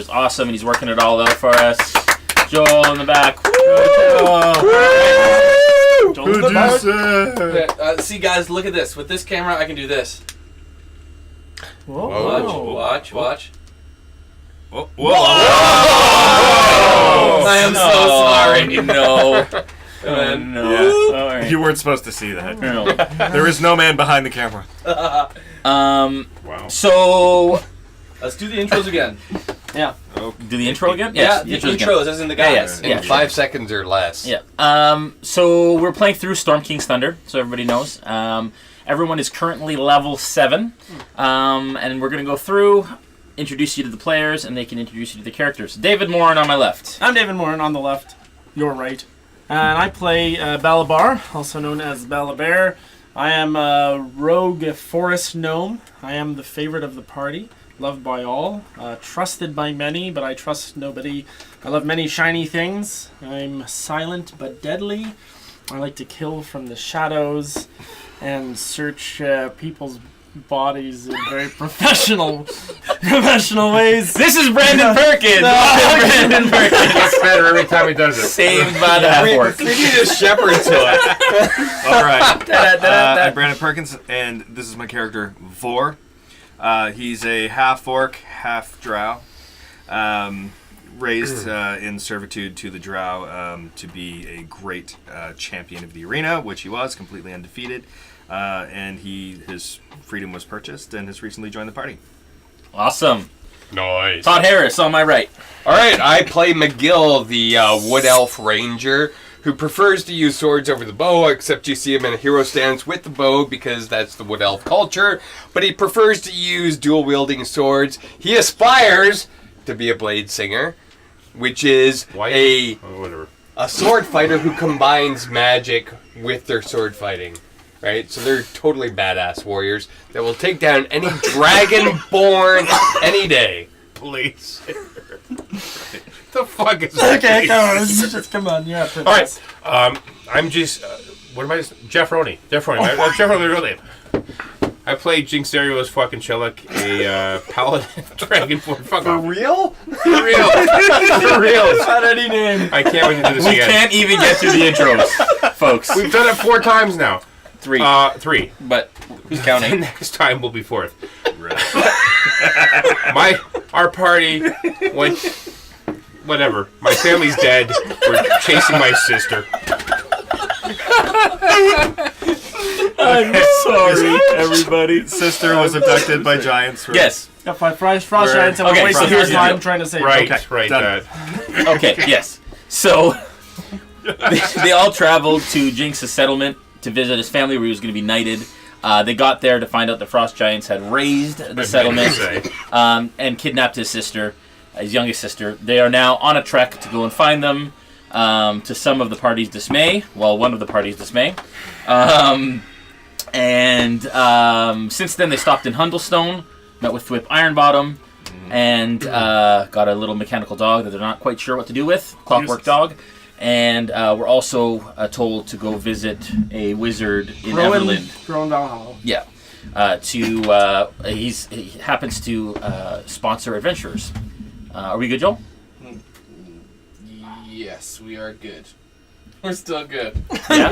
is awesome, and he's working it all out for us. Joel in the back. See, guys, look at this. With this camera, I can do this. Whoa. Watch. Whoa. I am so sorry. No. No. All right. You weren't supposed to see that. No. There is no man behind the camera. Wow. So Let's do the intros again. do the intro again. Yeah, Yes, the intros, as in the guys. Yeah. In 5 seconds or less. Yeah. So we're playing through Storm King's Thunder, so everybody knows. Everyone is currently level 7, and we're gonna go through, introduce you to the players, and they can introduce you to the characters. David Morin on my left. I'm David Morin on the left, your right. And I play Balabar, also known as Balabear. I am a rogue forest gnome. I am the favorite of the party, loved by all, trusted by many, but I trust nobody. I love many shiny things. I'm silent but deadly. I like to kill from the shadows and search people's bodies in very professional ways. This is Brandon Perkins. Brandon Perkins. Gets better every time he does it. Saved by the half-orc. We need a shepherd to it. All right. I'm Brandon Perkins, and this is my character, Vor. He's a half-orc, half-drow. Raised in servitude to the drow to be a great champion of the arena, which he was, completely undefeated. And his freedom was purchased and has recently joined the party. Awesome. Nice. Todd Harris on my right. Alright, I play McGill, the Wood Elf Ranger, who prefers to use swords over the bow, except you see him in a hero stance with the bow because that's the Wood Elf culture. But he prefers to use dual-wielding swords. He aspires to be a blade singer, which is a sword fighter who combines magic with their sword fighting. Right? So they're totally badass warriors that will take down any dragonborn any day. Please. The fuck is Okay, come on, you're up. All right. I'm just. What am I? Jeff Roney. Jeff Roney. I'm Jeff Roney, real name. I played Jinx Darius fucking Chillick, a paladin dragonborn. Fuck For off. real? For real. For real. Not any name. I can't wait to do this We again. can't even get through the intros, folks. We've done it 4 times now. 3. 3. But who's The counting? next time will be 4th. Our party went. Whatever. My family's dead. We're chasing my sister. I'm sorry, everybody. Sister was abducted by giants. Yes. Got 5 frost giants and we're wasting here's our the time deal. trying to save Right, them. right. done. Okay, yes. So, they all traveled to Jinx's settlement to visit his family where he was going to be knighted. They got there to find out the frost giants had razed the settlement and kidnapped his sister, his youngest sister. They are now on a trek to go and find them, to some of the party's dismay. Well, one of the party's dismay. Since then, they stopped in Hundlestone, met with Thwip Ironbottom, and got a little mechanical dog that they're not quite sure what to do with, Clockwork Dog. And we're also told to go visit a wizard in Everland. Rowan Valhalla. Yeah. He happens to sponsor adventurers. Are we good, Joel? Yes, we are good. We're still good. Yeah.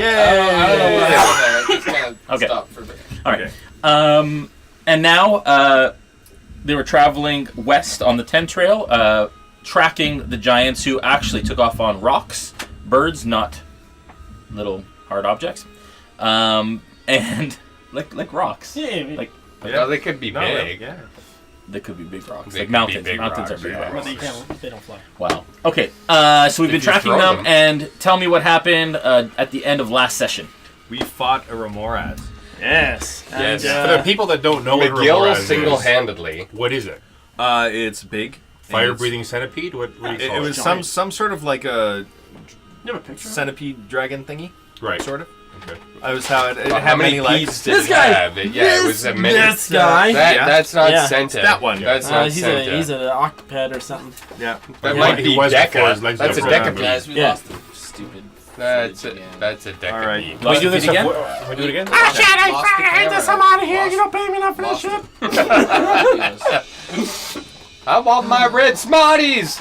I don't know what happened there. It just kind of stopped for a bit. All right. And now they were traveling west on the 10 trail, tracking the giants who actually took off on rocks, birds, not little hard objects, and like rocks. Yeah, No, they could be big. Yeah. They could be big rocks, They like could mountains. be big Mountains rocks, are big yeah. but rocks. they don't fly. Wow. Okay. So we've been If you tracking throw them, them. and tell me what happened at the end of last session. We fought a Remoraz. Yes. Yes. And, For the people that don't know what McGill Remoraz is, single-handedly. what is it? It's big. Fire-breathing centipede? What do you It call was Giant. some sort of like a you have a picture? centipede dragon thingy, Right. sort of. Okay. That was how it How had many many legs. peas did This it guy! have? It was a mini. This guy. That's not Yeah. Senta. That one. That's not he's Senta. an octoped or something. Yeah. That Yeah, might he be was before his Deca. legs That's a got Deca broken. pea. Guys, we Yeah. lost the stupid. That's a again. Deca All right. pea. Can we do this again? Can we do it again? I hate this. I'm out of here. You don't pay me enough for this shit. I want my red Smarties!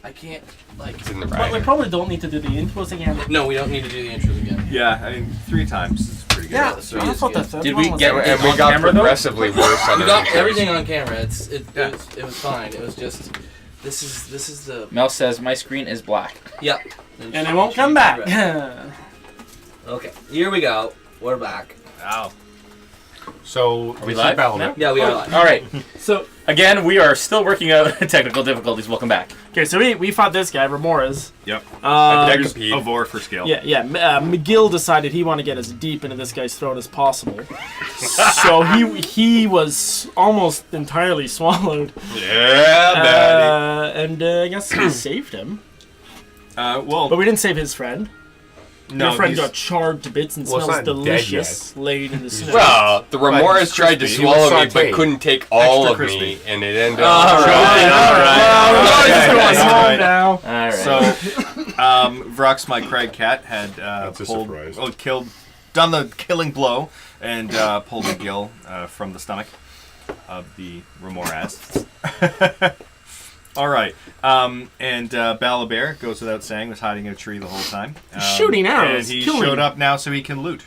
I can't, like... It's in the But we right. probably don't need to do the intros again. No, we don't need to do the intros again. Yeah, I mean 3 times is pretty good. Yeah, so I yes, thought yes. that. Did we get- And we on got camera, though? progressively worse on You the got intros. everything on camera. It was fine. It was just... This is the... Mel says my screen is black. Yep. And it won't come back. Okay, here we go. We're back. Wow. So, Are we this is live Battlement. Yeah, we are live. All right. So, Again, we are still working out technical difficulties. Welcome back. okay, so we fought this guy, Ramirez. Yep. Decapede. Here's a Vor for scale. Yeah. McGill decided he wanted to get as deep into this guy's throat as possible. So he was almost entirely swallowed. Yeah, buddy. And I guess we saved him. Well, But we didn't save his friend. no, Your friend he's- got charred to bits and Well, it's smells not dead delicious, laid in the snow. Well, the Remorse tried to crispy. swallow me, He was but sauteed. couldn't take all Extra of crispy. me, and it ended All up... right. Well, Okay, just going okay. home now. All right. So, Vrox, my Crag cat, had That's a surprise. done the killing blow, and pulled a gill from the stomach of the Remoras. All right, and Balabear, goes without saying, was hiding in a tree the whole time. Shooting arrows, And he killing. showed up now so he can loot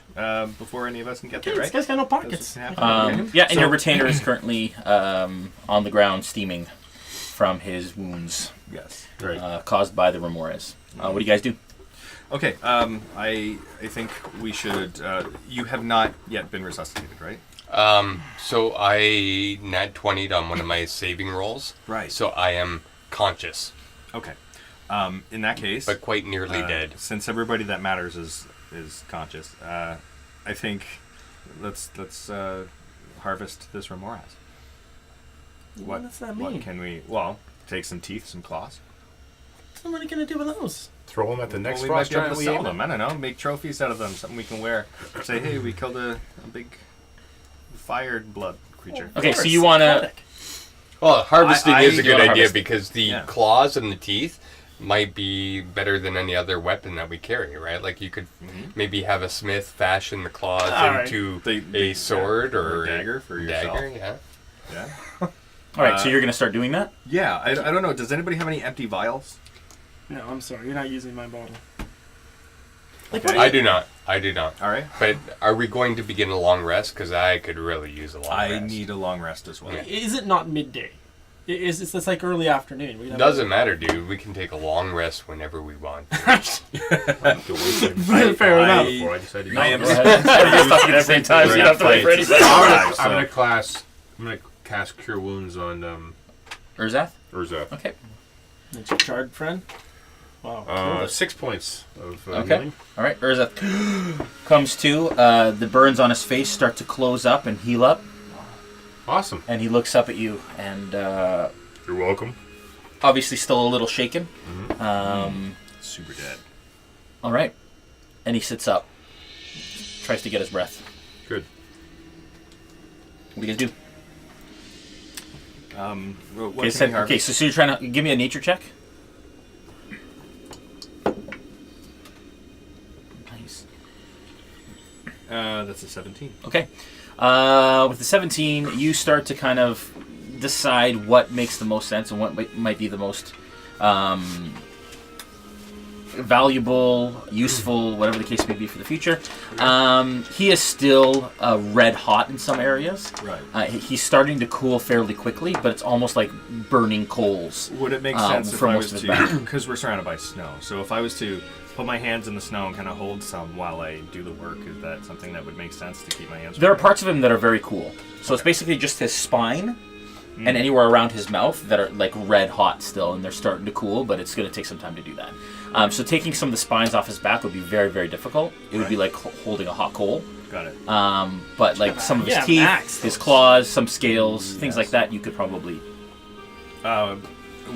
before any of us can get there, This right? guy's got no That's pockets. what's happening. yeah, and So- your retainer is currently on the ground steaming from his wounds Yes. Right. caused by the Remores. What do you guys do? Okay, I think we should... you have not yet been resuscitated, right? So I nat 20'd on one of my saving rolls. Right. So I am conscious, Okay. In that case... but quite nearly dead. Since everybody that matters is conscious, I think let's harvest this Remoras. What does that What mean? can we? Well, take some teeth, some claws. What are you gonna do with those? Throw them at the next Well, we might frost be able giant to we sell aim them. I don't know. Make trophies out of them. Something we can wear. Say, hey, we killed a big fired blood creature. Okay, so you want to... Well, harvesting I- is a you good wanna idea harvest. because the Yeah. claws and the teeth might be better than any other weapon that we carry, right? Like you could maybe have a smith fashion the claws All right. into They- a sword or a dagger for yourself. dagger, yeah. Yeah. All right, so you're going to start doing that? Yeah. I don't know. Does anybody have any empty vials? No, I'm sorry. You're not using my bottle. Okay. I do not. All right. But are we going to begin a long rest? Because I could really use a long I rest. need a long rest as well. Is it not midday? It's like early afternoon. We Doesn't matter, dude. We can take a long rest whenever we want. Fair enough. Before I decided to I am. Go ahead. Everybody's talking at the same time, so you don't have to wait for anybody. Alright, so- I'm gonna cast Cure Wounds on Urzath? Urza. Okay. That's your charred friend. Wow. 6 points of Okay. healing. All right, Urzath comes to. The burns on his face start to close up and heal up, Awesome. and he looks up at you, and You're welcome. obviously still a little shaken. Super dead. All right, and he sits up, tries to get his breath. Good. What do you guys do? What can we harvest? So you're trying to give me a nature check. Nice. That's a 17. Okay. With the 17, you start to kind of decide what makes the most sense and what might be the most valuable, useful, whatever the case may be for the future. He is still red hot in some areas. Right. He's starting to cool fairly quickly, but it's almost like burning coals. Would it make sense if for I most was of his back. to, because we're surrounded by snow, so if I was to put my hands in the snow and kind of hold some while I do the work, is that something that would make sense to keep my hands? There are warm? parts of him that are very cool. So it's basically just his spine and anywhere around his mouth that are like red hot still, and they're starting to cool, but it's going to take some time to do that. So taking some of the spines off his back would be very, very difficult. It would be like holding a hot coal. Got it. But like some of his Yeah, teeth, max his those. claws, some scales, things Yes. like that, you could probably...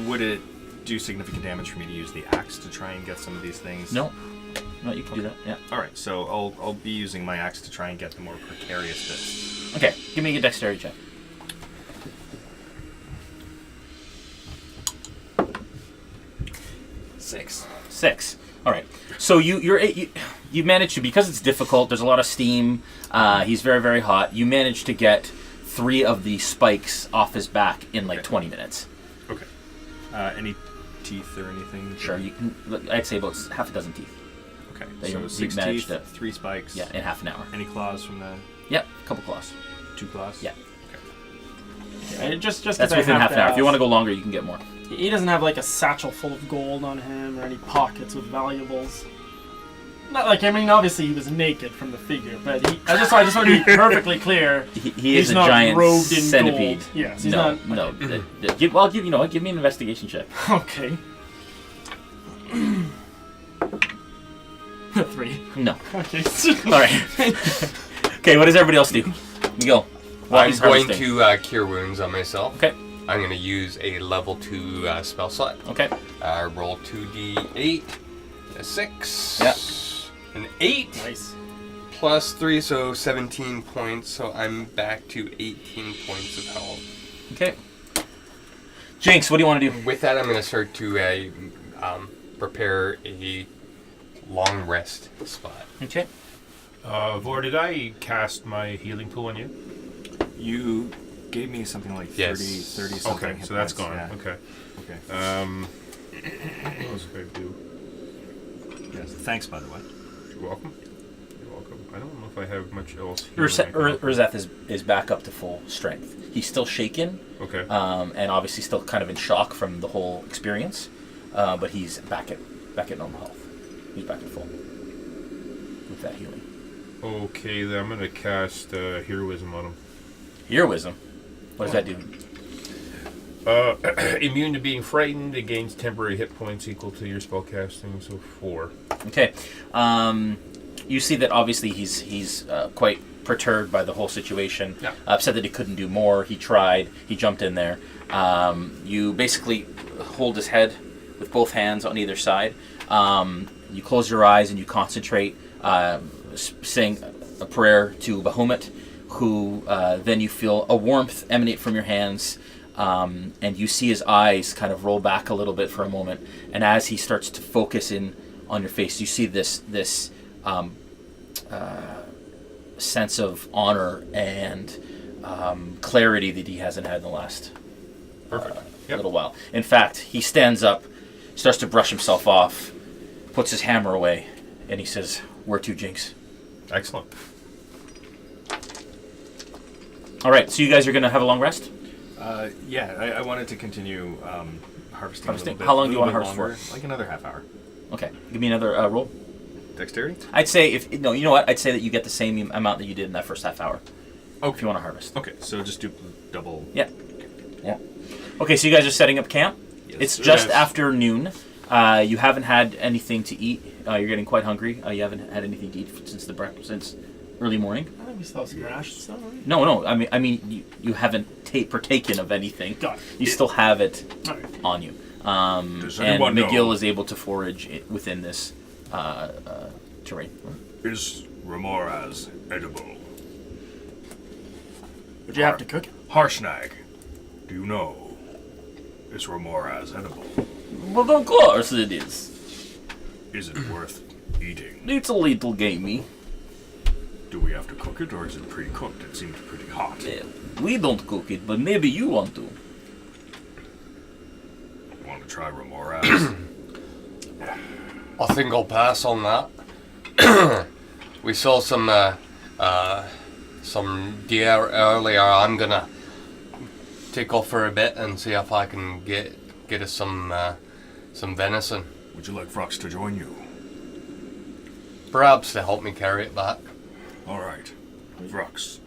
Would it do significant damage for me to use the axe to try and get some of these things? No, you can do that, yeah. All right, so I'll be using my axe to try and get the more precarious bits. Okay, give me a dexterity check. Six. All right. So you managed to, because it's difficult. There's a lot of steam. He's very, very hot. You managed to get 3 of the spikes off his back in like 20 minutes. Any teeth or anything? Sure, you can. I'd say about half a dozen teeth. Okay. That So you 6 managed teeth, to- 3 spikes. Yeah, in half an hour. Any claws from the Yep, a couple claws. 2 claws? Yeah. Just That's 'cause I within have half to an hour. If you ask. want to go longer, you can get more. He doesn't have like a satchel full of gold on him or any pockets with valuables. Not like, I mean, obviously he was naked from the figure, but I just want to be perfectly clear. He He's is a not giant robed in centipede. gold. Yes, he's no, not. no. Well, give you know what? Give me an investigation check. Okay. 3. No. Okay. All right. Okay. What does everybody else do? Miguel. While I'm he's going harvesting. to cure wounds on myself. Okay. I'm going to use a level 2 spell slot. Okay. Roll 2d8, a 6, Yeah. an 8, Nice. plus 3, so 17 points. So I'm back to 18 points of health. Okay. Jinx, what do you want to do? With that, I'm going to start to prepare a long rest spot. Okay. Vor, did I cast my healing pool on you? You gave me something like 30, Yes. 30 something. Okay, hit so that's points, gone. yeah. Okay. Okay. What else could I do? Yes. Thanks, by the way. You're welcome. You're welcome. I don't know if I have much else. Urzeth is back up to full strength. He's still shaken, Okay. and obviously still kind of in shock from the whole experience, but he's back at normal health. He's back at full with that healing. Okay, then I'm gonna cast heroism on him. Heroism. What does that do? Immune to being frightened. It gains temporary hit points equal to your spellcasting, so 4. Okay. You see that obviously he's quite perturbed by the whole situation. Yeah. Upset that he couldn't do more. He tried. He jumped in there. You basically hold his head with both hands on either side. You close your eyes and you concentrate, saying a prayer to Bahamut, who then you feel a warmth emanate from your hands. And you see his eyes kind of roll back a little bit for a moment, and as he starts to focus in on your face, you see this sense of honor and clarity that he hasn't had in the last little while. In fact, he stands up, starts to brush himself off, puts his hammer away, and he says, "Where to, Jinx?" Excellent. All right, so you guys are going to have a long rest? Yeah, I wanted to continue harvesting a little bit. How long do you a want to little bit harvest longer, Like another half hour. Okay, give me another roll. Dexterity? I'd say you know what? I'd say that you get the same amount that you did in that first half hour. Okay. If you want to harvest. Okay, so just do double. Yeah. Yeah. Okay, so you guys are setting up camp. Yes. It's just Yes. after noon. You haven't had anything to eat. You're getting quite hungry. You haven't had anything to eat since since early morning. I think we still have some rations still, right? No. I mean, you haven't partaken of anything. Got it. You still have it Alright. on you. Does And anyone know- McGill is able to forage within this terrain. Is Remoraz edible? Would you have to cook it? Harshnag, do you know? Is Remoraz edible? Well, of course it is. Is it worth eating? It's a little gamey. Do we have to cook it, or is it pre-cooked? It seems pretty hot. We don't cook it, but maybe you want to. Want to try Remoraz? I think I'll pass on that. We saw some deer earlier. I'm gonna take off for a bit and see if I can get us some venison. Would you like Vrox to join you? Perhaps to help me carry it back. All right, Vrox.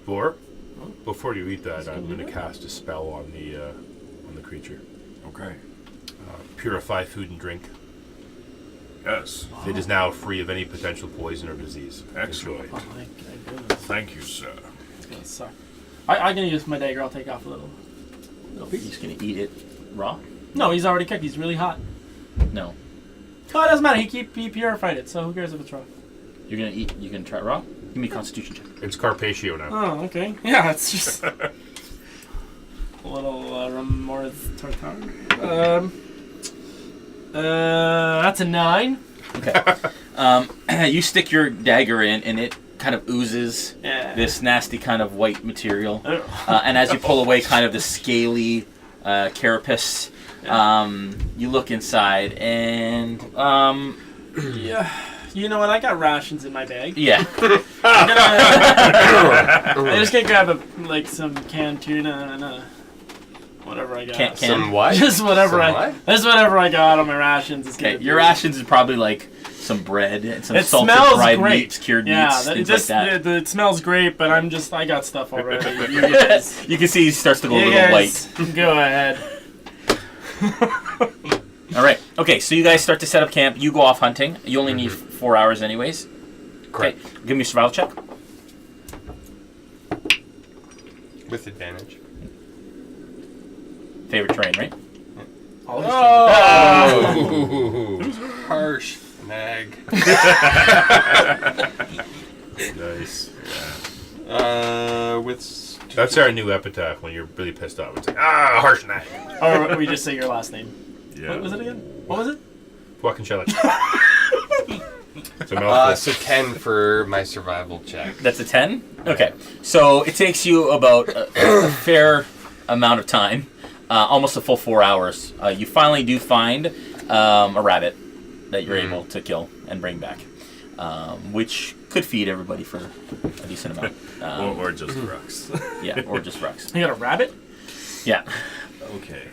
Vor, before you eat that, I'm going to cast a spell on the creature. Okay. Purify food and drink. Yes. It is now free of any potential poison or disease. Excellent. Enjoy. Oh, my goodness. Thank you, sir. It's gonna suck. I'm gonna use my dagger. I'll take off a little You're piece. just gonna eat it raw? No, he's already cooked. He's really hot. No. Oh, it doesn't matter. He purified it, so who cares if it's raw? You're gonna eat. You can try it raw. Give me a Constitution check. It's Carpatio now. Oh, okay. Yeah, it's just a little Remorse tartare. That's a 9. Okay. You stick your dagger in, and it kind of oozes Yeah. this nasty kind of white material. Ugh. And as you pull away, kind of the scaly carapace You look inside, and Yeah. You know what? I got rations in my bag. yeah. I'm just gonna grab some canned tuna and whatever I got. Can- Some what? Just whatever Some I. what? Just whatever I got on my rations. Is Okay, gonna your do. rations is probably like some bread and some It salted smells dried great. meats, cured Yeah, meats, it things just like that. it smells great, but I got stuff already. You guys, You can see he starts to go a you little guys white. go ahead. All right. Okay, so you guys start to set up camp. You go off hunting. You only need 4 hours anyways. Correct. Okay, give me a survival check. With advantage. Favorite terrain, right? Oh! Harsh. Nag. Nice. With... That's our new epitaph when you're really pissed off. It's like, harsh night. Or we just say your last name. Yeah. What was it again? What was it? Fucking shell it. It's a mouthful. so 10 for my survival check. That's a 10? Okay. So it takes you about a fair amount of time, almost a full 4 hours. You finally do find a rabbit that you're able to kill and bring back, which could feed everybody for a decent amount. Or just Rux. Yeah, or just Rux. You got a rabbit? Yeah. Okay.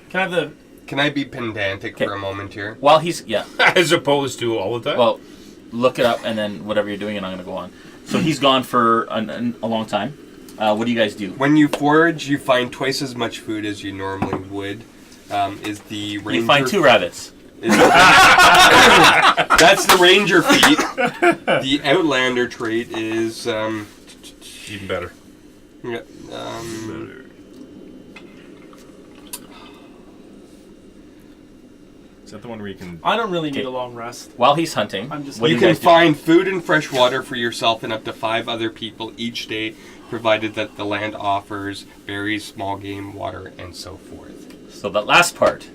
Can I have the? Can I be pedantic for a moment here? While he's, yeah. As opposed to all the time. Well, look it up and then whatever you're doing, and I'm going to go on. So he's gone for a long time. What do you guys do? When you forage, you find twice as much food as you normally would. Is the ranger... You find 2 rabbits. That's the ranger feat. The outlander trait is... Even better. yeah, Is that the one where you can... I don't really need Okay. a long rest. While he's hunting, I'm just- what do you you can guys do? find food and fresh water for yourself and up to 5 other people each day, provided that the land offers berries, small game, water, and so forth. So that last part,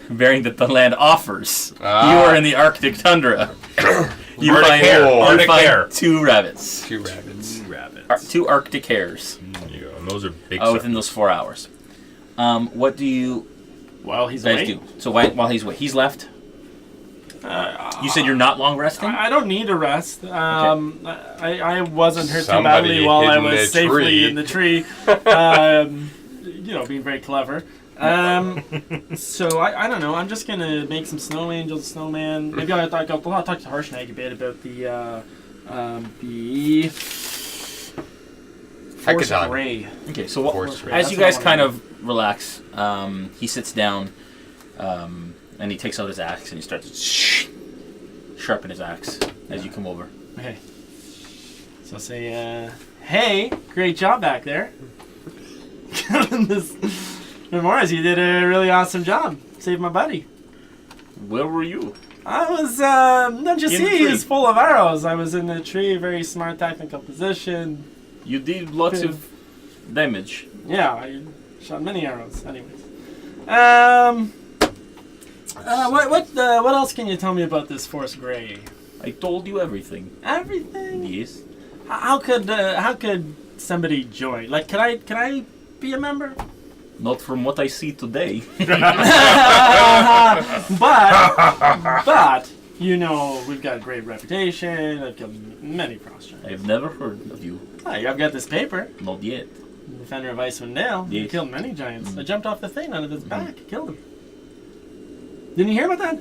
bearing that the land offers, Ah. you are in the Arctic tundra. you Arctic find, hare, you Arctic find hare. 2 rabbits. 2 rabbits. Rabbits. 2 Arctic hares There you go. And those are big within those 4 hours. What do you While he's guys away. do? So while he's away, he's left. You said you're not long resting? I don't need a rest. I wasn't hurt too Somebody badly while I hid in the was safely tree. in the tree. Being very clever. So I don't know. I'm just gonna make some snow angels, snowman. Maybe I'll talk to Harshnag a bit about the Force Hackathon. Ray. Okay, so Force Ray. as That's you what I guys wanna kind do. of relax, he sits down and he takes out his axe and he starts to sharpen his axe as you come over. Okay. So I'll say, hey, great job back there. Memoirs, you did a really awesome job. Saved my buddy. Where were you? I was, don't you In the see, tree. he's full of arrows. I was in the tree, very smart technical position. You did lots Good. of damage. Yeah, I shot many arrows. Anyways. What else can you tell me about this Force Gray? I told you everything. Everything? Yes. How could somebody join? Like, can I be a member? Not from what I see today. But you know, we've got a great reputation. I've killed many frost giants. I've never heard of you. I've got this paper. Not yet. Defender of Icewind Dale. He Yes. killed many giants. I jumped off the thing out of his back. Killed him. Didn't you hear about that?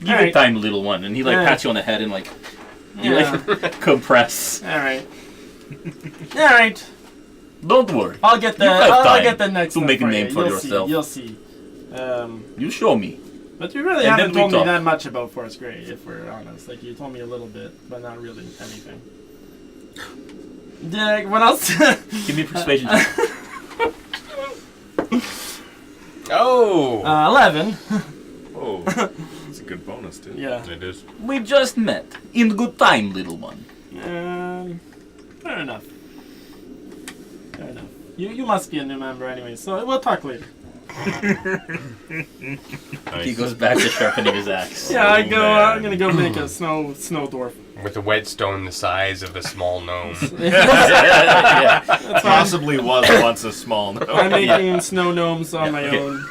Give Alright. it time, little one. And he like Yeah. pats you on the head and like you Yeah. like compress. All right. All right. Don't worry. I'll get the. You have I'll time get the next to one make a for name you. for You'll yourself. See, you'll see. You show me. But you really And haven't then we told me talk. that much about Force Grey, if we're honest. Like, you told me a little bit, but not really anything. Yeah, what else? Give me a persuasion check. Oh! 11. Oh, it's a good bonus, too. Yeah. It is. We just met. In good time, little one. Fair enough. Fair enough. You must be a new member anyway, so we'll talk later. Nice. He goes back to sharpening his axe. Yeah, I go. man. I'm gonna go make a snow dwarf. With a whetstone the size of a small gnome. Yeah. Possibly was once a small gnome. I'm making snow gnomes on my okay. own.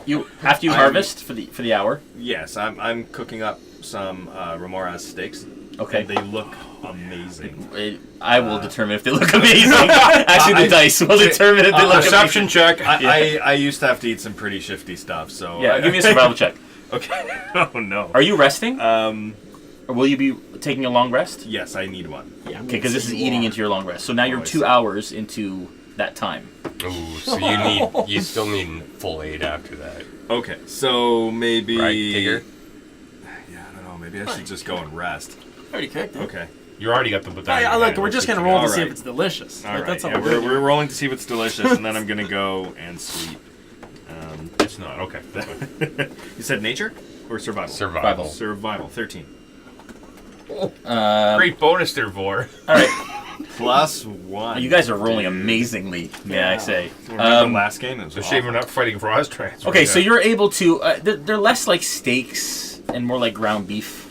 You after you harvest for the hour. Yes, I'm cooking up some Remoras steaks. Okay. And they look amazing. I will determine if they look amazing. Actually, the dice will determine if they look Perception amazing. check. I used to have to eat some pretty shifty stuff, so... Yeah, give me a survival check. Okay. Oh, no. Are you resting? Um, Or will you be taking a long rest? yes, I need one. Yeah, Okay, because this is eating into your long rest. So now you're I 2 see. hours into that time. Ooh, so you still need full 8 after that. Okay, so maybe... Right, Tigger? Yeah, I don't know. Maybe I should just go and rest. already cooked it. Okay. You already got the Yeah, look, we're just gonna roll to see Alright. if it's delicious. All Like, right. that's all Yeah, we're we're rolling to see if it's delicious, and then I'm going to go and sleep. It's not. Okay. You said nature or survival? Survival. Survival. 13. Great bonus there, Vor. All right, Plus 1. you guys are rolling amazingly, may I say. Remember the last game? It was It's a shame we're awful. not fighting frost trans. Okay, so you're able to. They're less like steaks and more like ground beef,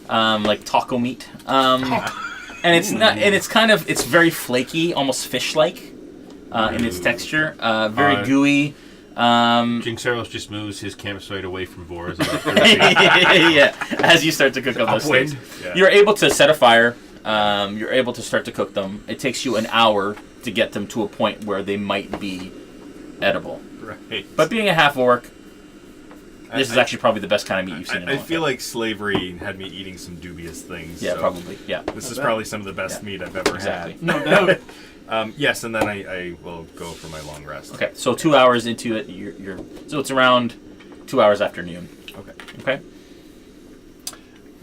like taco meat. And it's not. And it's kind of. It's very flaky, almost fish-like in its texture. Very gooey. Jinxeros just moves his campsite away from Vor's. Yeah, as you start to cook up those Upwind. steaks, Yeah. you're able to set a fire. You're able to start to cook them. It takes you an hour to get them to a point where they might be edible. Right. But being a half orc, this is I- actually probably the best kind of meat you've seen in a I long feel time. like slavery had me eating some dubious things. Yeah, so probably. Yeah. This is probably some of the best meat I've ever Exactly. No doubt. had. Yes, and then I will go for my long rest. Okay, so 2 hours into it, you're so it's around 2 hours after noon. Okay. Okay.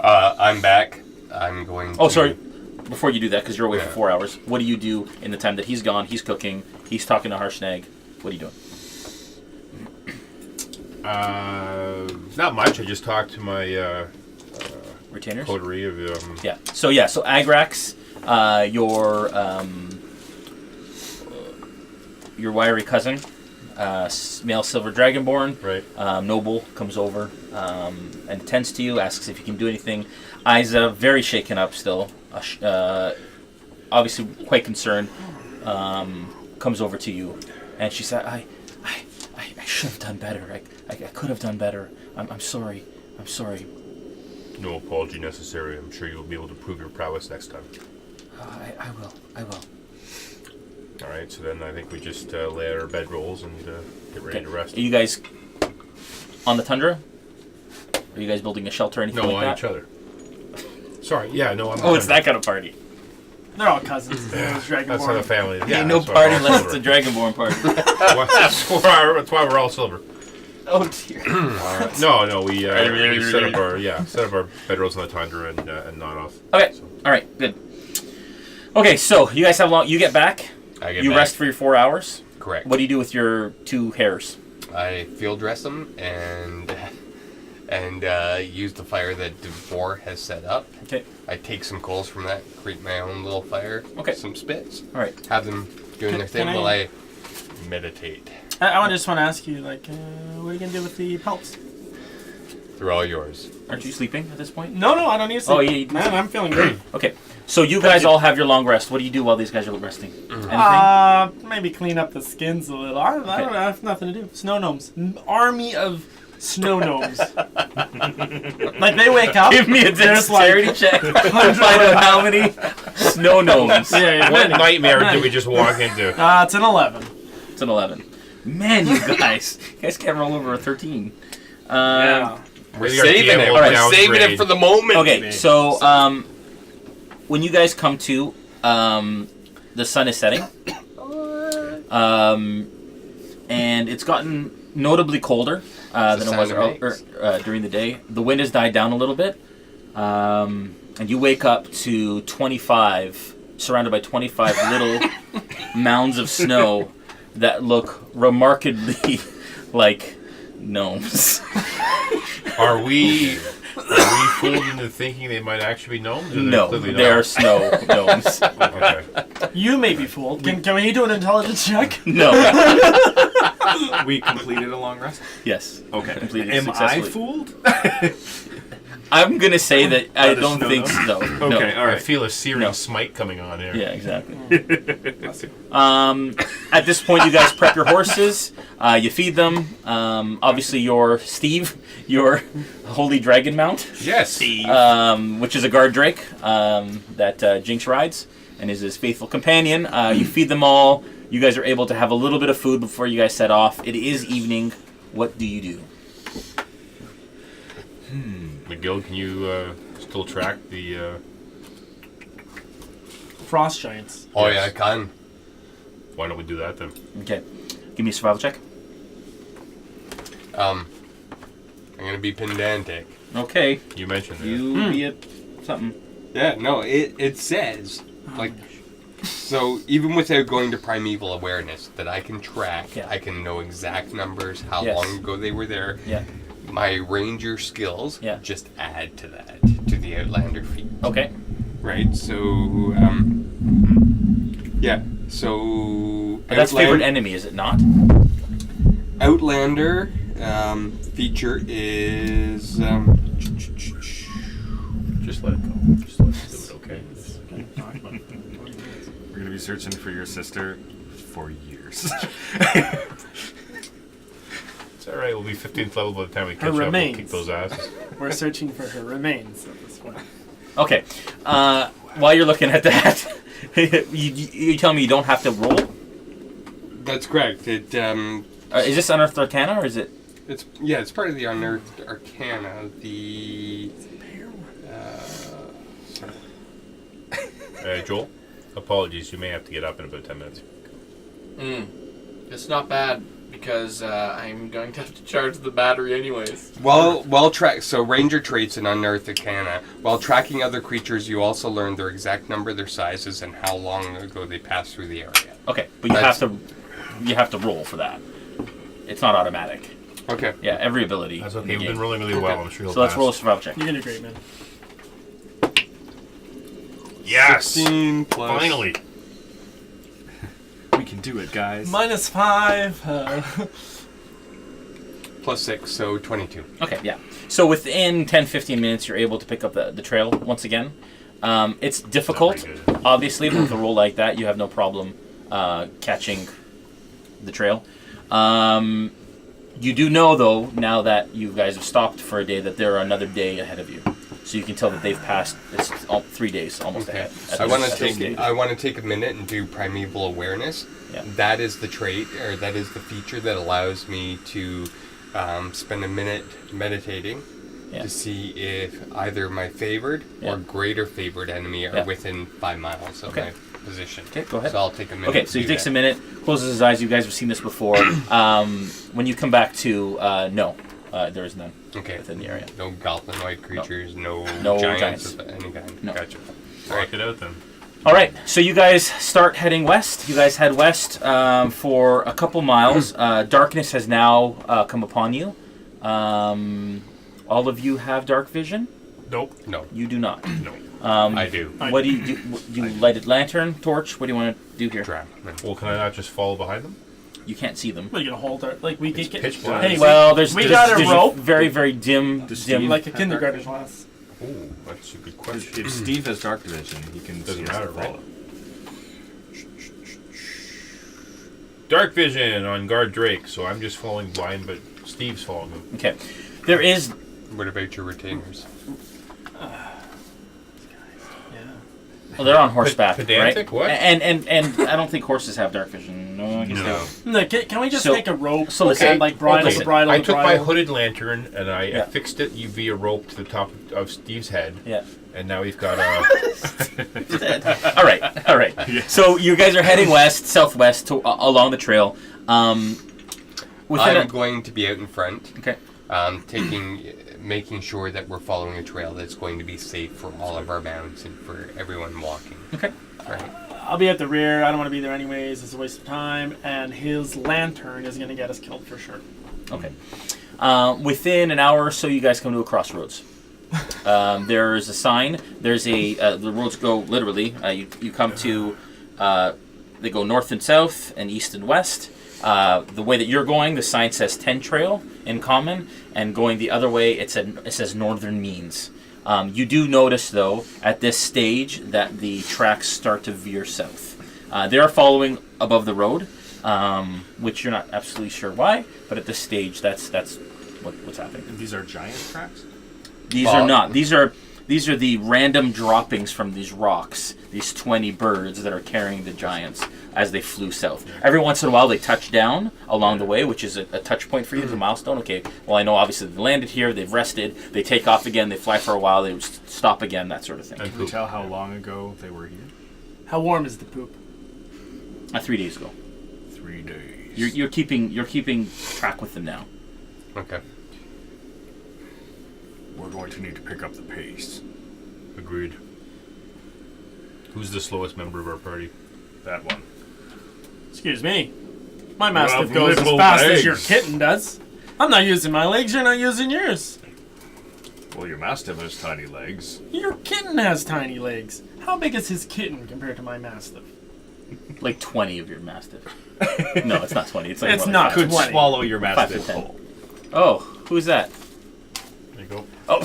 I'm back. I'm going Oh, to... sorry. Before you do that, because you're away for Yeah. 4 hours, what do you do in the time that he's gone? He's cooking. He's talking to Harshnag. What are you doing? Not much. I just talked to my Retainers. coterie of Yeah. So Agrax, your wiry cousin, male silver dragonborn, right. noble, comes over and attends to you, asks if you can do anything. Isa, very shaken up still, obviously quite concerned, comes over to you, and she said, I should have done better. I could have done better. I'm sorry. I'm sorry. No apology necessary. I'm sure you'll be able to prove your prowess next time. I will. All right. So then I think we just lay out our bedrolls and get ready Okay. to rest. Are you guys on the tundra? Are you guys building a shelter or anything No, like on that? each other. Sorry. Yeah. No. I'm Oh, it's that kind of party. They're all cousins. Those That's how the Dragonborn. family. Yeah, Ain't no that's why party we're all unless it's a silver. Dragonborn party. That's why we're all silver. Oh dear. No, we Really? set up our bedrolls on the tundra and nod off. Okay. All right. Good. Okay. So you guys have long. You get back. I get You back. rest for your 4 hours. Correct. What do you do with your 2 hairs? I field dress them and use the fire that Devor has set up. Okay. I take some coals from that, create my own little fire. Okay. Some spits. All right. Have them doing their thing can while I- I meditate. I just want to ask you, like, what are you gonna do with the pelts? They're all yours. Aren't you sleeping at this point? No, I don't need to sleep. Oh, yeah, Man, I'm feeling great. Okay. So you guys all have your long rest. What do you do while these guys are resting? Anything? Maybe clean up the skins a little. I don't know. I have nothing to do. Snow gnomes. Army of snow gnomes. Like, they wake up. Give me a there's like- dexterity check. Find out how many snow gnomes. Yeah, What many. nightmare did we just walk into? It's an 11. It's an 11. Man, you guys can't roll over a 13. Yeah. We're Maybe our saving DM it. will We're downgrade. saving it for the moment. Okay, so when you guys come to, the sun is setting, and it's gotten notably colder than it was sound of during the day. The wind has died down a little bit, and you wake up to 25, surrounded by 25 little mounds of snow that look remarkably like gnomes. Are we fooled into thinking they might actually be gnomes? Or they're No, clearly they are not? snow gnomes. Okay. You may be fooled. Can we do an intelligence check? No. We completed a long rest? Yes. Okay. Completed Am I successfully. fooled? I'm gonna say that I Let us don't know, think though. so. No. Okay, all I right. feel a searing No. smite coming on here. Yeah, exactly. At this point, you guys prep your horses. You feed them. Obviously, your holy dragon mount, Yes. which is a guard drake that Jinx rides and is his faithful companion. You feed them all. You guys are able to have a little bit of food before you guys set off. It is evening. What do you do? McGill, can you still track the? Frost giants. Oh Yes. yeah, I can. Why don't we do that then? Okay, give me a survival check. I'm gonna be pedantic. Okay, You mentioned that. you be a something. Yeah, no, it says like so even without going to Primeval Awareness that I can track, Yeah. I can know exact numbers, how Yes. long ago they were there. Yeah. My ranger skills Yeah. just add to that, to the Outlander feat. Okay. Right, so yeah, so But that's favorite enemy, is it not? Outlander feature is Just let it go. Just let it do it. Okay. We're going to be searching for your sister for years. It's all right. We'll be 15th level by the time we catch up. remains. We'll kick those asses. We're searching for her remains at this point. Okay. While you're looking at that, you tell me you don't have to roll? that's correct. It Is this Unearthed Arcana or is it? it's part of the Unearthed Arcana. The Joel, apologies. You may have to get up in about 10 minutes. It's not bad because I'm going to have to charge the battery anyways. so ranger traits in Unearthed Arcana. While tracking other creatures, you also learn their exact number, their sizes, and how long ago they passed through the area. Okay, but you have to roll for that. It's not automatic. Okay. Yeah, every ability. That's in okay. the We've game. been rolling really well. I'm sure he'll So let's pass. roll a survival check. You're gonna do great, man. Yes. 16 plus. Finally. We can do it, guys. -5. Plus 6, so 22. Okay, yeah. So within 10-15 minutes, you're able to pick up the trail once again. It's difficult, Not very good. obviously, but with a roll like that, you have no problem catching the trail. You do know, though, now that you guys have stopped for a day, that there are another day ahead of you. So you can tell that they've passed 3 days almost Okay. ahead. I want to at this take stage. I want to take a minute and do Primeval Awareness. Yeah. That is the trait, or that is the feature that allows me to spend a minute meditating Yeah. to see if either my favored Yeah. or greater favored enemy are Yeah. within 5 miles of Okay. my position. Okay, go ahead. So I'll take a minute. Okay, to so he do takes that. a minute, closes his eyes. You guys have seen this before. When you come back to, no, there is none Okay. within the area. No goblinoid creatures, no Giants. giants of any kind. No. Gotcha. Rock it out then. All right, so you guys start heading west. You guys head west for a couple miles. Darkness has now come upon you. All of you have dark vision. Nope. No, You do not. No. I do. What do you do? Do you light a lantern, torch? What do you want to do here? Drown. Well, can I not just follow behind them? You can't see them. What are you gonna hold our like we It's get pitch black. Hey, Well, there's we there's- got a there's rope. very very dim. Steve like a kindergarten class. Ooh, that's a good If question. Steve has dark vision, he can Doesn't see us matter, and right? follow. Dark vision on guard Drake, so I'm just following blind, but Steve's following him. Okay, there is. What about your retainers? Well, they're on horseback, pedantic? right? What? And I don't think horses have dark vision. No, I guess No. they don't. No, can we just So- take a rope so listen- and like bridle listen, the bridle? I the took my bridle? hooded lantern and I Yeah. affixed it via rope to the top of Steve's head, Yeah. and now we've got a. All right. So you guys are heading west, southwest along the trail. Within I'm going to be out in front, okay. making sure that we're following a trail that's going to be safe for all of our mounts and for everyone walking. Okay. Right. I'll be at the rear. I don't want to be there anyways. It's a waste of time. And his lantern is gonna get us killed for sure. Okay. Within an hour or so, you guys come to a crossroads. There's a sign. There's the roads go literally. You come to. They go north and south and east and west. The way that you're going, the sign says 10 Trail in common, and going the other way, it says Northern Means. You do notice, though, at this stage that the tracks start to veer south. They are following above the road, which you're not absolutely sure why, but at this stage, that's what's happening. And these are giant tracks? These are not. These are the random droppings from these rocks, these 20 birds that are carrying the giants as they flew south. Every once in a while they touch down along the way, which is a touch point for you, it's a milestone. Okay, well I know obviously they've landed here, they've rested, they take off again, they fly for a while, they stop again, that sort of thing. Can we tell how long ago they were here? How warm is the poop? 3 days ago. 3 days. You're keeping track with them now. Okay. We're going to need to pick up the pace. Agreed. Who's the slowest member of our party? That one. Excuse me. My mastiff have goes as little fast as legs. your kitten does. I'm not using my legs, you're not using yours. Well, your mastiff has tiny legs. Your kitten has tiny legs. How big is his kitten compared to my mastiff? Like 20 of your mastiff. No, it's not 20. It's like It's what, not five? Could 20. swallow your 5 mastiff to 10. whole. Oh, who's that? There you go. Oh, You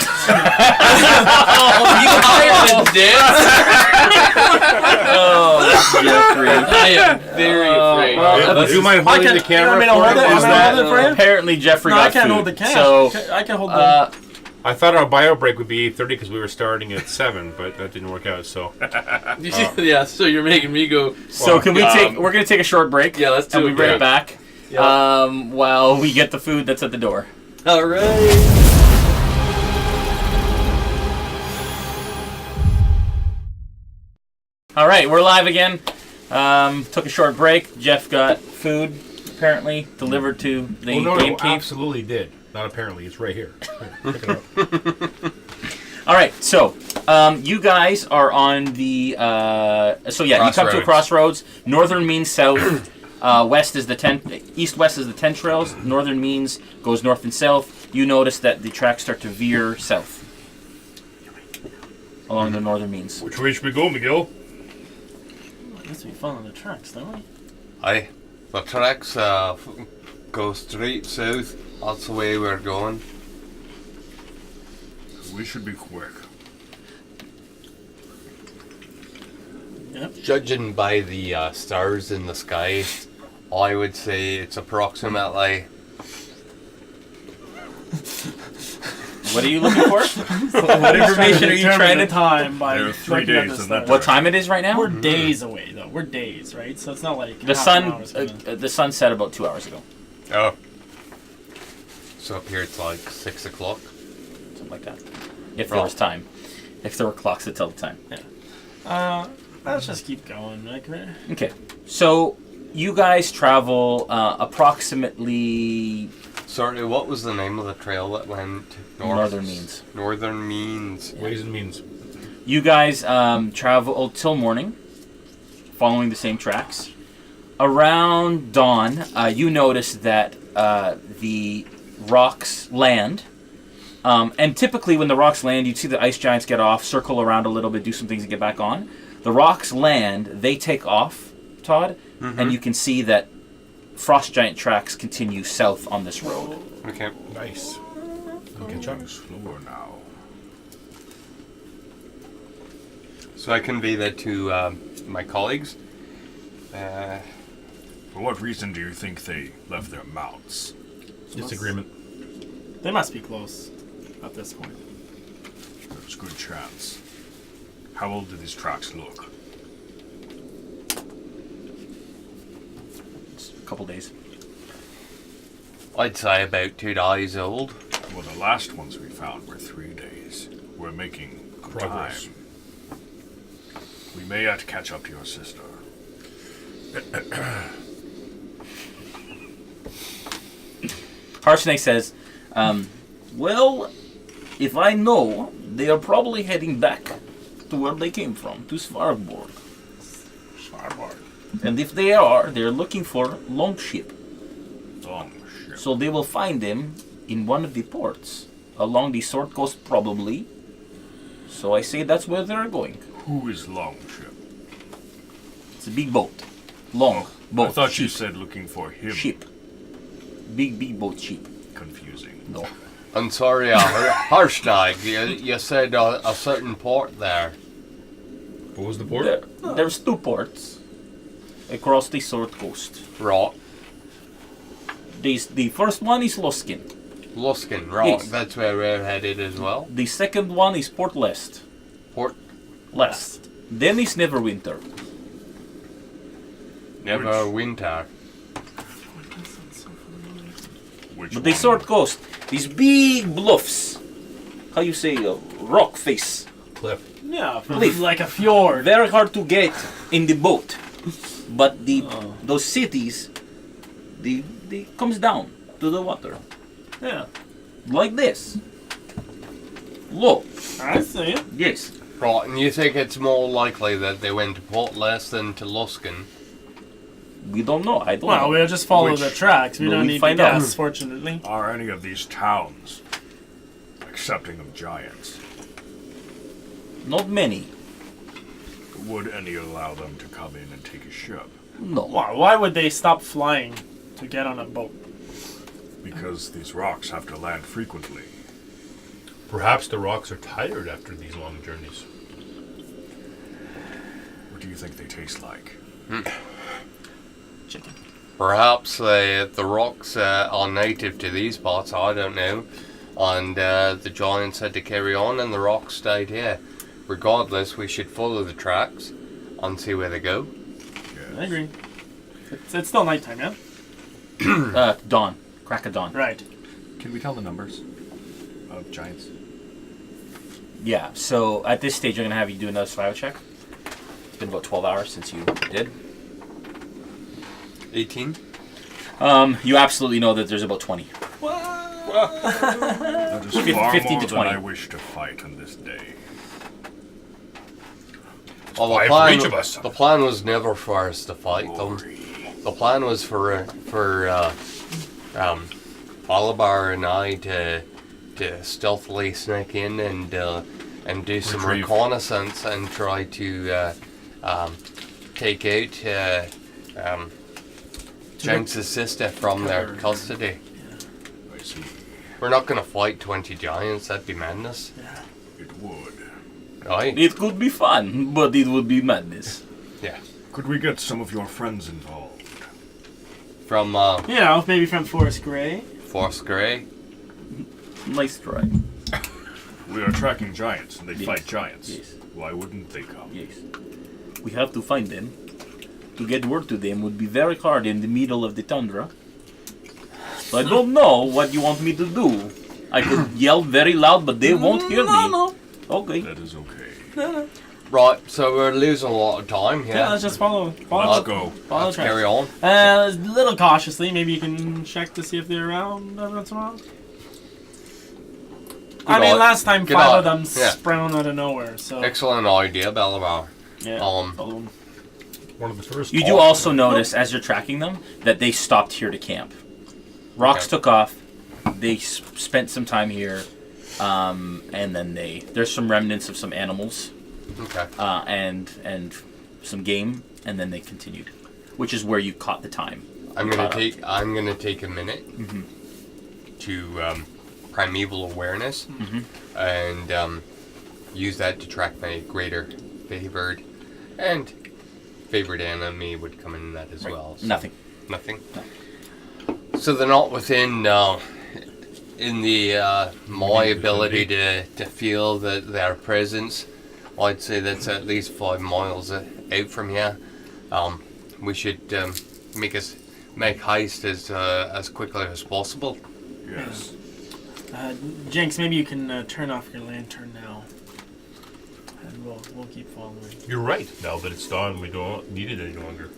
hired a dick. oh, Jeffrey. I am very afraid. well, Do you mind I holding can, the camera you want me to for hold him? it? Is You want me to that- hold it for him? Apparently Jeffrey No, got I can't food. hold the can. So, I can hold the... I thought our bio break would be 8:30 because we were starting at 7, but that didn't work out. So Yeah, so you're making me go. so can we take? We're gonna take a short break. Yeah, let's do and we'll it. be right Yeah. back. Yeah. While we get the food that's at the door. All right. All right, we're live again. Took a short break. Jeff got food apparently delivered to the game keep. absolutely did. Not apparently, it's right here. Here, pick it up. All right, so you guys are on the. You come to a crossroads. Northern means south. West is the 10. East-west is the 10 trails. Northern means goes north and south. You notice that the tracks start to veer south along the northern means. Which way should we go, Miguel? I guess we follow the tracks, don't we? Aye. The tracks go straight south. That's the way we're going. We should be quick. Yep. Judging by the stars in the sky, I would say it's approximately. What are you looking for? What information are you trying to? time by There are 3 looking at days the in that stars. What time it is right now? We're days away, though. We're days, right? So it's not like The half an sun. hour's gonna- The sun set about 2 hours ago, Oh. So up here it's like 6 o'clock. something like that. If there was time, if there were clocks that tell the time. Let's just keep going. Like, Okay, so you guys travel approximately Sorry, what was the name of the trail that went north? Northern Means. Northern Means. Ways and means. You guys travel till morning, following the same tracks. Around dawn, you notice that the rocks land. And typically when the rocks land, you'd see the ice giants get off, circle around a little bit, do some things and get back on. The rocks land, they take off, Todd, and you can see that frost giant tracks continue south on this road. Okay. Nice. Catch up. Slower now. So I convey that to my colleagues. For what reason do you think they left their mounts? Disagreement. they must be close at this point. There's a good chance. How old do these tracks look? It's a couple days. I'd say about 2 days old. Well, the last ones we found were 3 days. We're making good Progress. time. We may have to catch up to your sister. Harsnake says, well, if I know, they are probably heading back to where they came from, to Svarborg. And if they are, they're looking for Longship. Long ship. So they will find them in one of the ports, along the Sword Coast probably. So I say that's where they're going. Who is Longship? It's a big boat. long boat. I thought sheep. you said looking for him. Sheep. Big boat sheep. Confusing. No. I'm sorry, Harshnag, you said a certain port there. What was the port? There's 2 ports across the Sword Coast. Right. The first one is Luskan. Luskan, right. Yes. That's where we're headed as well. The second one is Port Lest. Port Lest. Then is Neverwinter. Neverwinter. Which But the one? Sword Coast, these big bluffs. How you say, rock face. Cliff. Yeah, Cliff. like a fjord. Very hard to get in the boat. But those cities, they comes down to the water. Yeah, Like this. Look. I see it. Yes. Right, and you think it's more likely that they went to Port Less than to Luskan? We don't know. I don't Well, know. we'll just follow Which- the tracks. We Will don't we need to find out? guess, fortunately. Are any of these towns accepting of giants? Not many. Would any allow them to come in and take a ship? No. Why would they stop flying to get on a boat? Because these rocks have to land frequently. Perhaps the rocks are tired after these long journeys. What do you think they taste like? Chicken. Perhaps the rocks are native to these parts, I don't know. And the giants had to carry on and the rocks stayed here. Regardless, we should follow the tracks and see where they go. I agree. It's still nighttime, yeah? Dawn. Crack of dawn. Right. Can we tell the numbers of giants? Yeah, so at this stage, I'm going to have you do another survival check. It's been about 12 hours since you did. 18? You absolutely know that there's about 20. That is 50 far 15 more to than 20. I wish to fight on this day. Well, Five for each of us. The plan was never for us to fight them. The plan was for Alabar and I to stealthily sneak in and do some Retrieve. reconnaissance and try to take out Jenks' sister from their custody. I see. We're not going to fight 20 giants, that'd be madness. It would. Aye? It could be fun, but it would be madness. Yeah. Could we get some of your friends involved? From You know, maybe from Forest Grey. Force Grey. Nice try. We are tracking giants, and they Yes. fight giants. Yes. Why wouldn't they come? Yes. We have to find them. To get word to them would be very hard in the middle of the tundra. So I don't know what you want me to do. I could yell very loud, but they won't hear me. No. Okay. That is okay. Right, so we're losing a lot of time here. Yeah, let's just follow. Let's go. Follow Let's the tracks. carry on. A little cautiously. Maybe you can check to see if they're around every once in a while. I mean, eye. last time Good 5 eye. of them Yeah. sprung out of nowhere, so Excellent idea, Balabar. yeah. Um, follow 'em. One of the first. You do also notice, as you're tracking them, that they stopped here to camp. Rocks Okay. took off. They spent some time here, and then there's some remnants of some animals Okay. and some game, and then they continued, which is where you caught the time. I'm You gonna caught up. I'm gonna take a minute to Primeval Awareness and use that to track my greater favored and favored enemy would come in that as Right. well. So Nothing. Nothing. So they're not within in the my ability to feel that their presence. I'd say that's at least 5 miles out from here. We should make haste as quickly as possible. Yes. Jinx, maybe you can turn off your lantern now, and we'll keep following. You're right. Now that it's dawn, we don't need it any longer.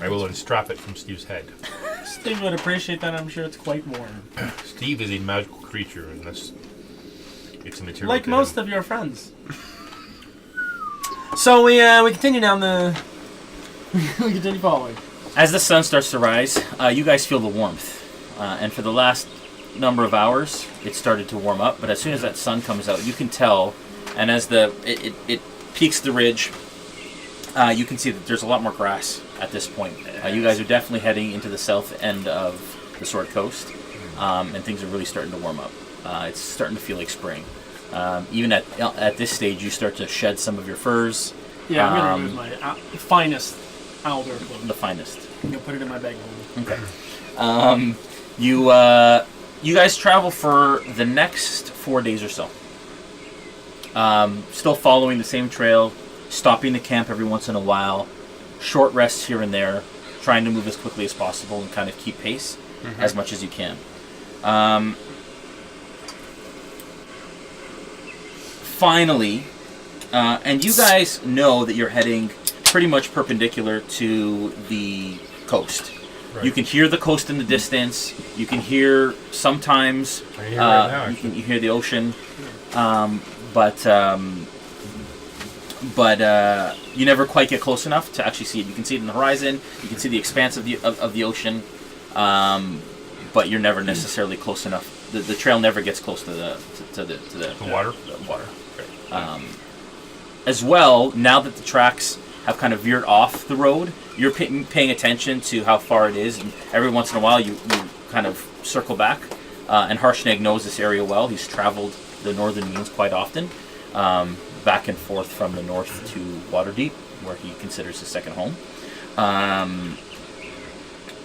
I will unstrap it from Steve's head. Steve would appreciate that. I'm sure it's quite warm, Steve is a magical creature, and it's a material. like to most him. of your friends. So we continue down the. We continue following. As the sun starts to rise, you guys feel the warmth, and for the last number of hours, it started to warm up. But as soon as that sun comes out, you can tell, and as it peaks the ridge, you can see that there's a lot more grass at this point. You guys are definitely heading into the south end of the Sword Coast, and things are really starting to warm up. It's starting to feel like spring. Even at this stage, you start to shed some of your furs. Yeah, I'm gonna remove my finest owlbear cloak. The finest. I'm gonna put it in my bag. Okay. You guys travel for the next 4 days or so. Still following the same trail, stopping to camp every once in a while, short rests here and there, trying to move as quickly as possible and kind of keep pace as much as you can. Finally, and you guys know that you're heading pretty much perpendicular to the coast. Right. You can hear the coast in the distance. You can hear sometimes. I hear right now, you hear the ocean, but you never quite get close enough to actually see it. You can see it in the horizon. You can see the expanse of the ocean, but you're never necessarily close enough. The trail never gets close to the water. The water. Okay. As well, now that the tracks have kind of veered off the road, you're paying attention to how far it is, and every once in a while you kind of circle back. And Harshnag knows this area well. He's traveled the northern means quite often, back and forth from the north to Waterdeep, where he considers his second home.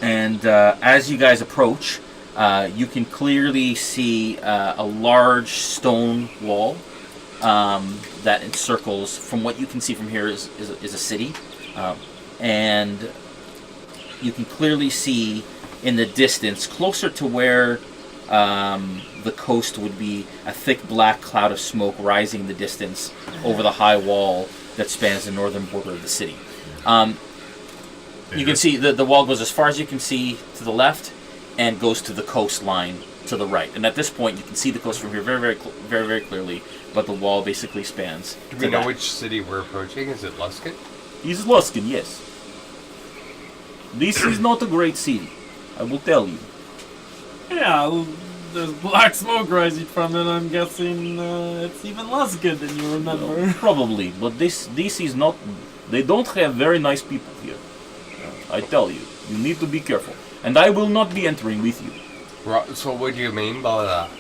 And as you guys approach, you can clearly see a large stone wall that encircles, from what you can see from here, is a city. And you can clearly see in the distance, closer to where the coast would be, a thick black cloud of smoke rising in the distance over the high wall that spans the northern border of the city. You can see the wall goes as far as you can see to the left and goes to the coastline to the right. And at this point, you can see the coast from here very, very clearly, but the wall basically spans. Do we know which city we're approaching? Is it Luskan? It's Luskan, yes. This is not a great city, I will tell you. Yeah, there's black smoke rising from it. I'm guessing it's even less good than you remember. Probably, but this is not. They don't have very nice people here. I tell you, you need to be careful, and I will not be entering with you. Right, so what do you mean by that?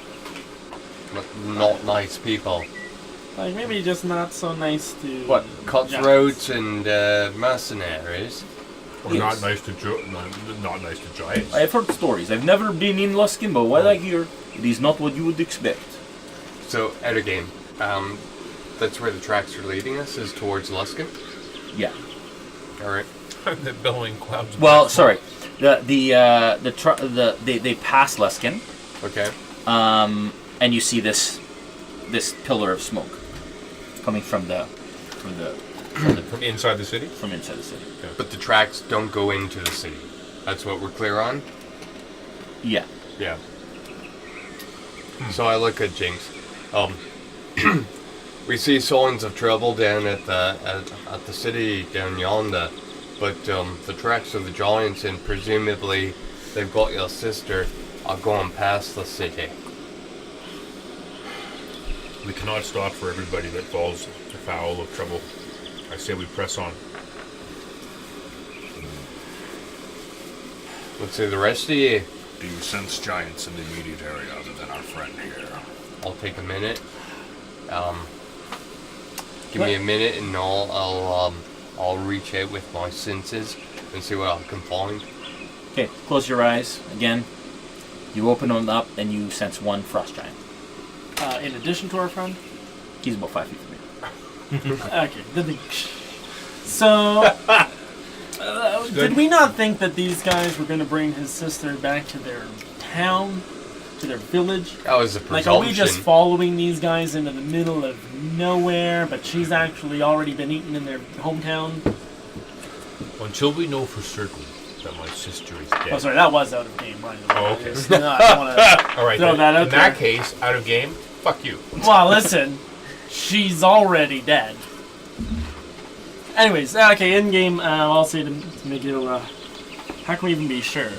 Not nice people. Like maybe just not so nice to. What, cutthroats and mercenaries? Or Yes. not nice to giants. I have heard stories. I've never been in Luskan, but what I hear, it is not what you would expect. So, out of game, that's where the tracks are leading us, is towards Luskan? Yeah. Alright. The billowing clouds. Well, sorry. They pass Luskan, Okay. and you see this pillar of smoke coming from inside the city? from inside the city. But the tracks don't go into the city. That's what we're clear on? Yeah. Yeah. So I look at Jinx. We see signs of trouble down at the city down yonder, but the tracks of the giants, and presumably they've got your sister, are going past the city. We cannot stop for everybody that falls afoul of trouble. I say we press on. Let's see the rest of you. Do you sense giants in the immediate area other than our friend here? I'll take a minute. Give me a minute, and I'll reach out with my senses and see what I can find. Okay, close your eyes again. You open them up and you sense one frost giant. In addition to our friend. He's about 5 feet from you. Okay. So, did we not think that these guys were going to bring his sister back to their town, to their village? That was a presumption. Like, are we just following these guys into the middle of nowhere, but she's actually already been eaten in their hometown? Until we know for certain that my sister is dead. Oh, sorry, that was out of game, right? Oh, okay. I don't want to All right, throw that out in there. that case, out of game, fuck you. Well, listen, she's already dead. Anyways, okay, in game, I'll say to McGill, how can we even be sure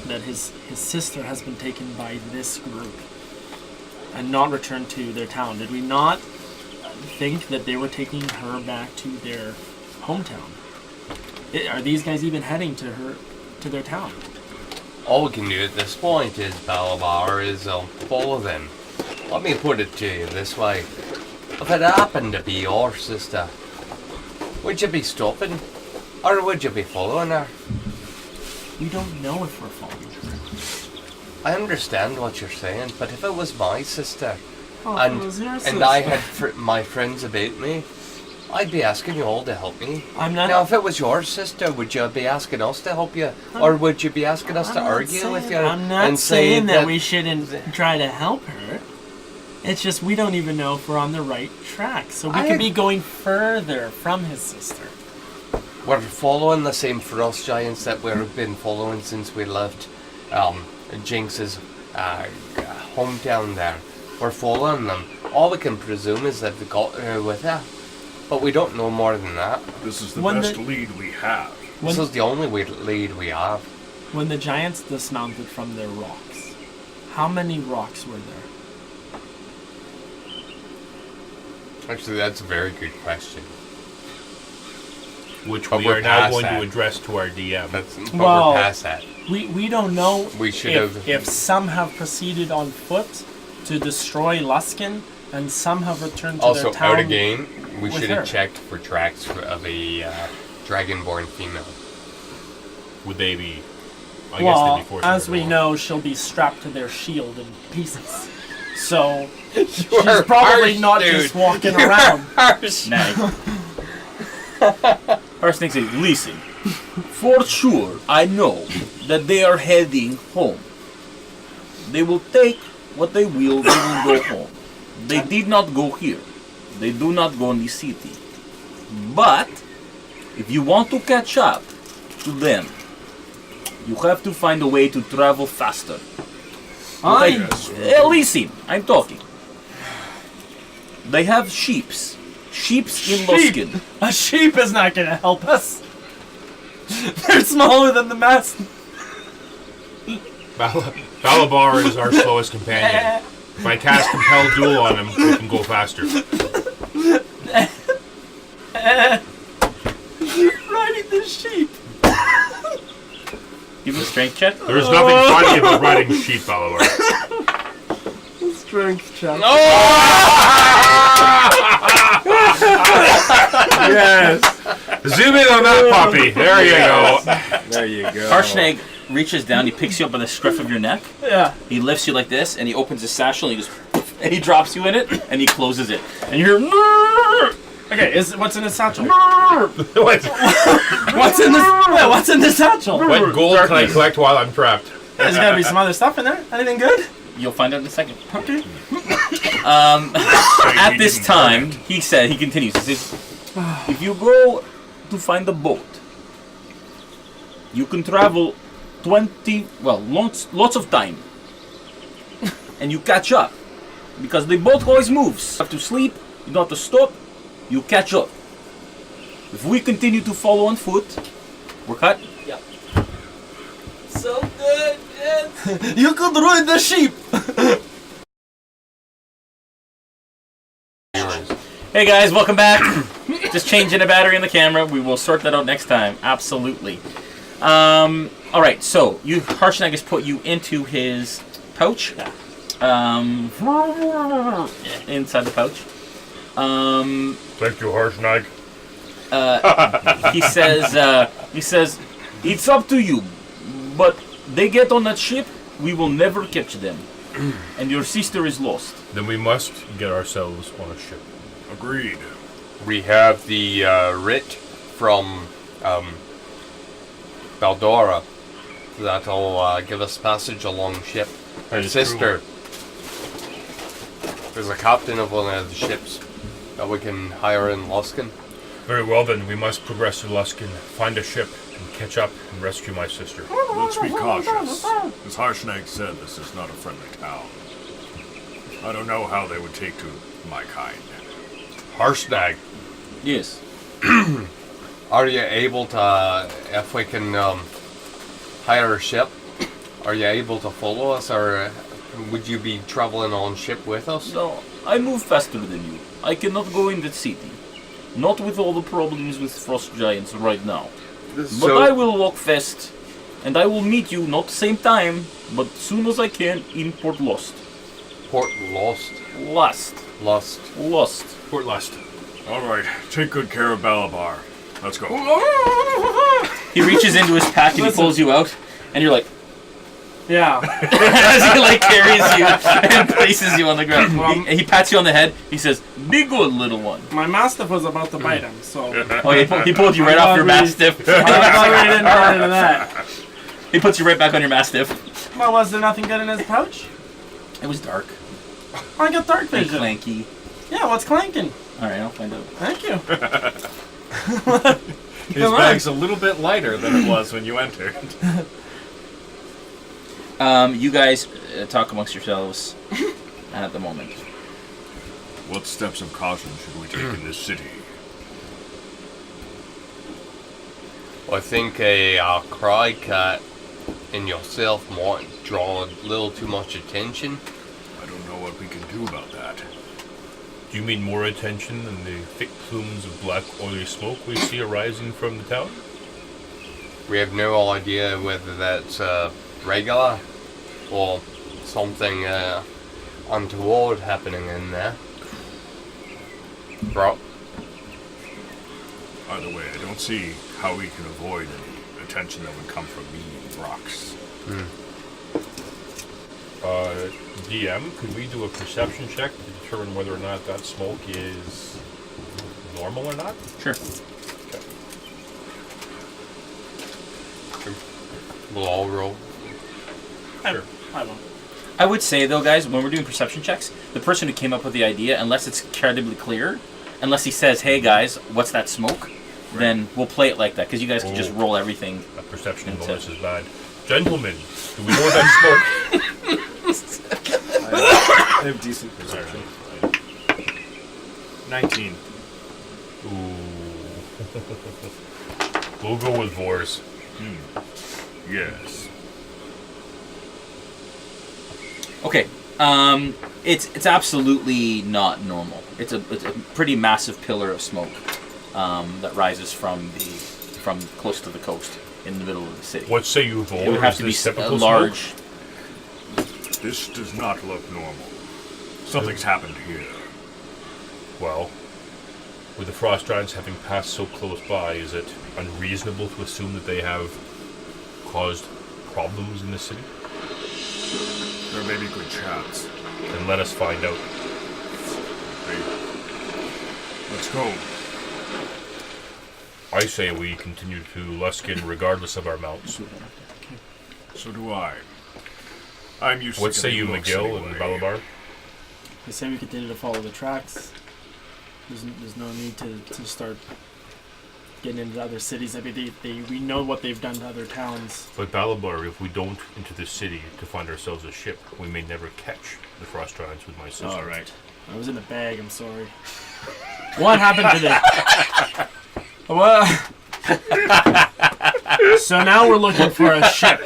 that his sister has been taken by this group and not returned to their town? Did we not think that they were taking her back to their hometown. Are these guys even heading to their town? All we can do at this point is Balabar is follow them. Let me put it to you this way. If it happened to be your sister, would you be stopping? Or would you be following her? We don't know if we're following her. I understand what you're saying, but if it was my sister, Oh, and it was your and I sister. had my friends about me, I'd be asking you all to help me. I'm not. Now, if it was your sister, would you be asking us to help you, or would you be asking us to I'm not argue with saying- you I'm not and say saying that we shouldn't try to help her. It's just we don't even know if we're on the right track. So we could be going further from his sister. we're following the same frost giants that we've been following since we left Jinx's hometown there. We're following them. All we can presume is that they got her with her, but we don't know more than that. This is the When best the- lead we have. This is the only lead we have. When the giants dismounted from their rocks, how many rocks were there? Actually, that's a very good question. Which But we we're are now past going that. to address to our DM. But Well- we're past that. We don't know We should if, have- if some have proceeded on foot to destroy Luskan and some have returned to Also, their town. out of game, we with should her. have checked for tracks of a dragonborn female. Would they be? I Well, guess they'd be forced as to we go. know, she'll be strapped to their shield in pieces. So You she's are probably harsh, not dude. just walking around. Harsh. Nag. Arsenic says, listen, for sure I know that they are heading home. They will take what they will go home. They did not go here. They do not go in the city. But, if you want to catch up to them, you have to find a way to travel faster. Listen, I'm talking. They have sheeps. Sheeps in Luskan. A sheep is not going to help us. They're smaller than the mast. Balabar is our slowest companion. If I cast Compel Duel on him, we can go faster. Riding the sheep. Give me a strength check. There's nothing funny about riding sheep, Balabar. Strength check. Yes. Zoom in on that puppy. There you go. There you go. Harshnag reaches down, he picks you up by the scruff of your neck, Yeah. he lifts you like this, and he opens his satchel, and he goes, and he drops you in it, and he closes it. And you hear, Okay, what's in the satchel? What What's in the satchel? gold can I collect while I'm trapped? There's gotta be some other stuff in there. Anything good? you'll find out in a second. Okay. At this time, he continues, he says, if you go to find a boat, you can travel lots of time. And you catch up. Because the boat always moves. You have to sleep, you don't have to stop, you catch up. If we continue to follow on foot, we're cut. So good. You could ruin the sheep. Hey guys, welcome back. Just changing a battery in the camera. We will sort that out next time. Absolutely. Alright, so Harshnag has put you into his pouch. Inside the pouch. Thank you, Harshnag. He says, it's up to you, but they get on that ship, we will never catch them. And your sister is lost. Then we must get ourselves on a ship. Agreed. We have the writ from Baldora that'll give us passage along ship. Her That is sister. There's a captain of one of the ships that we can hire in Luskan. Very well, then we must progress to Luskan, find a ship, and catch up and rescue my sister. Let's be cautious. As Harshnag said, this is not a friendly town. I don't know how they would take to my kind. Harshnag, Yes. are you able to, if we can hire a ship, are you able to follow us, or would you be traveling on ship with us? No, I move faster than you. I cannot go in the city. Not with all the problems with frost giants right now. But So, I will walk fast, and I will meet you not the same time, but soon as I can in Port Lost. Port Lost. Lost. Port Lust. All right, take good care of Balabar. Let's go. He reaches into his pack and he pulls you out, and you're like, Yeah. as he like carries you and places you on the ground. He pats you on the head. He says, "Be good, little one." My mastiff was about to bite him, so Oh, he pulled you right off your mastiff. I thought we didn't go into that. He puts you right back on your mastiff. Well, was there nothing good in his pouch? It was dark. I got dark And vision. clanky. Yeah, what's clanking? All right, I'll find out. Thank you. His bag's a little bit lighter than it was when you entered. You guys talk amongst yourselves at the moment. What steps of caution should we take in this city? I think a cry cat and yourself might draw a little too much attention. I don't know what we can do about that. Do you mean more attention than the thick plumes of black oily smoke we see arising from the town? We have no idea whether that's regular or something untoward happening in there. Bro, Either way, I don't see how we can avoid any attention that would come from me and Brox. DM, could we do a perception check to determine whether or not that smoke is normal or not? Sure. we'll all roll. Sure. I won't. I would say though, guys, when we're doing perception checks, the person who came up with the idea, unless it's incredibly clear, unless he says, "Hey guys, what's that smoke?" then we'll play it like that because you guys can just roll everything. A perception Into- bonus is bad. Gentlemen, do we know that smoke? I have decent perception. 19. Ooh. We'll go with Vors. Yes. Okay. It's absolutely not normal. It's a pretty massive pillar of smoke that rises from close to the coast in the middle of the city. What say you, Vors? It would have Is to be this a typical large. This does not look normal. Something's happened here. smoke? Well, with the frost giants having passed so close by, is it unreasonable to assume that they have caused problems in the city? There may be good chance. Then let us find out. Hey, let's go. I say we continue to Luskan regardless of our mounts. So do I. I'm used What to say you, getting looks McGill anyway. and Balabar? I say we continue to follow the tracks. There's no need to start getting into other cities. I mean, we know what they've done to other towns. But Balabar, if we don't enter the city to find ourselves a ship, we may never catch the frost giants with my sister. All right. I was in a bag. I'm sorry. What happened today? Well, so now we're looking for a ship.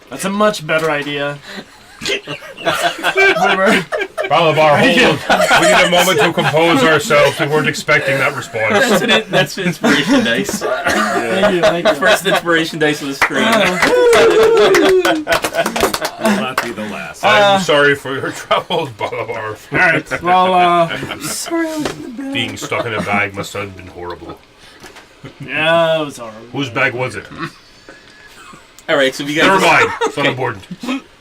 That's a much better idea. Balabar, hold on. We need a moment to compose ourselves. We weren't expecting that response. That's an inspiration dice. Thank you. First inspiration dice of the stream. Will not be the last. I'm sorry for your troubles, Balabar. All right. Well, Being stuck in a bag must have been horrible. yeah, it was horrible. Whose bag was it? All right, so if you guys. Never mind. It's not important.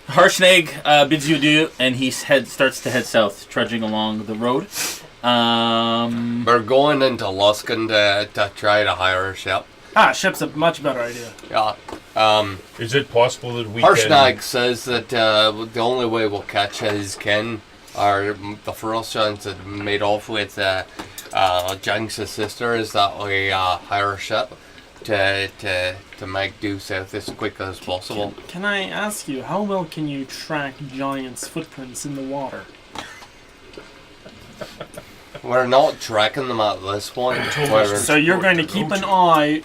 Harshnag bids you adieu, and he starts to head south, trudging along the road. We're going into Luskan to try to hire a ship. Ship's a much better idea. Yeah. Is it possible that we Harshnag can... says that the only way we'll catch his kin are the Frost Giants that made off with Jenks' sister is that we hire a ship to make due south as quick as possible. Can I ask you, how well can you track giants' footprints in the water? We're not tracking them at this point. So you're going to keep an eye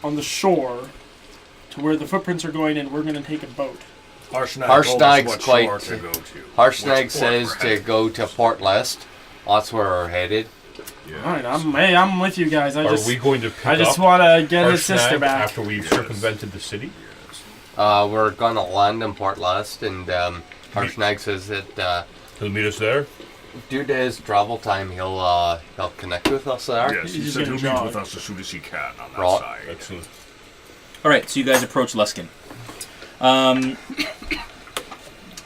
on the shore to where the footprints are going, and we're going to take a boat. Harshnag's quite. to go to. Harshnag Which port says we're to headed. go to Port Lest. That's where we're headed. Yes. All right, I'm with you guys. Are we going to pick I just up want to get his Harshnag sister back. after we've circumvented the city? We're gonna land in Port Last, and Harshnag says that He'll meet us there. due to his travel time, he'll connect with us there. Yes, he He's said gonna he'll meet jog. with us as soon as he can on that Right. side. Excellent. All right, so you guys approach Luskan.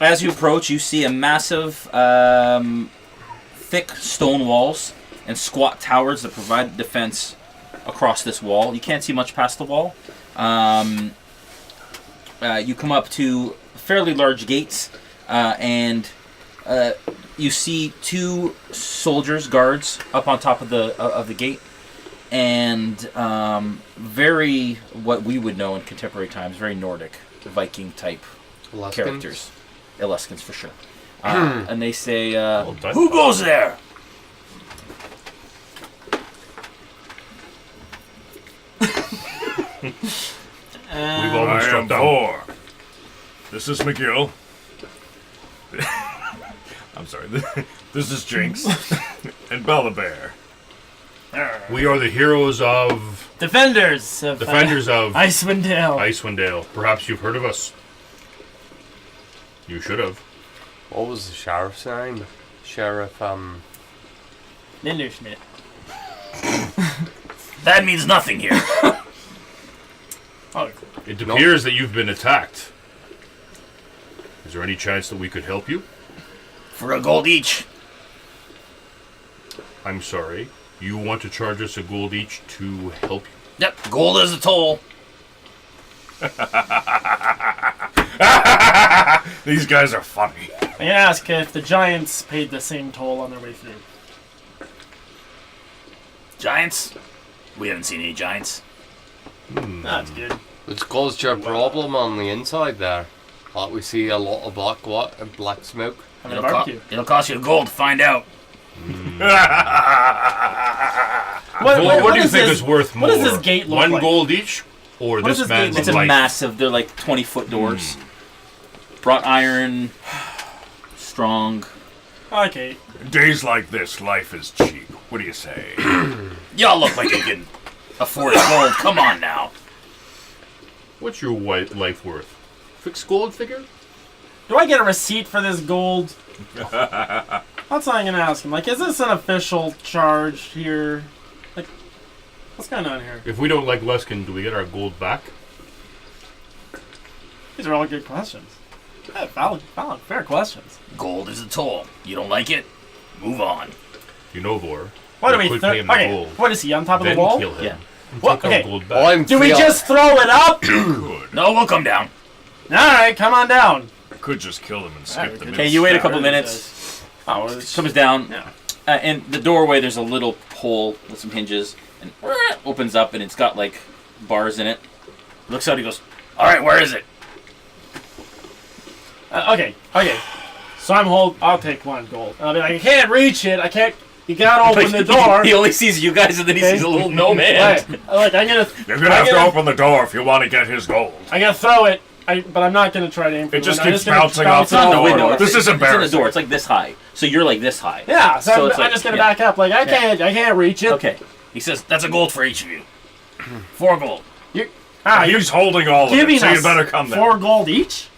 As you approach, you see a massive, thick stone walls and squat towers that provide defense across this wall. You can't see much past the wall. You come up to fairly large gates, and you see two soldiers, guards, up on top of the gate, and very what we would know in contemporary times, very Nordic, Viking type Luskans? characters. Luskans for sure. And they say, Well done. "Who goes there?" We've Uh, almost I struck am down. Thor. This is McGill. I'm sorry. This is Jinx and Bella Bear. We are the heroes of defenders of Icewind Dale. Icewind Dale. Perhaps you've heard of us. You should have. What was the sheriff's name? Sheriff, Lindersmith. That means nothing here. Oh, It appears that you've been attacked. Is there any chance that we could help you? For a gold each. I'm sorry. You want to charge us a gold each to help you? Yep, gold is a toll. These guys are funny. I ask if the giants paid the same toll on their way through. Giants? We haven't seen any giants. That's good. it's caused your problem on the inside there. Like we see a lot of black smoke. I'm gonna barbecue. It'll cost you gold to find out. What do you think is worth more? What does this gate look One like? gold each? Or What does this this gate man's look It's a life? massive, they're like 20-foot doors. Wrought iron, strong. Okay. Days like this, life is cheap. What do you say? Y'all look like you can afford gold. Come on now. What's your life worth? Fixed gold figure? Do I get a receipt for this gold? That's what I'm gonna ask him. Like, is this an official charge here? Like, what's going on here? If we don't like Luskan, do we get our gold back? These are all good questions. Yeah, valid, fair questions. Gold is a toll. You don't like it? Move on. You know, Vor. What do we we? could pay him the Okay, gold. what is he on top of Then the wall? kill him. Yeah. And What? take our Okay. gold back. Do we just throw it up? Good. No, we'll come down. All right, come on down. Could just kill them and skip the could- minute. Okay, you wait a Yeah, couple really minutes. Oh, well, it's, Comes down. yeah. In the doorway, there's a little hole with some hinges, and opens up, and it's got like bars in it. Looks out, he goes, "All right, where is it?" Okay. So I'll take one gold. I mean, I can't reach it. I can't. You gotta open the door. He only sees you guys, and then he Okay. sees a little gnome hand. Right. Like I'm gonna. You're gonna have to open the door if you want to get his gold. I gotta throw it. But I'm not gonna try to aim for It the just window. I'm keeps gonna bouncing bounce off the It's on the door. window. This is It's in the embarrassing. door. It's like this high. So you're like this high. Yeah, so, it's I'm like- just gonna yeah. back up. Like I can't reach it. Okay. He says, "That's a gold for each of you. 4 gold." You're He's holding all of giving it, so you us better come there. 4 gold each.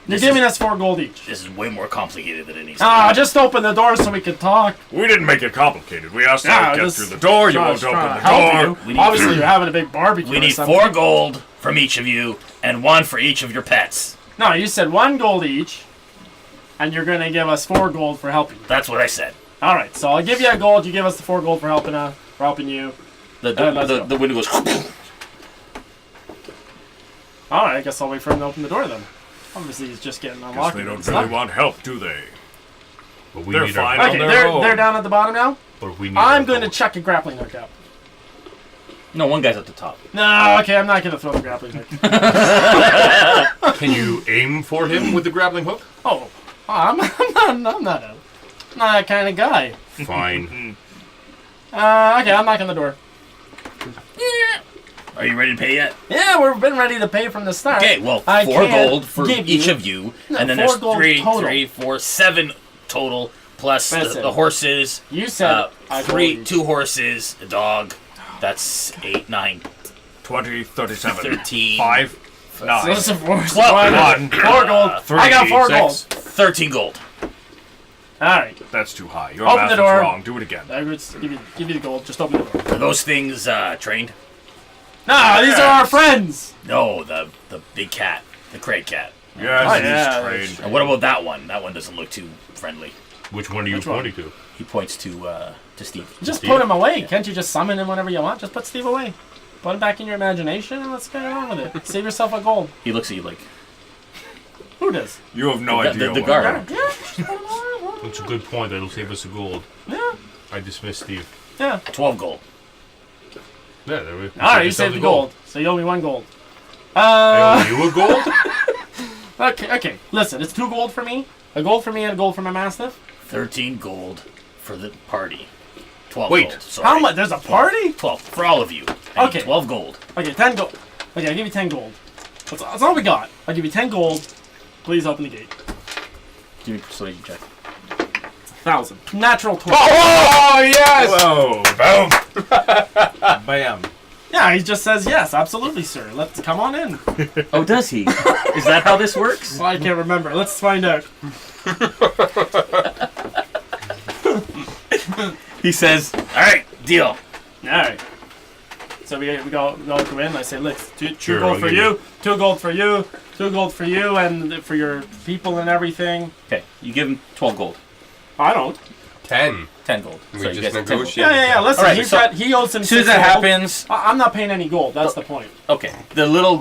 You're giving us 4 gold each. This is way more complicated than it needs to be. Just open the door so we can talk. We didn't make it complicated. We asked Yeah, how to get just through the door. You Trying- won't trying open to the help door. you. We need- Obviously, you're having a big barbecue. We or need something. 4 gold from each of you, and 1 for each of your pets. No, you said 1 gold each, and you're gonna give us 4 gold for helping. That's what I said. All right, so I'll give you a gold. You give us the 4 gold for helping you. The let's go. the window goes. All right, I guess I'll wait for him to open the door then. Obviously, he's just getting Guess unlocked. they don't It's really not- want help, do they? But we They're need fine. our Okay, on their own. they're down at the bottom now. But we need I'm our going to gold. chuck a grappling hook up. No, one guy's at the top. No, okay, I'm not going to throw the grappling hook. Can you aim for him with the grappling hook? I'm not that kind of guy. Fine. Okay, I'm knocking the door. Are you ready to pay yet? Yeah, we've been ready to pay from the start. Okay, well, I 4 can't gold for give each you- of you, No, and then 4 there's gold 3, total. 3, 4, 7 total plus Listen. the horses. You said I told you. 2 horses, a dog. That's 8, 9, 20, 37. 13. 5, 9. Listen, 12. 1, 4 gold. 3, I got 4 gold. 13 gold. All right. That's too high. Your Open math the is door. wrong. Do it again. Give me the gold. Just open the door. Are those things trained? Nah, these are our friends. No, the big cat, the crate cat. Yes, Oh, he's yeah, trained. And what about that one? That one doesn't look too friendly. Which one are you Which one? pointing to? He points to Steve. Just Steve? put him away. Can't you just summon him whenever you want? Just put Steve away. Put him back in your imagination and let's get on with it. Save yourself a gold. He looks at you like Who does? You have no idea. the what- guard. Yeah, just put him away. That's a good point. That'll save us the gold. Yeah, I dismiss Steve. yeah. 12 gold. Yeah, there we go. All right, you saved the gold. So you owe me 1 gold. I owe you a gold? Okay. Listen, it's 2 gold for me. A gold for me and a gold for my mastiff. 13 gold for the party. 12 Wait. gold. Sorry. How much? There's a party? 12 for all of you. I need Okay. 12 gold. Okay, 10 gold. Okay, I'll give you 10 gold. That's all we got. I'll give you 10 gold. Please open the gate. Give me a persuasion check. 1,000. Natural 20. Oh yes! Whoa! Boom! Bam! Yeah, he just says yes, absolutely, sir. Let's come on in. Oh, does he? Is that how this works? Well, I can't remember. Let's find out. He says, all right, deal. All right. So we go in. I say, look, two Sure, gold I'll for give you, 2 gold for you, 2 gold for you, and for your people and everything. Okay, you give him 12 gold. I don't. 10. 10 gold. We So you just guys have 10 gold. negotiated. Yeah. Listen, All right, he owes him. As soon as 6 that gold. happens, I'm not paying any gold. That's the point. okay, the little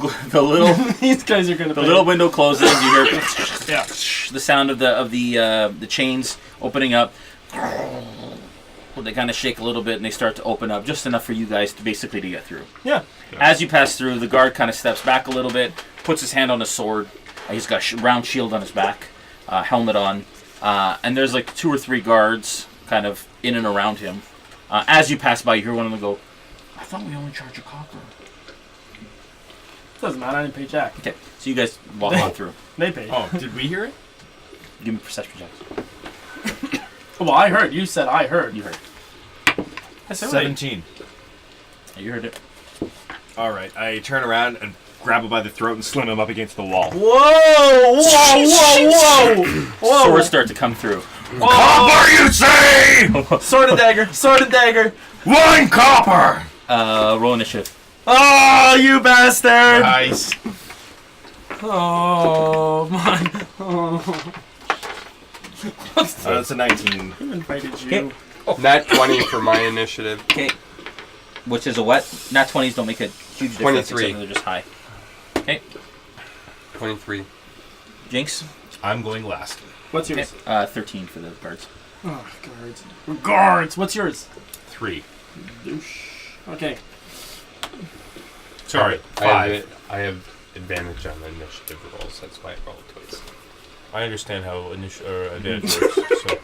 These guys are gonna. the pay. little window closes. You hear Yeah. the sound of the chains opening up. Well, they kind of shake a little bit and they start to open up just enough for you guys to basically to get through. Yeah. As you pass through, the guard kind of steps back a little bit, puts his hand on his sword. He's got a round shield on his back, helmet on, and there's like 2 or 3 guards kind of in and around him. As you pass by, you hear one of them go, "I thought we only charge a copper." Doesn't matter. I didn't pay Jack. Okay, so you guys walk on through. They paid. Oh, did we hear it? Give me perception checks. Well, I heard. You said I heard. You heard. I said 17. Yeah, you heard it. All right, I turn around and grab him by the throat and slam him up against the wall. Whoa! Swords start to come through. Copper, you say? Sword and dagger. Sword and dagger. 1 copper! Roll initiative. Oh, you bastard! Nice. Oh my! Oh. That's a 19. Who invited you? Okay. Nat 20 for my initiative. Okay. Which is a what? Nat 20s don't make a huge difference. 23. Except they're just high. Okay. 23. Jinx. I'm going last. What's Okay. yours? 13 for the guards. Oh, guards. Guards. What's yours? 3. Okay. Sorry, I 5. have advantage on the initiative rolls. That's why I rolled twice. I understand how advantage works. So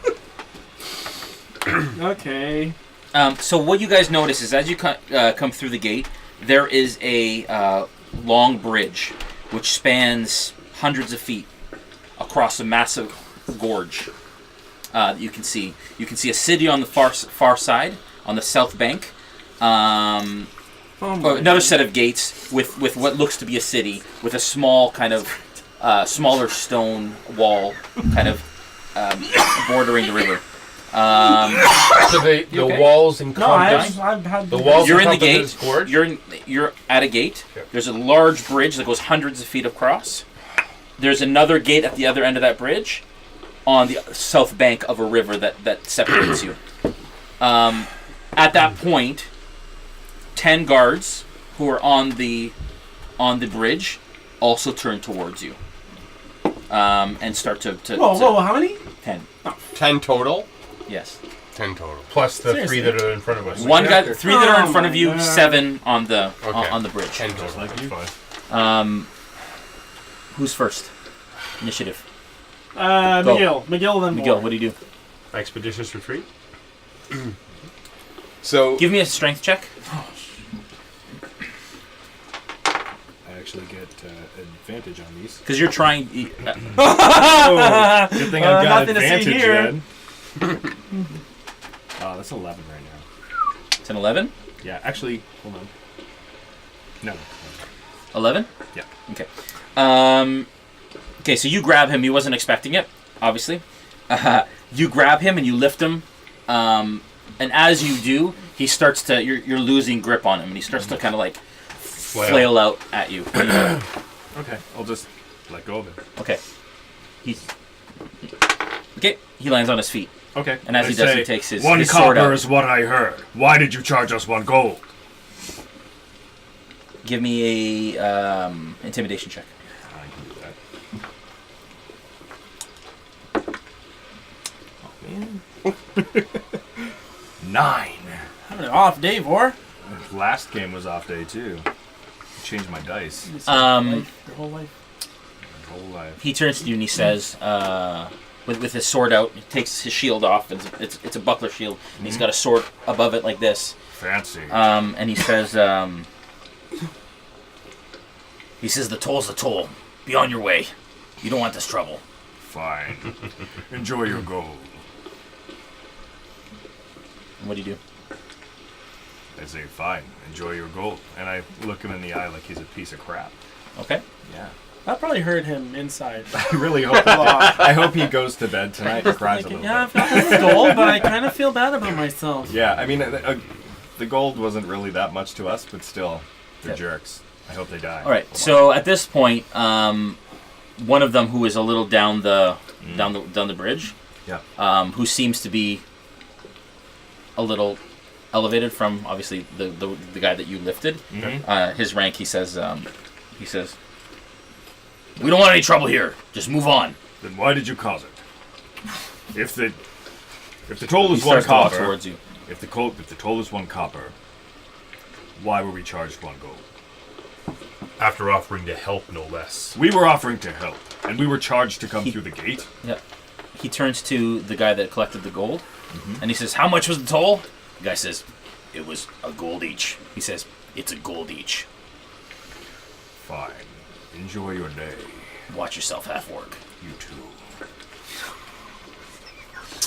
Okay. So what you guys notice is as you come through the gate, there is a long bridge which spans hundreds of feet across a massive gorge. You can see a city on the far side, on the south bank. Another set of gates with what looks to be a city with a small kind of smaller stone wall kind of bordering the river. so the okay? walls No, encompass. I've had The walls You're in the encompass gate. this gorge? You're at a gate. Okay. There's a large bridge that goes hundreds of feet across. There's another gate at the other end of that bridge, on the south bank of a river that separates you. At that point, 10 guards who are on the bridge also turn towards you, and start to Whoa! How many? 10. 10 total? Yes. 10 total. Plus the Seriously? 3 that are in front of us. One guy, 3 that are in front of my you, God. 7 on the Okay. on the bridge. 10 total. Like you. Who's first? Initiative. Miguel, then Miguel, Moore. what do you do? Expeditious retreat? So, Give me a strength check. I actually get advantage on these. Because you're trying. Oh, good thing I've got nothing to see advantage here. then. That's 11 right now. It's an 11? Yeah, actually, hold on. No. 11? Yeah. Okay. Okay, so you grab him. He wasn't expecting it, obviously. You grab him and you lift him. And as you do, he starts to... You're losing grip on him. And he starts to kind of like flail out at you. Okay, I'll just let go of it. Okay. Okay, he lands on his feet. Okay. And as I he does, say, he takes his one sword copper out. is what I heard. Why did you charge us 1 gold? Give me a intimidation check. I can do that. Oh, man. 9. Having an off day, Vor. Last game was off day, too. Changed my dice. Your whole life. My whole life. He turns to you and he says, with his sword out, he takes his shield off. And it's a buckler shield. And he's got a sword above it like this. Fancy. And he says, the toll's the toll. Be on your way. You don't want this trouble. Fine. Enjoy your gold. And what do you do? I say, fine. Enjoy your gold. And I look him in the eye like he's a piece of crap. Okay. Yeah. That probably hurt him inside. I really hope I hope he goes to bed tonight and cries a Thinking, little yeah, bit. I've got this gold, but I kind of feel bad about myself. Yeah, I mean, the gold wasn't really that much to us, but still, they're Yep. jerks. I hope they die. All right. So at this point, one of them who is a little down the bridge, Yeah. who seems to be a little elevated from obviously the guy that you lifted. His rank, he says, "We don't want any trouble here. Just move on." Then why did you cause it? If the toll He is 1 starts to walk copper, towards you. if the toll is 1 copper, why were we charged 1 gold? After offering to help, no less. We were offering to help, and we were charged to come through the gate. Yeah. He turns to the guy that collected the gold, and he says, "How much was the toll?" The guy says, "It was a gold each." He says, "It's a gold each. Fine. Enjoy your day. Watch yourself, half orc." You too.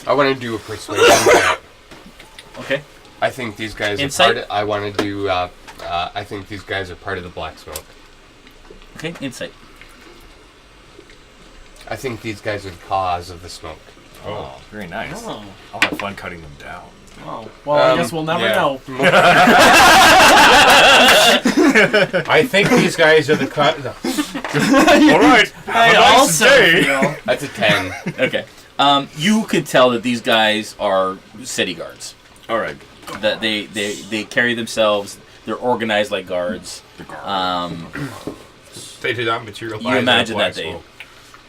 I want to do a persuasion check. Okay. I think these guys Insight? are part of... I want to do... I think these guys are part of the Black Smoke. Okay. Insight. I think these guys are the cause of the smoke. Oh, very nice. Oh. I'll have fun cutting them down. Oh. Well, I guess we'll never yeah. know. I think these guys are the cut. No. All right. I Have a nice also day. feel... That's a 10. Okay. You could tell that these guys are city guards. All right. That they carry themselves. They're organized like guards. They did not materialize. You imagine in a black that they- smoke.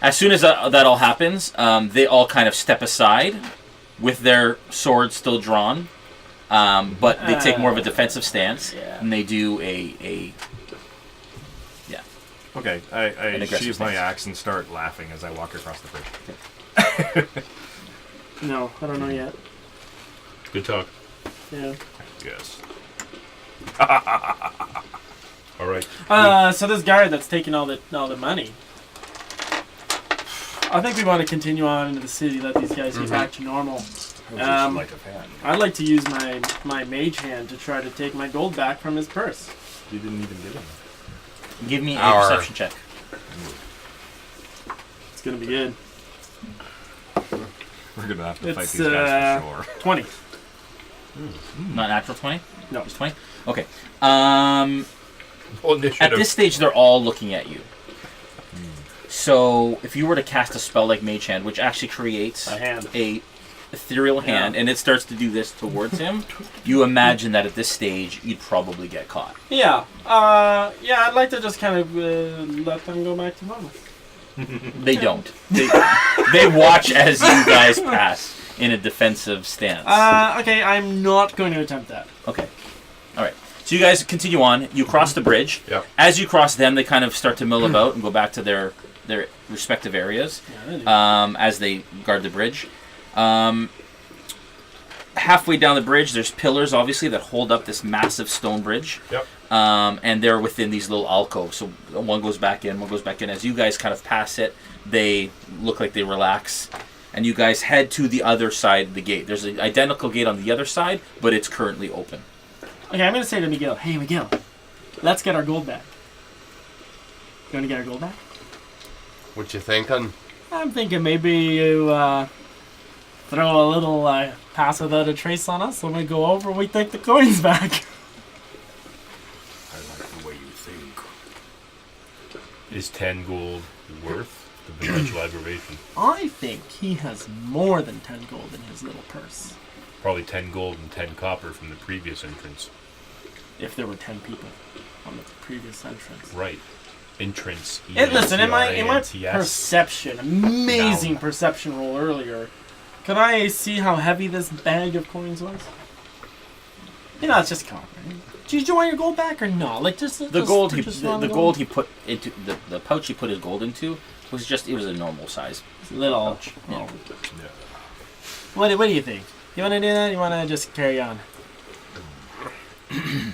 As soon as that all happens, they all kind of step aside with their swords still drawn, but they take more of a defensive stance, Yeah. and they do a Okay, I aggressive sheathe my stance. axe and start laughing as I walk across the bridge. No, I don't know yet. Good talk. Yeah. Yes. All right. So this guy that's taking all the money. I think we want to continue on into the city. Let these guys get back to normal. Sleight of hand. I'd like to use my mage hand to try to take my gold back from his purse. You didn't even get him. give me a Our- perception check. It's gonna be good. We're gonna have to fight It's these guys for sure. 20. Not natural 20. No. Just 20. Okay. Well, initiative. At this stage, they're all looking at you. So, if you were to cast a spell like Mage Hand, which actually creates A hand. a ethereal hand, and it starts to do this towards him, you imagine that at this stage, you'd probably get caught. Yeah. Yeah, I'd like to just kind of let them go back to normal. They don't. They watch as you guys pass in a defensive stance. Okay, I'm not going to attempt that. Okay. All right. So you guys continue on. You cross the bridge. Yep. As you cross them, they kind of start to mill about and go back to their respective areas as they guard the bridge. Halfway down the bridge, there's pillars, obviously, that hold up this massive stone bridge. Yep. And they're within these little alcoves. So one goes back in, one goes back in. As you guys kind of pass it, they look like they relax. and you guys head to the other side of the gate. There's an identical gate on the other side, but it's currently open. Okay, I'm gonna say to Miguel, hey Miguel, let's get our gold back. You wanna get our gold back? What you thinking? I'm thinking maybe you throw a little pass without a trace on us. When we go over, we take the coins back. I like the way you think. Is 10 gold worth the potential aggravation? I think he has more than 10 gold in his little purse. Probably 10 gold and 10 copper from the previous entrance. If there were 10 people on the previous entrance. Right. Entrance. Listen, in my ENTRANCE. perception, amazing perception roll earlier, could I see how heavy this bag of coins was? You know, it's just copper. Did you want your gold back or not? Like The gold he put into the pouch he put his gold into was a normal size little. pouch. Yeah. What do you think? You want to do that? You want to just carry on?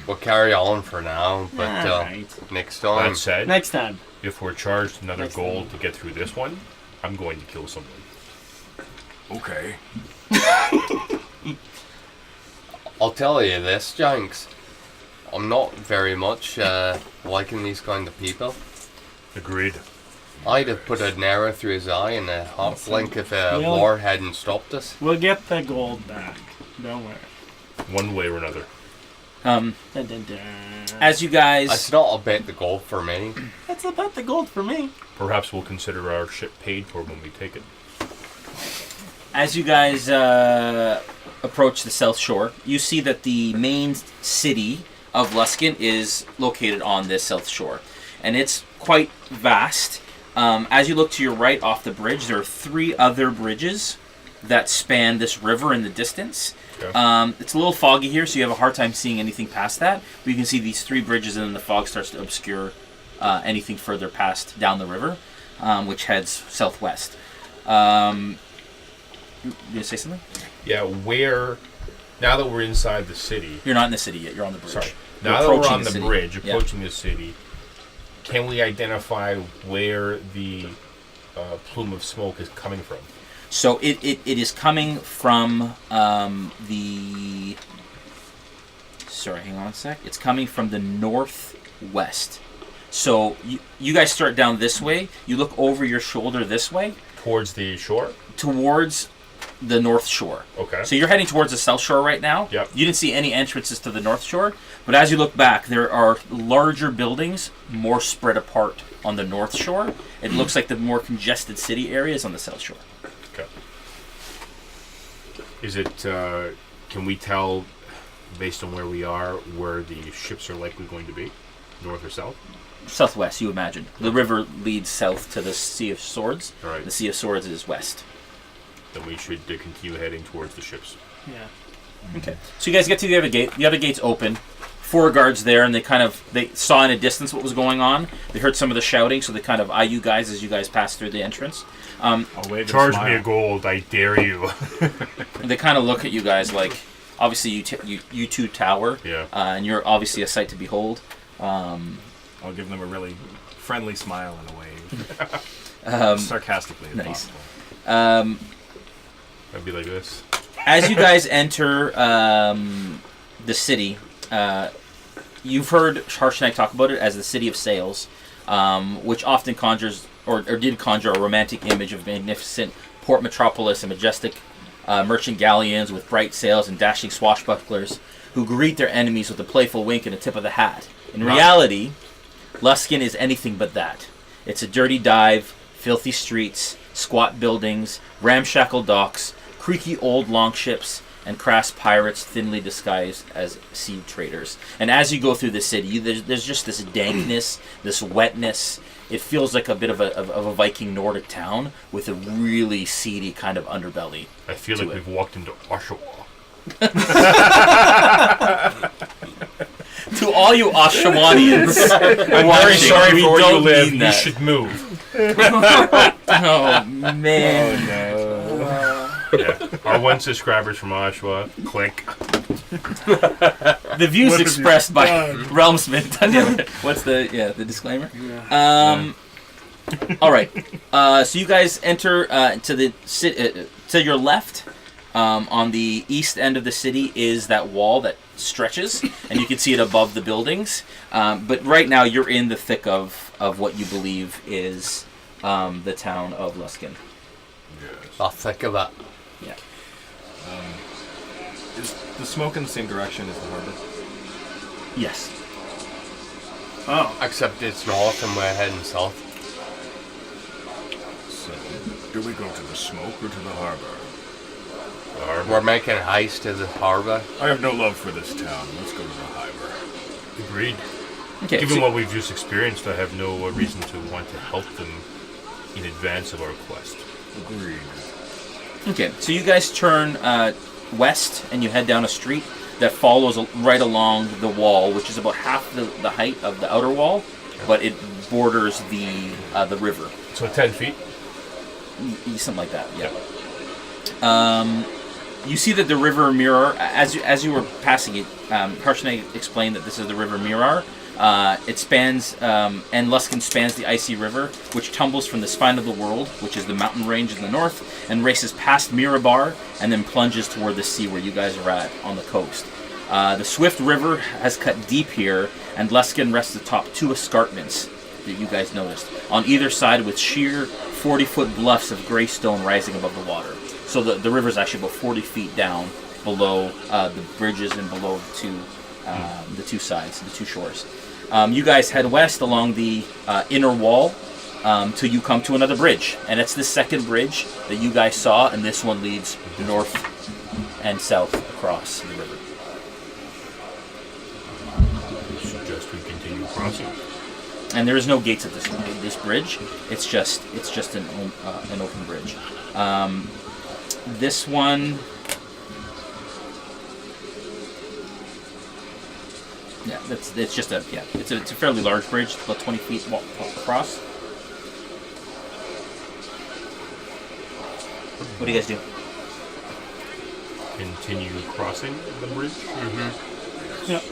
We'll carry on for now, but Alright. next time. That said, Next time. if we're charged another Next gold to get through this one, I'm going to kill someone. Okay. I'll tell you this, Janks. I'm not very much liking these kind of people. Agreed. I'd have put an arrow through his eye in a hot blink if war hadn't stopped us. We'll get the gold back. Don't worry. One way or another. Dun, dun, dun. As you guys, It's not a bet the gold for me. That's about the gold for me. Perhaps we'll consider our ship paid for when we take it. As you guys approach the south shore, you see that the main city of Luskan is located on this south shore, and it's quite vast. As you look to your right off the bridge, there are 3 other bridges that span this river in the distance. Okay. It's a little foggy here, so you have a hard time seeing anything past that. But you can see these 3 bridges, and then the fog starts to obscure anything further past down the river, which heads southwest. You gonna say something? Yeah, where... Now that we're inside the city... You're not in the city yet. You're on the bridge. Sorry. You're Now that we're approaching on the city. bridge, Yeah. approaching the city, can we identify where the plume of smoke is coming from? So it is coming from the... Sorry, hang on a sec. It's coming from the northwest. So you guys start down this way. You look over your shoulder this way. Towards the shore? Towards the north shore. Okay. So you're heading towards the south shore right now. Yep. You didn't see any entrances to the north shore, but as you look back, there are larger buildings more spread apart on the north shore. It looks like the more congested city area is on the south shore. Okay. Is it... can we tell, based on where we are, where the ships are likely going to be? North or south? Southwest, you imagine. The river leads south to the Sea of Swords. All right. The Sea of Swords is west. Then we should continue heading towards the ships. Yeah. Okay. So you guys get to the other gate. The other gate's open. 4 guards there, and they saw in a distance what was going on. They heard some of the shouting, so they kind of eye you guys as you guys pass through the entrance. I'll wave and Charge smile. me a gold, I dare you. They kind of look at you guys like, obviously you two tower, Yeah. and you're obviously a sight to behold. I'll give them a really friendly smile and a wave. Sarcastically, if nice. possible. I'd be like this. As you guys enter the city, you've heard Harshnag talk about it as the City of Sails, which often conjures, or did conjure, a romantic image of magnificent port metropolis and majestic merchant galleons with bright sails and dashing swashbucklers who greet their enemies with a playful wink and a tip of the hat. In reality, Luskan is anything but that. It's a dirty dive, filthy streets, squat buildings, ramshackle docks, creaky old longships, and crass pirates thinly disguised as sea traders. And as you go through the city, there's just this dankness, this wetness. It feels like a bit of a Viking Nordic town with a really seedy kind of underbelly. I feel like we've walked into Oshawa. To all you Oshawanians, I'm very sorry we for where you don't live. mean You that. should move. Oh man! Yeah. Our 1 subscribers from Oshawa. Click. The views What have expressed you by done? RealmSmith. What's the disclaimer? All right. So you guys enter to your left. On the east end of the city is that wall that stretches, and you can see it above the buildings. But right now you're in the thick of what you believe is the town of Luskan. I'll think of that. Yeah. Is the smoke in the same direction as the harbor? Yes. Oh. Except it's north and we're heading south. So, do we go to the smoke or to the harbor? We're making heist to the harbor. I have no love for this town. Let's go to the harbor. Agreed. Okay. Given so- what we've just experienced, I have no reason to want to help them in advance of our quest. Agreed. Okay, so you guys turn west and you head down a street that follows right along the wall, which is about half the height of the outer wall, but it borders the river. So 10 feet? Something like that, yeah. You see that the river Mira, as you were passing it, Harshnag explained that this is the river Mira. It spans, and Luskan spans the icy river, which tumbles from the spine of the world, which is the mountain range in the north, and races past Mirabar, and then plunges toward the sea where you guys are at, on the coast. The swift river has cut deep here, and Luskan rests atop two escarpments that you guys noticed, on either side with sheer 40-foot bluffs of gray stone rising above the water. So the river's actually about 40 feet down below the bridges and below the two sides, the two shores. You guys head west along the inner wall till you come to another bridge. And it's the second bridge that you guys saw, and this one leads north and south across the river. I suggest we continue crossing. And there is no gates at this bridge. It's just an open bridge. This one, yeah, it's a fairly large bridge, about 20 feet across. What do you guys do? Continue crossing the bridge? Yep.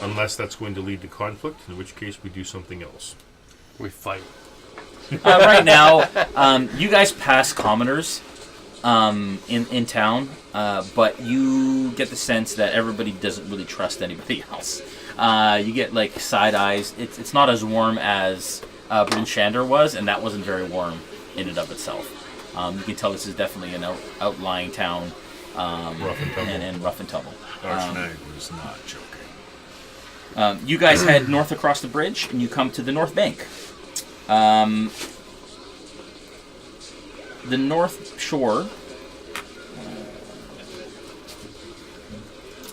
Unless that's going to lead to conflict, in which case we do something else. We fight. Right now, you guys pass commoners in town, but you get the sense that everybody doesn't really trust anybody else. You get like side eyes. It's not as warm as Bryn Shander was, and that wasn't very warm in and of itself. You can tell this is definitely an outlying town, Rough and tumble. and rough and tumble. Harshnag was not joking. You guys head north across the bridge, and you come to the north bank. The north shore.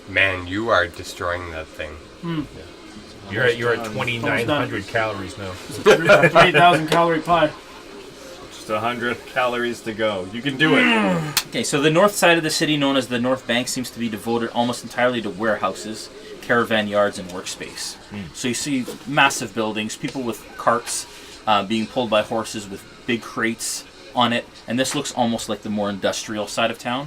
Man, you are destroying that thing. You're at 2,900 calories now. 3,000 calorie pie. Just 100 calories to go. You can do it. Okay, so the north side of the city, known as the North Bank, seems to be devoted almost entirely to warehouses, caravan yards, and workspace. So you see massive buildings, people with carts being pulled by horses with big crates on it, and this looks almost like the more industrial side of town,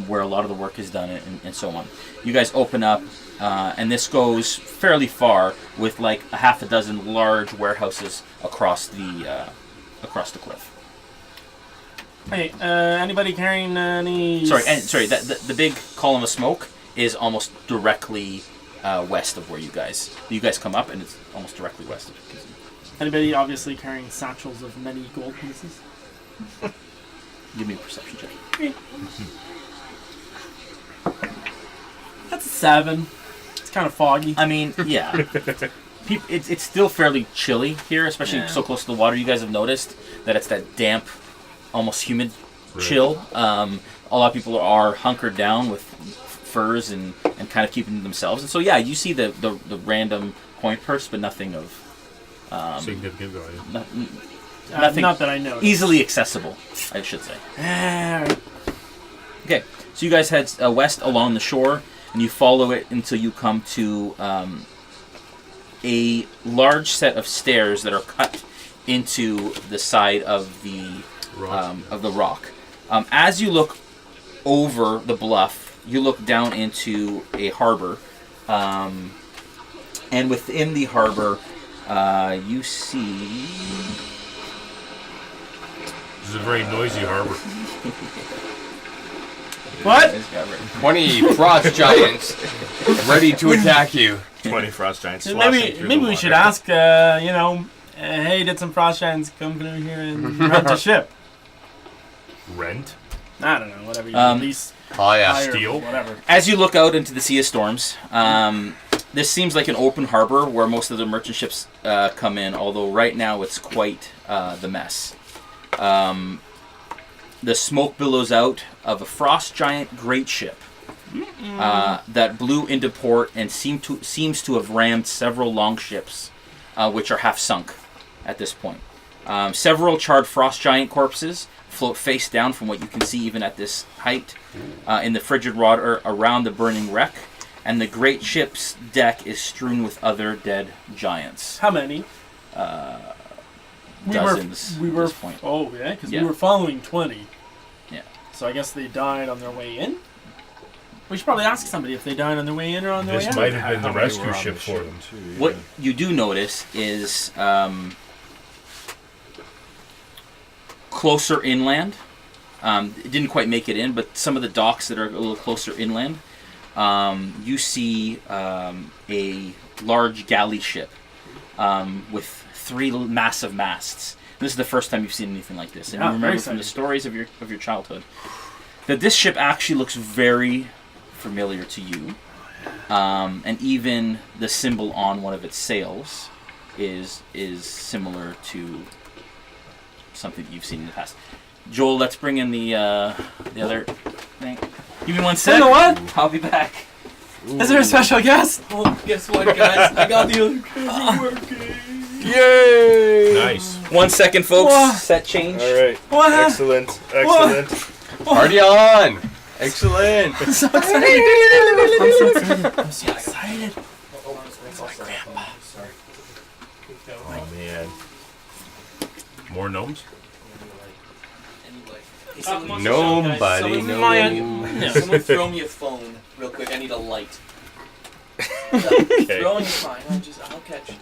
where a lot of the work is done and so on. You guys open up, and this goes fairly far with like a half a dozen large warehouses across the cliff. Hey, anybody carrying any... Sorry, the big column of smoke is almost directly west of where you guys come up, and it's almost directly west of it. Anybody obviously carrying satchels of many gold pieces? Give me a perception check. That's a 7. It's kind of foggy. I mean, yeah. It's still fairly chilly here, especially so close to the water. You guys have noticed that it's that damp, almost humid chill. A lot of people are hunkered down with furs and kind of keeping to themselves. And so, yeah, you see the random coin purse, but nothing of... significant value. Nothing not that I know. easily accessible, I should say. Alright. Okay, so you guys head west along the shore, and you follow it until you come to a large set of stairs that are cut into the side of the rock. As you look over the bluff, you look down into a harbor. And within the harbor, you see... This is a very noisy harbor. What? 20 frost giants ready to attack you. 20 frost giants. sloshing Maybe through maybe the we should water. ask, hey, did some frost giants come through here and rent a ship? Rent? I don't know, whatever you lease, Oh yeah. hire, Steal? whatever. As you look out into the Sea of Storms, this seems like an open harbor where most of the merchant ships come in, although right now it's quite the mess. The smoke billows out of a frost giant great ship that blew into port and seems to have rammed several longships, which are half sunk at this point. Several charred frost giant corpses float face down from what you can see even at this height in the frigid water around the burning wreck, and the great ship's deck is strewn with other dead giants. How many? Dozens We at were this point. Oh, yeah, because Yeah. we were following 20. Yeah. So I guess they died on their way in? We should probably ask somebody if they died on their way in or on their way This out. might have been How the many rescue were on ship the for them. too, What yeah. you do notice is closer inland. It didn't quite make it in, but some of the docks that are a little closer inland, you see a large galley ship with 3 massive masts. This is the first time you've seen anything like this, and Yeah, you very remember from the exciting. stories of your childhood that this ship actually looks very familiar to you, and even the symbol on one of its sails is similar to something that you've seen in the past. Joel, let's bring in the other thing. Give me 1 sec. You know what? I'll be back. Is there a special guest? Oh, guess what, guys? I got the other crazy working. Yay! Nice. 1 second, folks. Whoa. Set change. All right. What? Excellent. Excellent. Party on! Excellent. I'm so excited. I'm so excited. I'm so excited. Oh, man. More gnomes? Nobody, no. Someone throw me a phone real quick. I need a light. Okay. Throwing is fine. I'll catch it.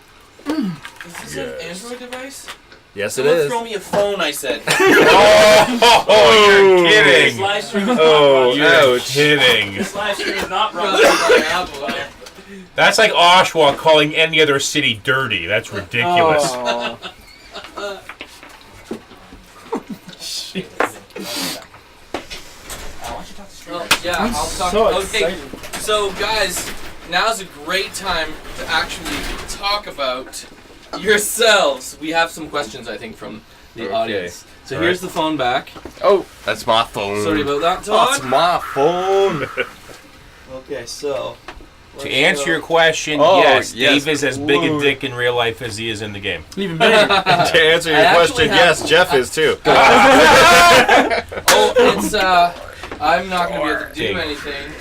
Is this an Yes. Android device? Yes, it Someone is. throw me a phone, I said. Oh, you're kidding. live stream is Oh, You're ouch. kidding. This live stream is not Brought by Apple. That's like Oshawa calling any other city dirty. That's ridiculous. Oh. Well, yeah, I'm I'll talk. so Okay, excited. so guys, now's a great time to actually talk about yourselves. We have some questions, I think, from the Okay. audience. So All here's right. the phone back. Oh, that's my phone. Sorry about that, That's Todd. my phone. Okay, so To answer your question, Oh, yes, yes, Dave is as big a please. dick in real life as he is in the game. Even bigger. To answer your I actually question, have- yes, Jeff is too. oh, it's I'm not gonna be able to do Ding. anything.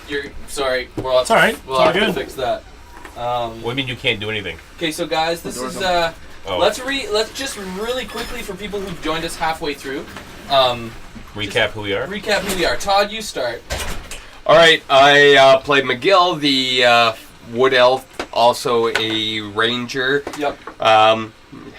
You're sorry. We'll have It's all right. We'll It's all have to good. fix that. What do you mean you can't do anything? Okay, so guys, this is Oh, let's just really quickly for people who joined us halfway through. recap who we are. Recap who we are. Todd, you start. All right, I played McGill, the wood elf, also a ranger. Yep.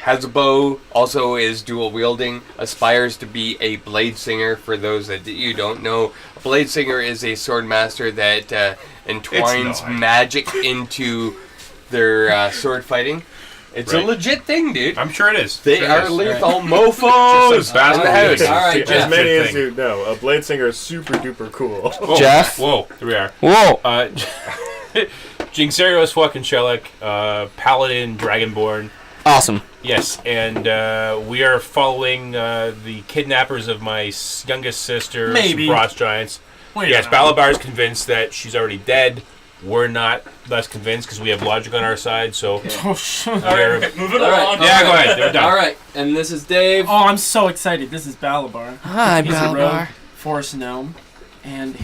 Has a bow, also is dual wielding, aspires to be a blade singer. For those that you don't know, a blade singer is a sword master that entwines It's not. magic into their sword fighting. It's Right. a legit thing, dude. I'm sure it is. They Sure it are is. lethal mofos Just like in the house. All right, As Jeff. many as thing. you know, a blade singer is super duper cool. Whoa, Jeff? Whoa, here we are. Whoa! Jinxarios fucking Shellick, Paladin, Dragonborn. Awesome. Yes, and we are following the kidnappers of my youngest sister, Maybe. Frost Giants. Wait Yes, a minute. Balabar is convinced that she's already dead. We're not less convinced because we have logic on our side, so... Oh, shit. we're- Moving All right. along. Yeah, go ahead. They're done. All right, and this is Dave. Oh, I'm so excited. This is Balabar. Hi, He's a rogue Balbar. forest gnome, and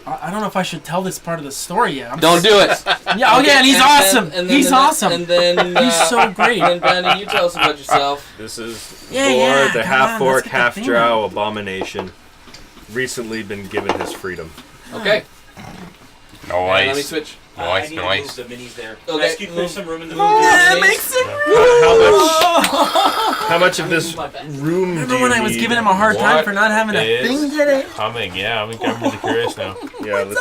I don't know if I should tell this part of the story yet. Don't do it. Yeah, okay, and he's awesome. He's awesome. And then He's so great. And then Brandon, you tell us about yourself. This is Yeah, Vor, yeah, the come on, half-orc, let's get the half-drow abomination. Recently been given his freedom. Okay. Let me Nice. switch. Nice, I need nice. to move the minis there. Okay. Guys, can you clear some room in the That minis? makes it How much of this My bad. room Remember do you when I was need? giving him a hard time What for not having a is thing today? coming? Yeah, I'm really curious now. Yeah, let's...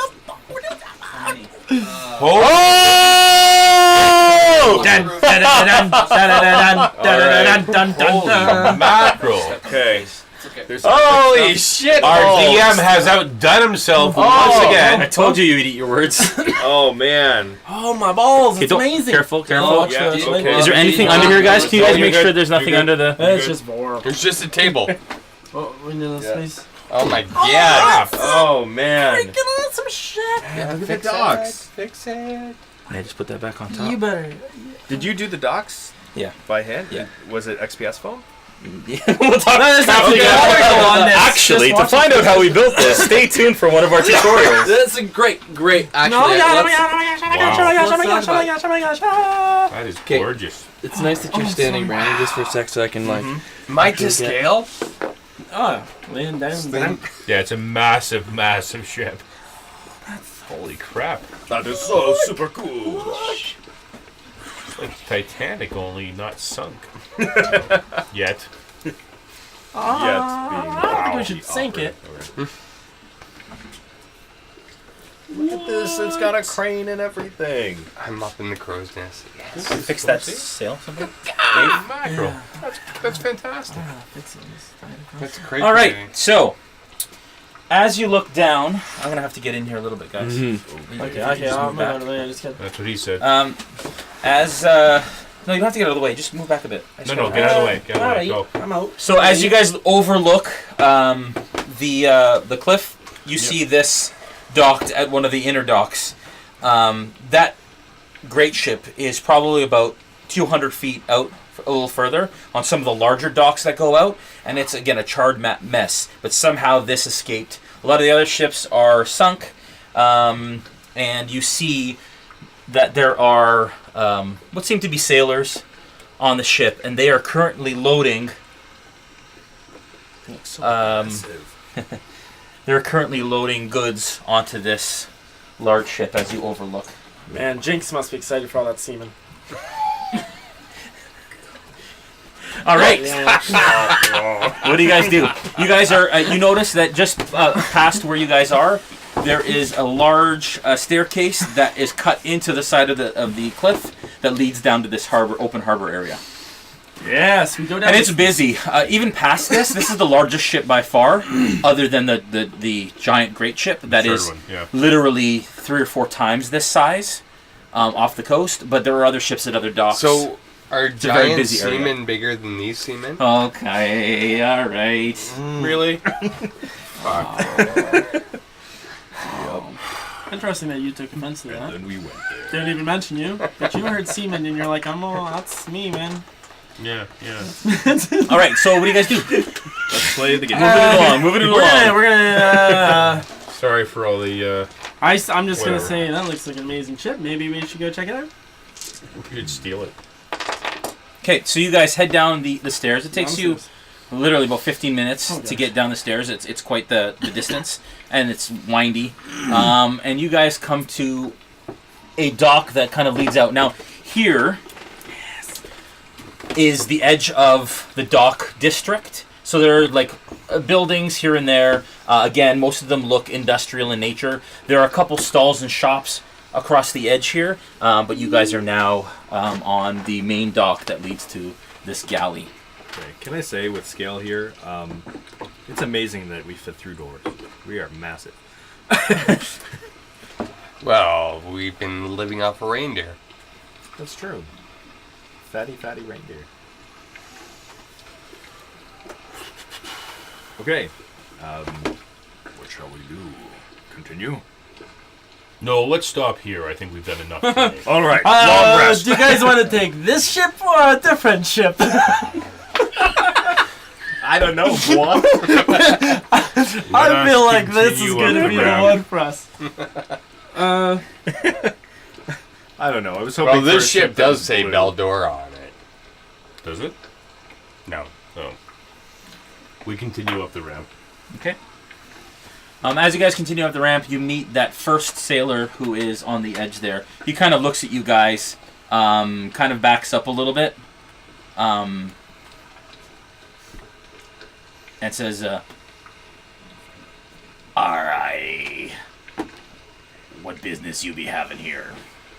Oh! Dun, dun, dun, dun, dun, dun, dun, dun, Holy dun. mackerel! Okay. It's okay. There's Holy shit! Our balls. DM has outdone himself once I again. told you you'd eat your words. Oh man. Oh my balls! Okay, It's don't- amazing. Careful, careful. Watch Yeah, this. okay. Is there anything under here, guys? Can you guys You're make good. sure there's nothing You're under good. the... It's just war. There's just a table. Oh, we need a space. Oh my god! Oh man. Freaking awesome shit. Yeah, look at the docks. Fix it. I just put that back on top. You better. Did you do the docks? Yeah. By hand? Yeah. Was it XPS phone? we'll talk That's not after okay. that. On this. Actually, Just to watch find out how we built this, stay tuned for one of our tutorials. That's a great. Actually, No, yeah, oh my let's- god, oh my gosh, oh my gosh, oh my gosh, oh my gosh, oh my gosh, oh my gosh, ah. That is Okay. gorgeous. It's nice that you're standing, Brandon, just for a sec, so I can like. Might to scale? Oh, laying down. Yeah, it's a massive, massive ship. Holy crap. That is so super cool. It's like Titanic, only not sunk. Yet. I think we should sink it. Look at this. It's got a crane and everything. I'm up in the crow's nest. Yes. Fix that sail something. Mackerel. That's fantastic. That's crazy. All right, so as you look down, I'm gonna have to get in here a little bit, guys. Okay, Just I'll move move back. out of the way. I just got. That's what he said. As no, you don't have to get out of the way. Just move back a bit. I No, swear. get out of the way. Get out of the way. Go. Alright, I'm out. So as you guys overlook the cliff, you see this docked at one of the inner docks. That great ship is probably about 200 feet out, a little further, on some of the larger docks that go out, and it's again a charred mess. But somehow this escaped. A lot of the other ships are sunk, and you see that there are what seem to be sailors on the ship, and they are currently loading. They're currently loading goods onto this large ship as you overlook. Man, Jinx must be excited for all that semen. All right, Yeah. what do you guys do? You guys are. You notice that just past where you guys are, there is a large staircase that is cut into the side of the cliff that leads down to this open harbor area. Yes, we go down. And it's busy. Even past this is the largest ship by far, other than the giant great ship that Third is one, yeah. literally 3 or 4 times this size off the coast. But there are other ships at other docks. So, are a very giant busy area. seamen bigger than these seamen? Okay, all right. Really? Interesting that you took offense to that. Then we went there. Didn't even mention you, but you heard semen and you're like, that's me, man. Yeah, yeah. All right. So what do you guys do? Let's play the game. Moving it We're along. gonna. Sorry for all the. I'm just gonna Whatever. say that looks like an amazing ship. Maybe we should go check it out. You could steal it. Okay, so you guys head down the stairs. It takes you Nonsense. literally about 15 minutes Oh, to gosh. get down the stairs. It's quite the distance, and it's windy. And you guys come to a dock that kind of leads out. Now, here is the edge of the dock district. So there are like buildings here and there. Again, most of them look industrial in nature. There are a couple stalls and shops across the edge here, but you guys are now on the main dock that leads to this galley. Okay. Can I say with scale here, it's amazing that we fit through doors. We are massive. Well, we've been living off a reindeer. That's true. Fatty reindeer. Okay. What shall we do? Continue? No, let's stop here. I think we've done enough today. All right. Long rest. Do you guys want to take this ship or a different ship? I don't know. What? I feel like this is continue going to on be the the ground. one for us. I don't know. I was hoping. Well, for a this ship that does was say blue. Beldora on it. Does it? No. Oh. We continue up the ramp. Okay. As you guys continue up the ramp, you meet that first sailor who is on the edge there. He kind of looks at you guys, kind of backs up a little bit, and says, "Alright, what business you be having here?"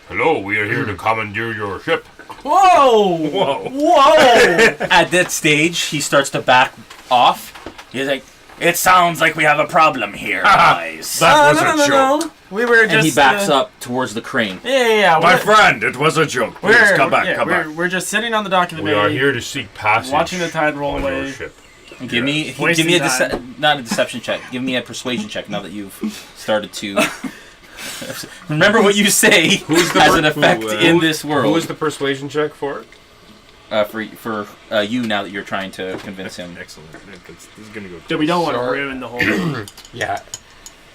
Hello, we are here to commandeer your ship. Whoa! Whoa. Whoa! At that stage, he starts to back off. He's like, "It sounds like we have a problem here, guys." That was a joke. We were just. And he backs up towards the crane. Yeah. My friend, it was a joke. Please, come back. We're just sitting on the dock of the We bay. are here to seek passage. Watching the tide roll on away. your ship. Give me Wasting a time. not a deception check. Give me a persuasion check now that you've started to remember what you say has an effect in this world. Who is the persuasion check for? For you now that you're trying to convince him. Excellent. This is gonna go. Yeah, we don't want to Sorry. ruin the whole thing. Yeah.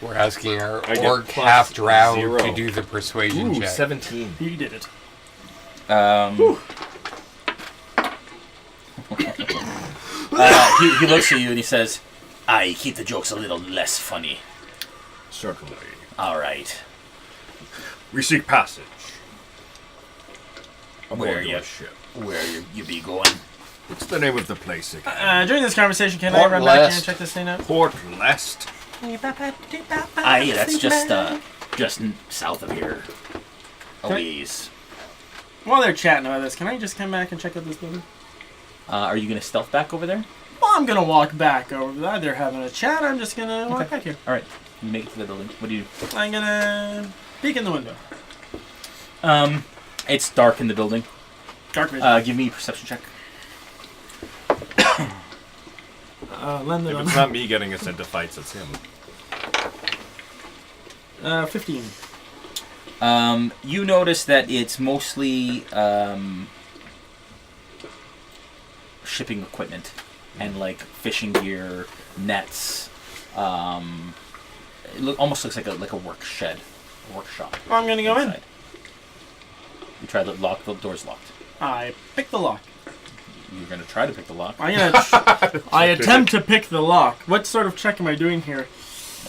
We're asking our I get orc plus half drow 0. to do the persuasion Ooh, check. 17. He did it. He looks at you and he says, "I keep the jokes a little less funny." Certainly. All right. We seek passage. Where Aboard you? your ship. Where you be going? What's the name of the place again? During this conversation, can I Port run back Lest. and check this thing out? Port Lest. Aye, that's just south of here. A ways. While they're chatting about this, can I just come back and check out this building? Are you gonna stealth back over there? Well, I'm gonna walk back over there. They're having a chat. I'm just gonna walk back here. All right. You make it to the building. What do you do? I'm gonna peek in the window. It's dark in the building. Dark vision. Give me a perception check. Lend it If on. it's not me getting us into fights, it's him. 15. You notice that it's mostly shipping equipment and like fishing gear, nets. It almost looks like a work shed, a workshop. Well, I'm gonna go in. inside. You try to lock the door's locked. I pick the lock. You're gonna try to pick the lock. I'm gonna. I attempt to pick the lock. What sort of check am I doing here?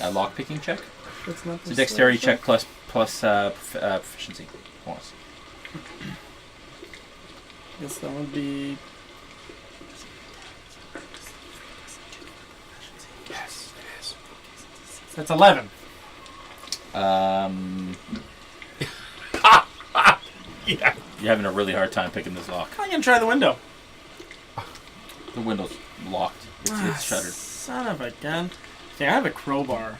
A lock picking check. That's not It's a dexterity check plus proficiency. Bonus. Guess that would be. Yes, it is. That's 11. Yeah. You're having a really hard time picking this lock. I'm gonna try the window. The window's locked. It's shuttered. Son of a gun. Okay, I have a crowbar.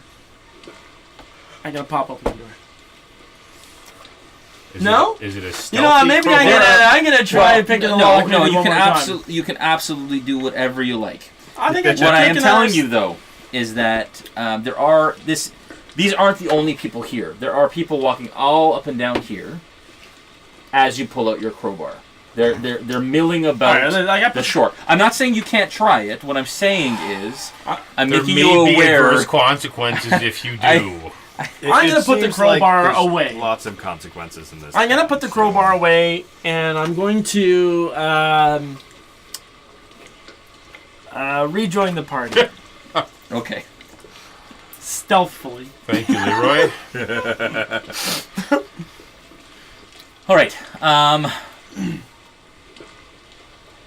I gotta pop open the door. Is No? It a stealthy You know what? Maybe I'm gonna try picking the lock. No, maybe you one can more time. you can absolutely do whatever you like. I think I What I am picking telling ours. you though is that these aren't the only people here. There are people walking all up and down here as you pull out your crowbar. They're milling about Alright, I got the shore. I'm not saying you can't try it. What I'm saying is I'm There making may you be aware. adverse consequences if you do. I'm gonna put the seems crowbar like there's away. Lots of consequences in this. I'm gonna put the crowbar away, and I'm going to rejoin the party Okay. stealthily. Thank you, Leroy. All right.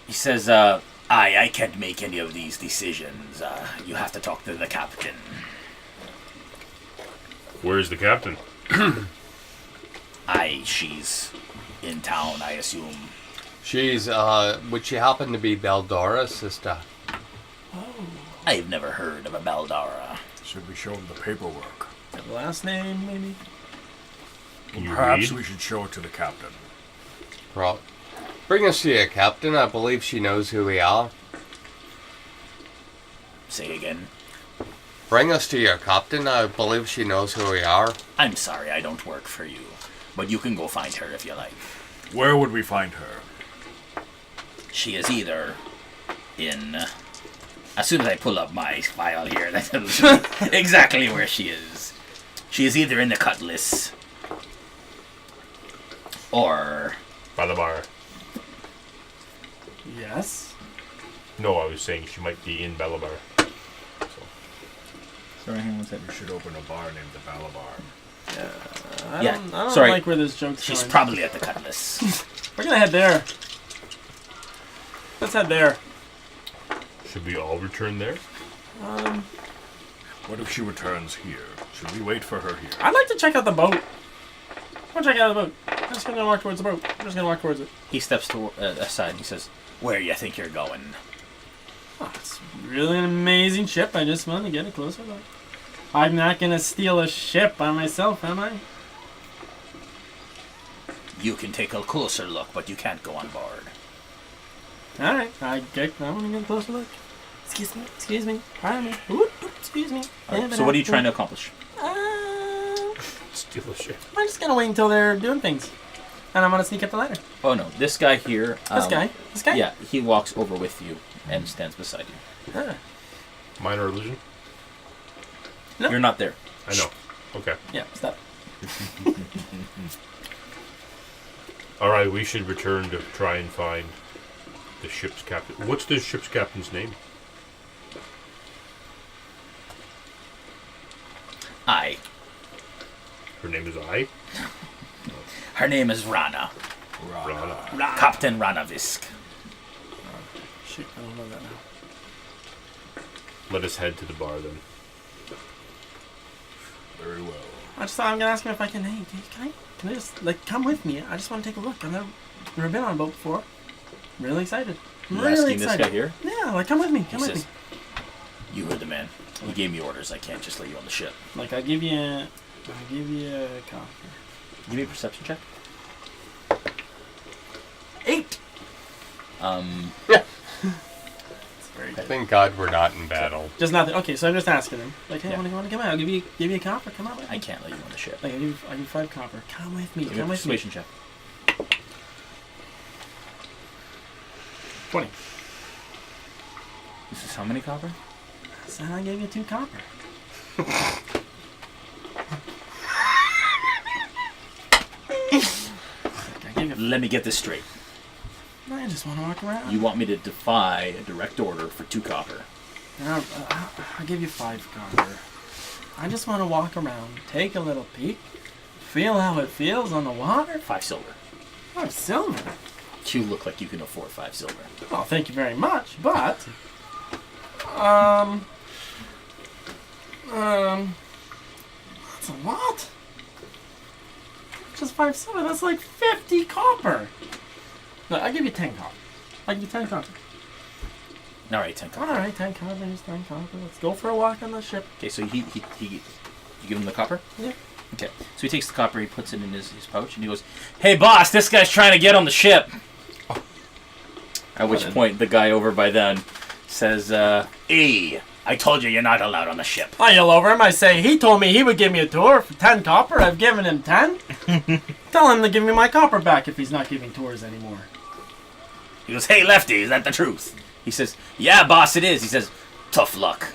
He says, I can't make any of these decisions. You have to talk to the captain. Where's the captain? She's in town, I assume. She's, would she happen to be Beldora's sister? I've never heard of a Baldara. Should we show him the paperwork? The last name, maybe. Can you Perhaps read? we should show it to the captain. Well, bring us to your captain. I believe she knows who we are. Say again. Bring us to your captain. I believe she knows who we are. I'm sorry, I don't work for you. But you can go find her if you like. Where would we find her? She is either in... as soon as I pull up my file here, that tells you exactly where she is. She is either in the Cutlass or... By the bar. Yes. No, I was saying she might be in Balabar. Sorry, hang on one second. We should open a bar named the Balabar. I Yeah, don't sorry. like where this joke's She's going. probably at the Cutlass. We're gonna head there. Let's head there. Should we all return there? What if she returns here? Should we wait for her here? I'd like to check out the boat. I want to check out the boat. I'm just gonna walk towards the boat. I'm just gonna walk towards it. He steps to aside and he says, "Where you think you're going?" Oh, it's really an amazing ship. I just want to get a closer look. I'm not gonna steal a ship by myself, am I? You can take a closer look, but you can't go on board. All right, I want to get a closer look. Excuse me. Pardon me. Oop, excuse me. All right, so what are you trying to accomplish? Steal a ship. I'm just gonna wait until they're doing things, and I'm gonna sneak up the ladder. Oh no, this guy here. This guy. Yeah, he walks over with you and stands beside you. Ah, Minor illusion? No. You're not there. I know. Okay. yeah. Stop. Alright, we should return to try and find the ship's captain. What's the ship's captain's name? I. Her name is I? Her name is Rana. Rana. Captain Ranavisk. Shoot, I don't know that now. Let us head to the bar then. Very well. I just thought I'm gonna ask him if I can. Hey, can I just come with me? I just want to take a look. I've never been on a boat before. Really excited. You Really asking excited. this guy here? Yeah, come with me. He Come with says, me. "You heard the man. He gave me orders. I can't just let you on the ship." I'll give you a copy. Give me a perception check. 8. It's very good. Thank God we're not in battle. Just nothing. Okay, so I'm just asking him. Like, hey, Yeah. want to come out? I'll give you a copper. Come out with me. I can't let you on the ship. Like, I'll give you 5 copper. Come with me. Give me a Come with me. persuasion check. 20. This is how many copper? So I gave you 2 copper. I gave you. Let me get this straight. I just want to walk around. You want me to defy a direct order for 2 copper? I'll give you 5 copper. I just want to walk around, take a little peek, feel how it feels on the water. 5 silver. 5 silver. You look like you can afford 5 silver. Well, thank you very much, but that's a lot. Just 5 silver. That's like 50 copper. No, I'll give you 10 copper. I'll give you 10 copper. All right, 10 copper. All right, 10 copper. Here's 10 copper. Let's go for a walk on the ship. Okay, so you give him the copper? Yeah. Okay, so he takes the copper, he puts it in his pouch, and he goes, "Hey, boss, this guy's trying to get on the ship." At which point, the guy over by then says, "Hey, I told you you're not allowed on the ship." I yell over him. I say, he told me he would give me a tour for 10 copper. I've given him 10. Tell him to give me my copper back if he's not giving tours anymore. He goes, "Hey, Lefty, is that the truth?" He says, "Yeah, boss, it is." He says, "Tough luck."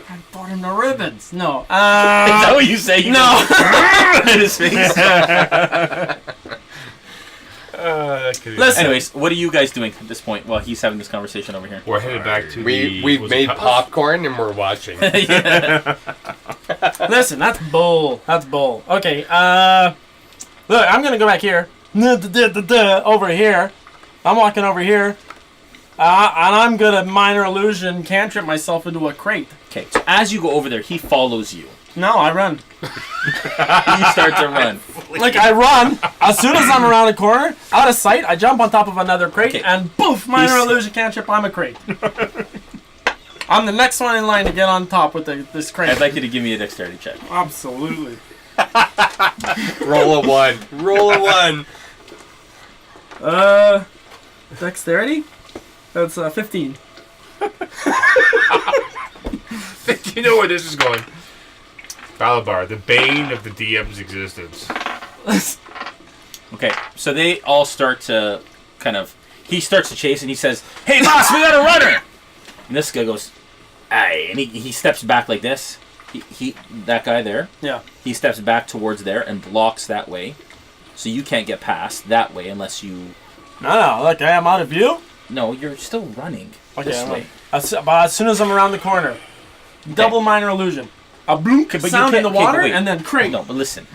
I bought him the ribbons. No. Is that what you say? You No. in his face. Listen. Anyways, what are you guys doing at this point while he's having this conversation over here? We're headed back to We've was it made Cutlass? popcorn and we're watching. Listen, that's bull. That's bull. Okay, look, I'm gonna go back here. Over here. I'm walking over here. And I'm gonna minor illusion cantrip myself into a crate. Okay, so as you go over there, he follows you. No, I run. You start to run. Like, I run. As soon as I'm around a corner, out of sight, I jump on top of another crate, Okay. and poof, minor He's- illusion cantrip, I'm a crate. I'm the next one in line to get on top with this crate. I'd like you to give me a dexterity check. Absolutely. Roll a 1. Roll a 1. Dexterity? That's 15. You know where this is going. Balabar, the bane of the DM's existence. Okay, so they all start to he starts to chase and he says, "Hey, boss, we got a runner!" And this guy goes, "Aye," and he steps back like this. That guy there, Yeah. he steps back towards there and blocks that way. So you can't get past that way unless you... No, look, I am out of view. No, you're still running. Okay, This I'm way. as soon as I'm around the corner, double minor illusion. A bloop Okay, but sound you in the can't- okay, water, but wait. and then crate. No, but listen.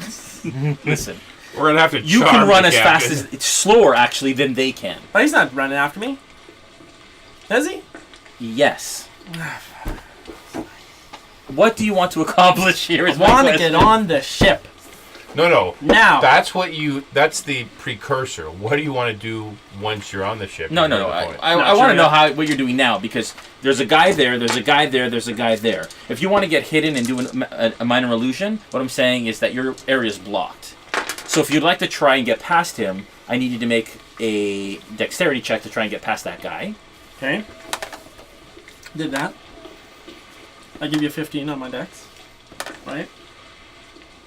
Listen. We're gonna have to. You charm can run the as captain. fast as it's slower actually than they can. But he's not running after me. Is he? Yes. What do you want to accomplish here? I Is my want to question. get on the ship No. now. That's what you. That's the precursor. What do you want to do once you're on the ship? No. You're I going. want sure, to know yeah. what you're doing now because there's a guy there, there's a guy there, there's a guy there. If you want to get hidden and do a minor illusion, what I'm saying is that your area is blocked. So if you'd like to try and get past him, I need you to make a dexterity check to try and get past that guy. Okay. Did that. I give you a 15 on my dex. Right?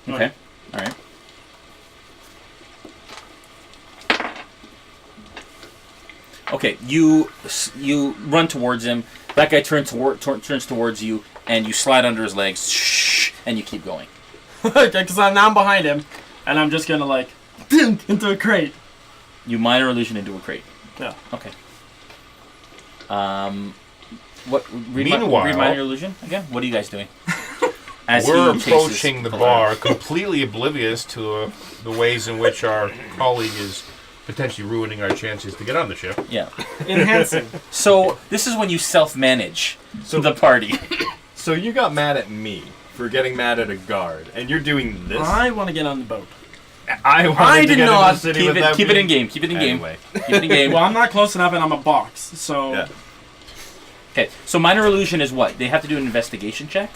Okay. All right. Okay, you run towards him. That guy turns towards you, and you slide under his legs, and you keep going. Okay, because now I'm behind him, and I'm just gonna like dink into a crate. You minor illusion into a crate. Yeah. Okay. What? Read Meanwhile- minor illusion again. What are you guys doing? As We're he chases approaching the bar. bar, completely oblivious to the ways in which our colleague is potentially ruining our chances to get on the ship. Yeah. Enhancing. So this is when you self-manage the party. So you got mad at me for getting mad at a guard, and you're doing this. I want to get on the boat. I wanted I to did get not into the city Keep without it in being- game. Keep it in game. Anyway. Keep it in game. Well, I'm not close enough, and I'm a box. So Yeah. Okay. So minor illusion is what? They have to do an investigation check.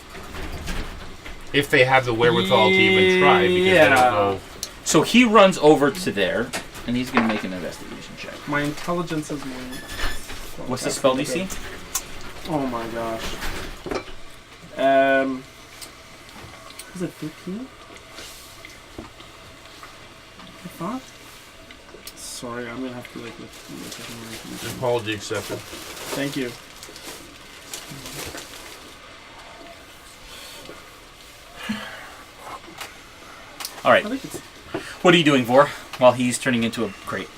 If they have the wherewithal to even try, because they Yeah. don't know. So he runs over to there, and he's going to make an investigation check. my intelligence is more. What's the spell DC? Oh my gosh. Is it 15? I thought. Sorry, I'm gonna have to like look at my. Apology accepted. Thank you. All right. I think it's. What are you doing, Vor, while he's turning into a crate?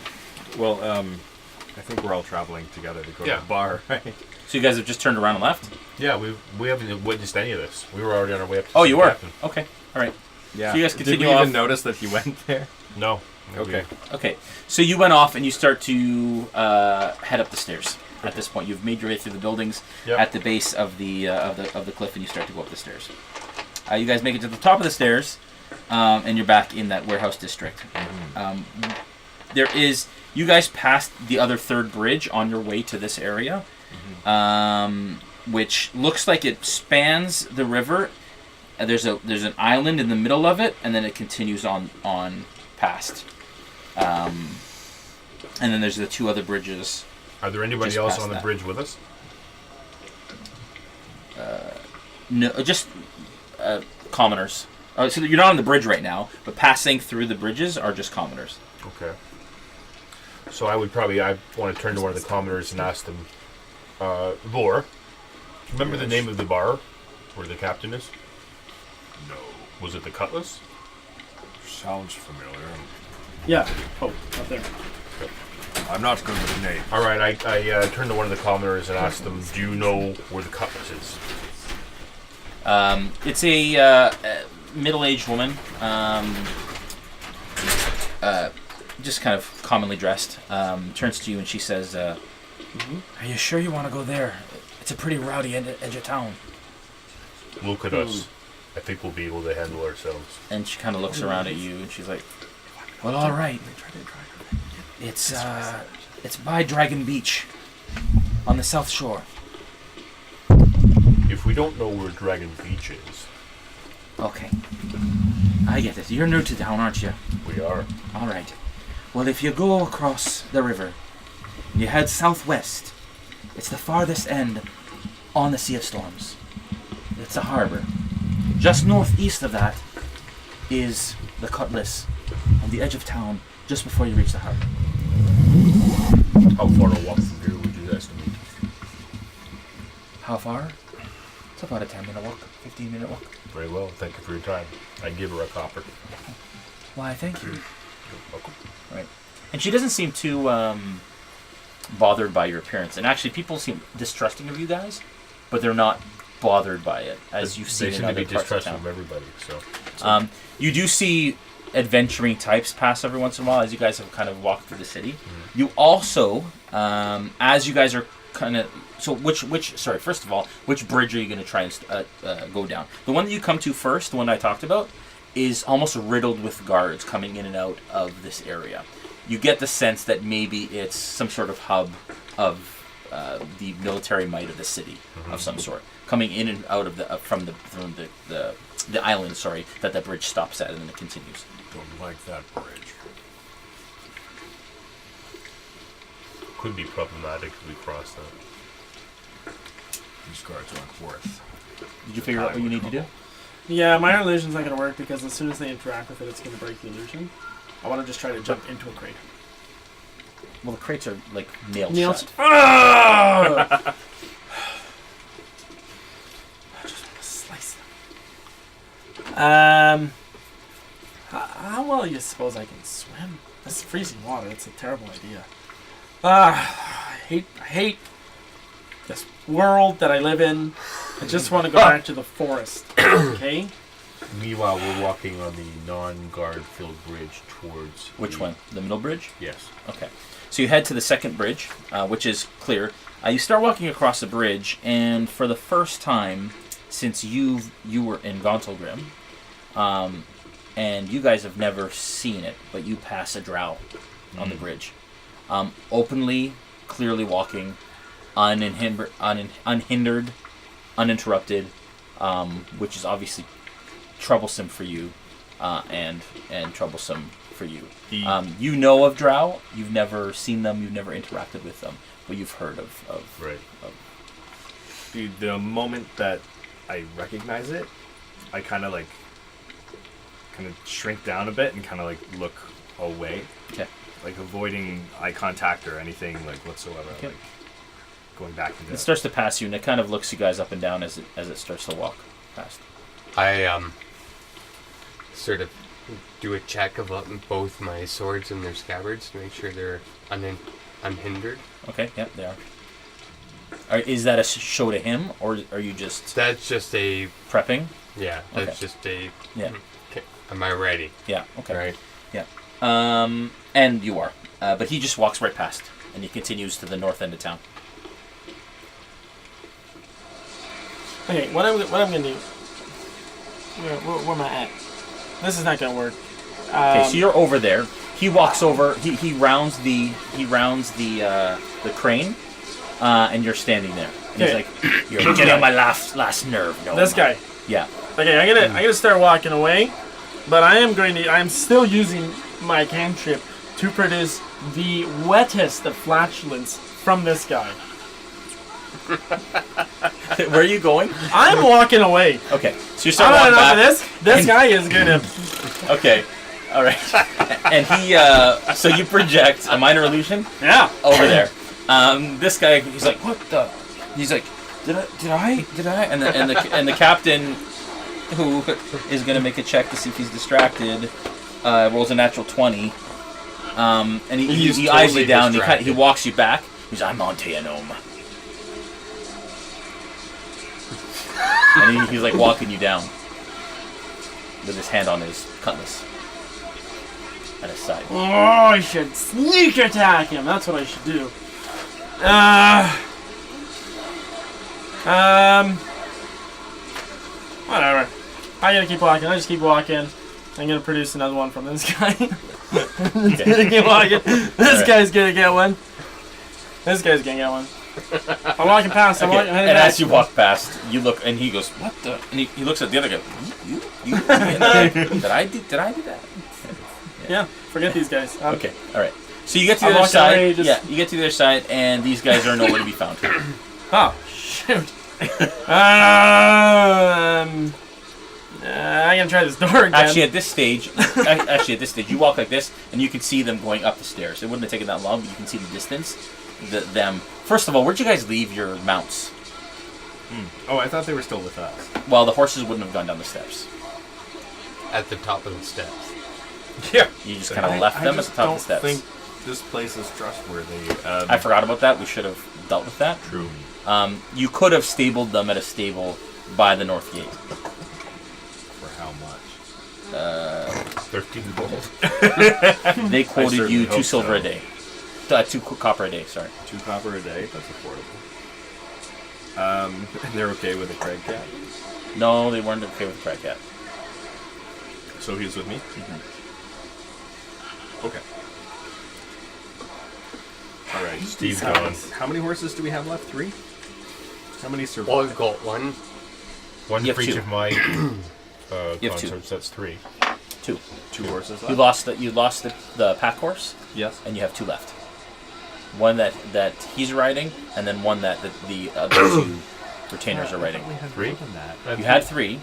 Well, I think we're all traveling together to go Yeah. to the bar, right? So you guys have just turned around and left? Yeah, we haven't witnessed any of this. We were already on our way up to Oh, see you the were? captain. Okay. All right. Yeah. So you guys Did continue we off. even notice that he went there? No. Okay. Okay. So you went off and you start to head up the stairs. At this point, you've made your way through the buildings Yep. at the base of the cliff, and you start to go up the stairs. You guys make it to the top of the stairs, and you're back in that warehouse district. There is. You guys passed the other third bridge on your way to this area, which looks like it spans the river. There's an island in the middle of it, and then it continues on past. And then there's the two other bridges. Are there anybody Just else past on the that. bridge with us? No, just commoners. So you're not on the bridge right now, but passing through the bridges are just commoners. Okay. So I want to turn to one of the commoners and ask them, Vor, remember the name of the bar where the captain is? No. Was it the Cutlass? Sounds familiar. Yeah. Oh, up there. I'm not good with names. All right, I turn to one of the commoners and ask them, do you know where the Cutlass is? It's a middle-aged woman, just kind of commonly dressed. Turns to you and she says, "Are you sure you want to go there? It's a pretty rowdy edge of town." Look at us. I think we'll be able to handle ourselves. And she kind of looks around at you and she's like, "Well, all right. It's by Dragon Beach, on the south shore." If we don't know where Dragon Beach is, Okay, I get it. You're new to town, aren't you? we are. All right. Well, if you go across the river, and you head southwest, it's the farthest end on the Sea of Storms. It's a harbor. Just northeast of that is the Cutlass on the edge of town, just before you reach the harbor. How far a walk from here would you estimate? How far? It's about a 10-minute walk, 15-minute walk. Very well. Thank you for your time. I give her a copper. Why, thank you. Welcome. Right. And she doesn't seem too bothered by your appearance. And actually, people seem distrusting of you guys, but they're not bothered by it, as you've seen They in seem to other be parts of distrusting town. of everybody. So You do see adventuring types pass every once in a while as you guys have kind of walked through the city. You also, as you guys are kind of... So first of all, which bridge are you going to try and go down? The one that you come to first, the one I talked about, is almost riddled with guards coming in and out of this area. You get the sense that maybe it's some sort of hub of the military might of the city of some sort, coming in and out of from the island. Sorry, that the bridge stops at, and then it continues. Don't like that bridge. could be problematic if we cross that. These guards aren't worth. Did you figure out what you need to do? Yeah, my illusion's not going to work because as soon as they interact with it, it's going to break the illusion. I want to just try to jump into a crate. Well, the crates are like nailed Nails. shut. I just want to slice them. How well do you suppose I can swim? That's freezing water. It's a terrible idea. I hate this world that I live in. I just want to go back to the forest. Okay? Meanwhile, we're walking on the non-guard filled bridge towards... Which one? The middle bridge? Yes. Okay. So you head to the second bridge, which is clear. You start walking across the bridge, and for the first time since you were in Gauntlgrim, and you guys have never seen it, but you pass a drow on the bridge. Openly, clearly walking, unhindered, uninterrupted, which is obviously troublesome for you, and troublesome for you. You know of drow, you've never seen them, you've never interacted with them, but you've heard of Right. The moment that I recognize it, I kind of shrink down a bit and kind of look away. Okay. Like avoiding eye contact or anything whatsoever. Okay. Like going back into It starts to pass you, and it kind of looks you guys up and down as it starts to walk past. I sort of do a check of both my swords and their scabbards to make sure they're unhindered. Okay, yeah, they are. Is that a show to him, or are you just That's just a prepping? yeah. That's Okay. just a Yeah. Okay. Am I ready? Yeah, okay. Right. Yeah. And you are. But he just walks right past, and he continues to the north end of town. Okay, what I'm gonna do? Where am I at? This is not gonna work. Okay, so you're over there. He walks over. He rounds the crane, and you're standing there. And he's Okay. like, "You're getting on my last nerve." No, This guy. Yeah. Okay, I'm gonna start walking away, but I'm still using my cantrip to produce the wettest of flatulence from this guy. Where are you going? I'm walking away. Okay, so you start I'm walking not back. enough of this. This guy is gonna. Okay, all right. And he, so you project a minor illusion Yeah. over there. This guy, he's like, what the? He's like, did I? And the captain, who is gonna make a check to see if he's distracted, rolls a natural 20. And He's he eyes you totally down. distracted. He walks you back. He's, I'm on to you, gnome. And he's like walking you down with his hand on his cutlass at his side. Oh, I should sneak attack him. That's what I should do. Whatever. I'm gonna keep walking. I just keep walking. I'm gonna produce another one from this guy. Just gonna keep walking. This guy's gonna get one. This guy's gonna get one. I'm walking past. I'm Okay, walking. and as you walk past, you look, and he goes, "What the?" And he looks at the other guy. You? Did I do that? Yeah. Forget these guys. Okay, all right. So you get to I'm the other walking side. away, just- Yeah, you get to the other side, and these guys are nowhere to be found. Oh shoot. I'm gonna try this door again. Actually, at this stage, you walk like this, and you can see them going up the stairs. It wouldn't have taken that long, but you can see the distance. Them. First of all, where'd you guys leave your mounts? Oh, I thought they were still with us. Well, the horses wouldn't have gone down the steps. At the top of the steps. Yeah. You just kind of left them at the top of the steps. this place is trustworthy. I forgot about that. We should have dealt with that. True. You could have stabled them at a stable by the north gate. For how much? 13 gold. They quoted certainly you 2 hope silver so. a day. 2 copper a day, sorry. 2 copper a day. That's affordable. And they're okay with a Craig cat. No, they weren't okay with the Crag Cat. So he's with me. Okay. All right. Steve's gone. How many horses do we have left? 3. How many Well, survive? we've got one. One You for have each 2. of my You have 2. consorts. That's 3. 2. 2 horses left. You lost the pack horse, Yes. and you have 2 left. One that he's riding, and then one that the other 2 retainers are riding. We had 3? more than that. You had 3.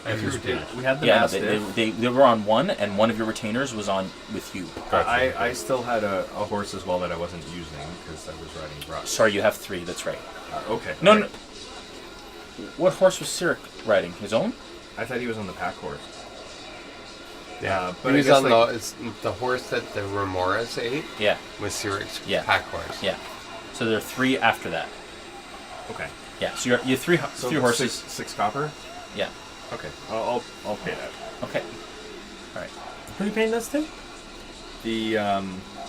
I have 3 retainers. We had the Yeah, mastiff. they were on 1, and one of your retainers was on with you. Gotcha. I still had a horse as well that I wasn't using because I was riding brush. Sorry, you have 3. That's right. Okay. No, all no. right. What horse was Cyric riding? His own? I thought he was on the pack horse. Yeah. But He I was guess, on like, the horse that the Remoras ate Yeah, was Cyric's Yeah. pack horse. yeah. So there are 3 after that. Okay. Yeah. So you're 3 So 3 horses. 6 copper. Yeah. Okay. I'll pay that. Okay. All right. Who are you paying this to? The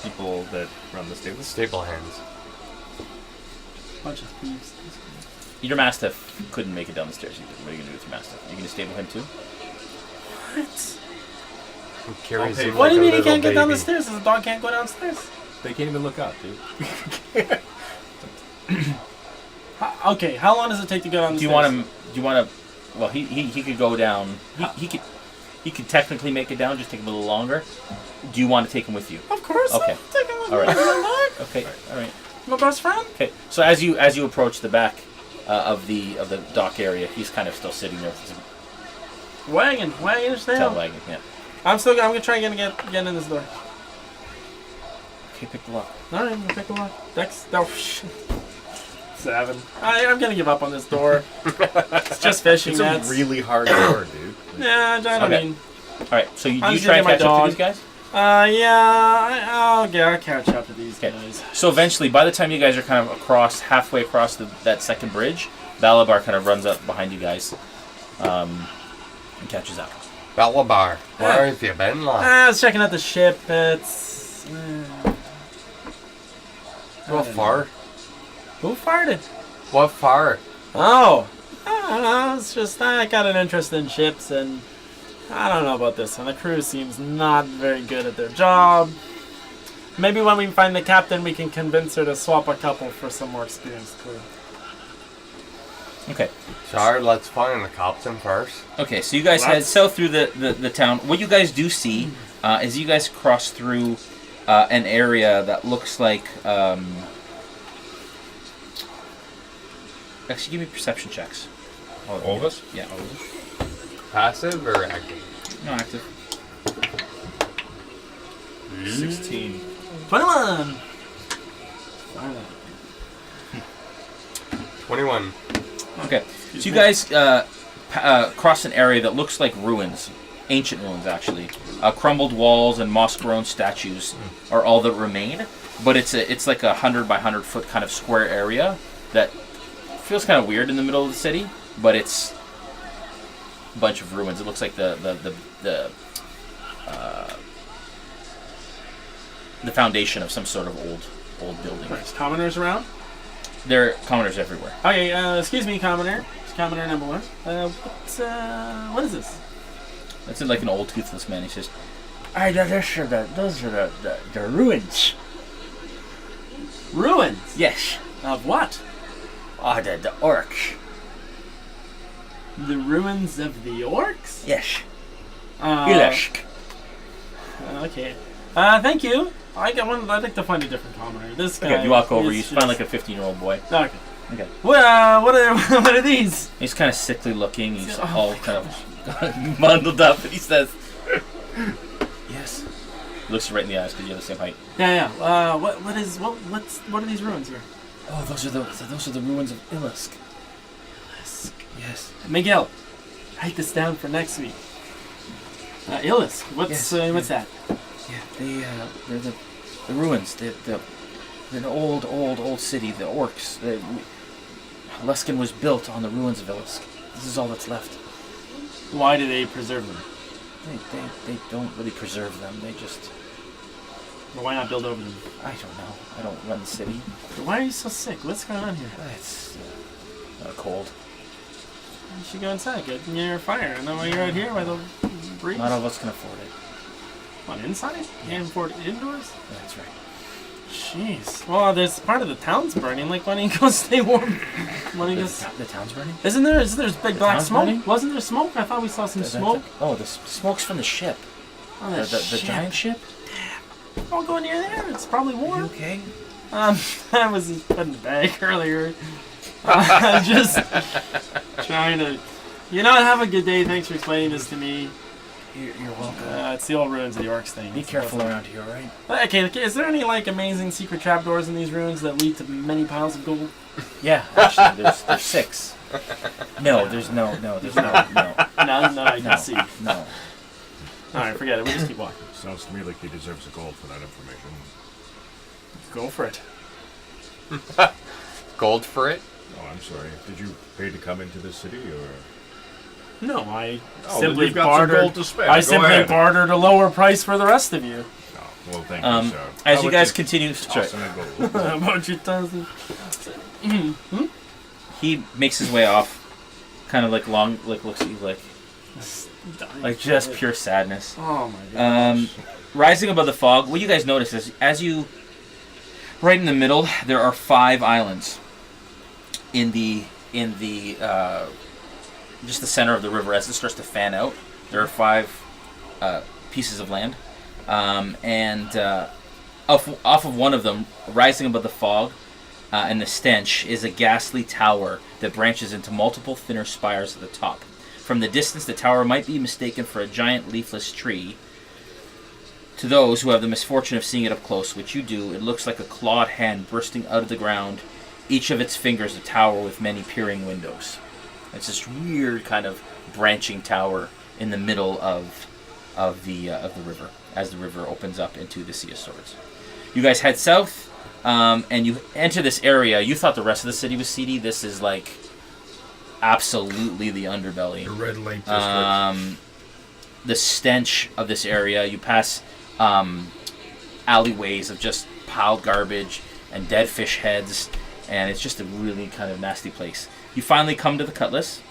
people that run the stable. Stable hands. Bunch of thieves. Your mastiff couldn't make it down the stairs. What are you gonna do with your mastiff? Are you gonna stable him too? What? He carries pay him for What like do you a mean he little can't get down the baby. stairs? The dog can't go downstairs. They can't even look up, dude. Okay, how long does it take to go down the Do you stairs? want him? Do you want to? Well, he could go down. He could technically make it down. Just take him a little longer. Do you want to take him with you? Of course. Okay. I'll take him with All me. right. My dog. Okay. All right. My best friend. Okay. So as you approach the back of the dock area, he's kind of still sitting there with his Wagon his tail tail. wagging. Yeah. I'm gonna try and get in this door. Okay. Pick the lock. All right, I'm gonna pick a lock. Dex. No. Shit. 7. I'm gonna give up on this door. It's just fishing It's nets. a really hard door, dude. Yeah, I don't Okay. mean. All right. So you I'm try just and getting my catch up to dog. these guys. I'll catch up to these Okay. guys. So eventually, by the time you guys are kind of halfway across that second bridge, Balabar kind of runs up behind you guys, and catches up. Balabar, where have you been, lad? I was checking out the ship. It's. What far? Who farted? What far? Oh, I don't know. It's just I got an interest in ships, and I don't know about this one. The crew seems not very good at their job. Maybe when we find the captain, we can convince her to swap a couple for some more experienced crew. Okay. Sorry, let's find the captain first. Okay. So you guys head south through the town. What you guys do see is you guys cross through an area that looks like. Actually, give me perception checks. All of us? Yeah. All of us. Passive or active? No, active. 16. 21. 21. Okay. So you guys cross an area that looks like ruins, ancient ruins actually. Crumbled walls and moss-grown statues are all that remain. But it's like 100 by 100 foot kind of square area that feels kind of weird in the middle of the city, but it's a bunch of ruins. It looks like the foundation of some sort of old building. There's commoners around. There are commoners everywhere. Okay, excuse me, commoner. It's commoner number 1. What is this? That's like an old toothless man. He says, Those are the ruins. Ruins? Yes. Of what? Oh, the orcs. The ruins of the orcs? Yes. Uh, Ilashk. Okay. Thank you. I'd like to find a different commoner. This guy. okay, you walk over, you is find just- like a 15-year-old boy. Okay. Okay. What are these? He's kind of sickly looking. He's Oh all my kind of bundled up, and he says, "Yes." He looks you right in the eyes because you have the same height. Yeah. What are these ruins here? Oh, those are the ruins of Ilisk. Yes. Miguel, write this down for next week. Illisk. What's Yes, what's that? Yeah, they're the The ruins. The old city. The orcs. Luskan was built on the ruins of Ilisk. This is all that's left. Why do they preserve them? They don't really preserve them. They just... Or why not build over them? I don't know. I don't run the city. Why are you so sick? What's going on here? It's cold. You should go inside, get near a fire, and then while you're out here by the breeze. Not all of us can afford it. What, inside? You can't afford it indoors? That's right. Jeez. Well, there's part of the town's burning. Like, why don't you go stay warm? Why don't you The town's burning? Isn't there big black town's smoke? burning? Wasn't there smoke? I thought we saw some smoke. The smoke's from the ship. Oh, The giant ship? Don't go near there. It's probably Are you warm. okay? I was put in the bag earlier. I'm just trying to... You know, have a good day. Thanks for explaining this to me. You're welcome. It's the old ruins of the orcs thing. Be careful around here, alright? Okay, is there any, like, amazing secret trapdoors in these ruins that lead to many piles of gold? Yeah, actually, there's 6. No, there's no. None I can see. No. Alright, forget it. We'll just keep walking. Sounds to me like he deserves a gold for that information. Go for it. Gold for it? Oh, I'm sorry. Did you pay to come into the city, or...? No, I Oh, simply you've got some bartered. gold to spare. I Go simply ahead. bartered a lower price for the rest of you. Oh, well, thank you, sir. As How you about guys continue... toss in a gold? How about you, Thousand? He makes his way off, kind of like looks at you like just pure sadness. Oh my gosh. Rising above the fog, what you guys notice is as you, right in the middle, there are 5 islands in the just the center of the river. As it starts to fan out, there are 5 pieces of land, and off of one of them, rising above the fog and the stench, is a ghastly tower that branches into multiple thinner spires at the top. From the distance, the tower might be mistaken for a giant leafless tree. To those who have the misfortune of seeing it up close, which you do, it looks like a clawed hand bursting out of the ground, each of its fingers a tower with many peering windows. It's this weird kind of branching tower in the middle of the river, as the river opens up into the Sea of Swords. You guys head south, and you enter this area. You thought the rest of the city was seedy. This is like absolutely the underbelly. The red light district. The stench of this area. You pass alleyways of just piled garbage and dead fish heads, and it's just a really kind of nasty place. You finally come to the Cutlass,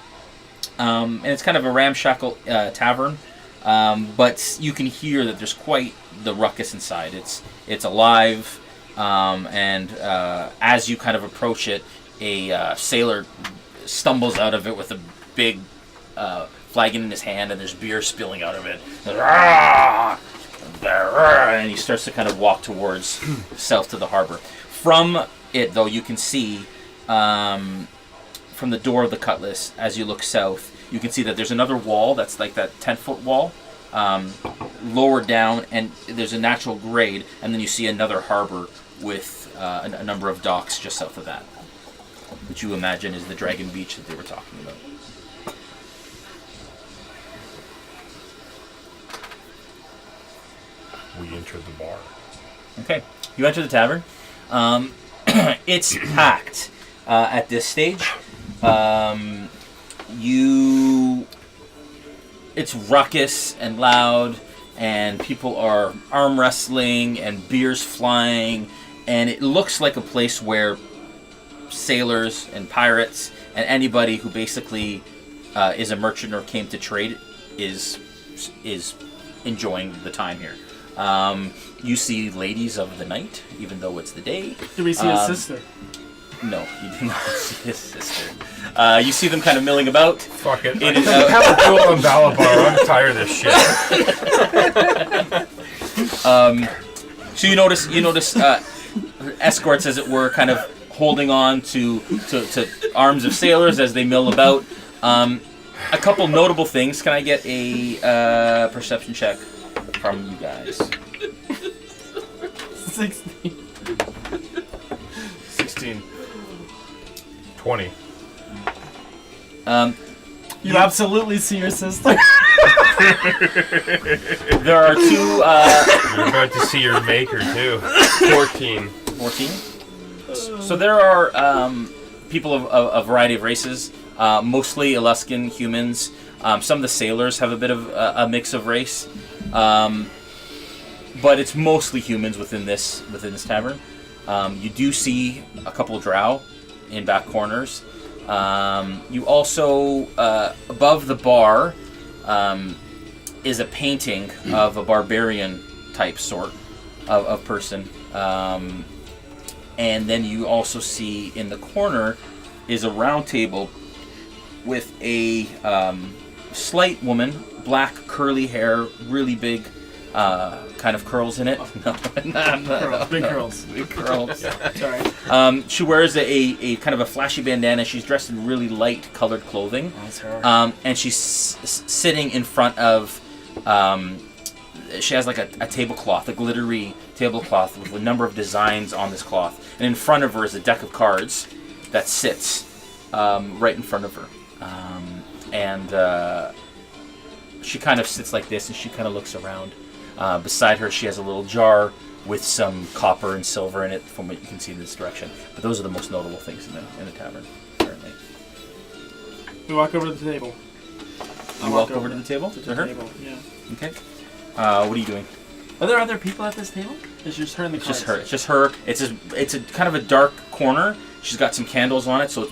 and it's kind of a ramshackle tavern, but you can hear that there's quite the ruckus inside. It's alive, and as you kind of approach it, a sailor stumbles out of it with a big flagon in his hand, and there's beer spilling out of it. And he starts to kind of walk towards south to the harbor. From it, though, you can see from the door of the Cutlass, as you look south, you can see that there's another wall that's like that 10-foot wall lower down, and there's a natural grade, and then you see another harbor with a number of docks just south of that, which you imagine is the Dragon Beach that they were talking about. We entered the bar. Okay, you enter the tavern. It's packed at this stage. It's ruckus and loud, and people are arm wrestling and beers flying, and it looks like a place where sailors and pirates and anybody who basically is a merchant or came to trade is enjoying the time here. You see ladies of the night, even though it's the day. Do we see his sister? No, you do not see his sister. You see them kind of milling about. Fuck it. In and out. Have a duel in Balabar. I'm tired of this shit. So you notice escorts, as it were, kind of holding on to arms of sailors as they mill about. A couple notable things. Can I get a perception check from you guys? 16. 16. 20. You absolutely see your sister. There are two. You're about to see your maker too. 14. 14. So there are people of a variety of races, mostly Luskan humans. Some of the sailors have a bit of a mix of race, but it's mostly humans within this tavern. You do see a couple of drow in back corners. You also above the bar is a painting of a barbarian type sort of person. And then you also see in the corner is a round table with a slight woman, black curly hair, really big kind of curls in it. No, Big curls. Big curls. Sorry. She wears a kind of a flashy bandana. She's dressed in really light colored clothing. That's her. And she's sitting in front of. She has like a tablecloth, a glittery tablecloth with a number of designs on this cloth. And in front of her is a deck of cards that sits right in front of her. And she kind of sits like this, and she kind of looks around. Beside her, she has a little jar with some copper and silver in it, from what you can see in this direction. But those are the most notable things in the tavern, currently. We walk over to the table. You walk over to the table? To To the her? table, yeah. Okay. What are you doing? Are there other people at this table? It's just her and the It's cards. just her. It's just her. It's a kind of a dark corner. She's got some candles on it, so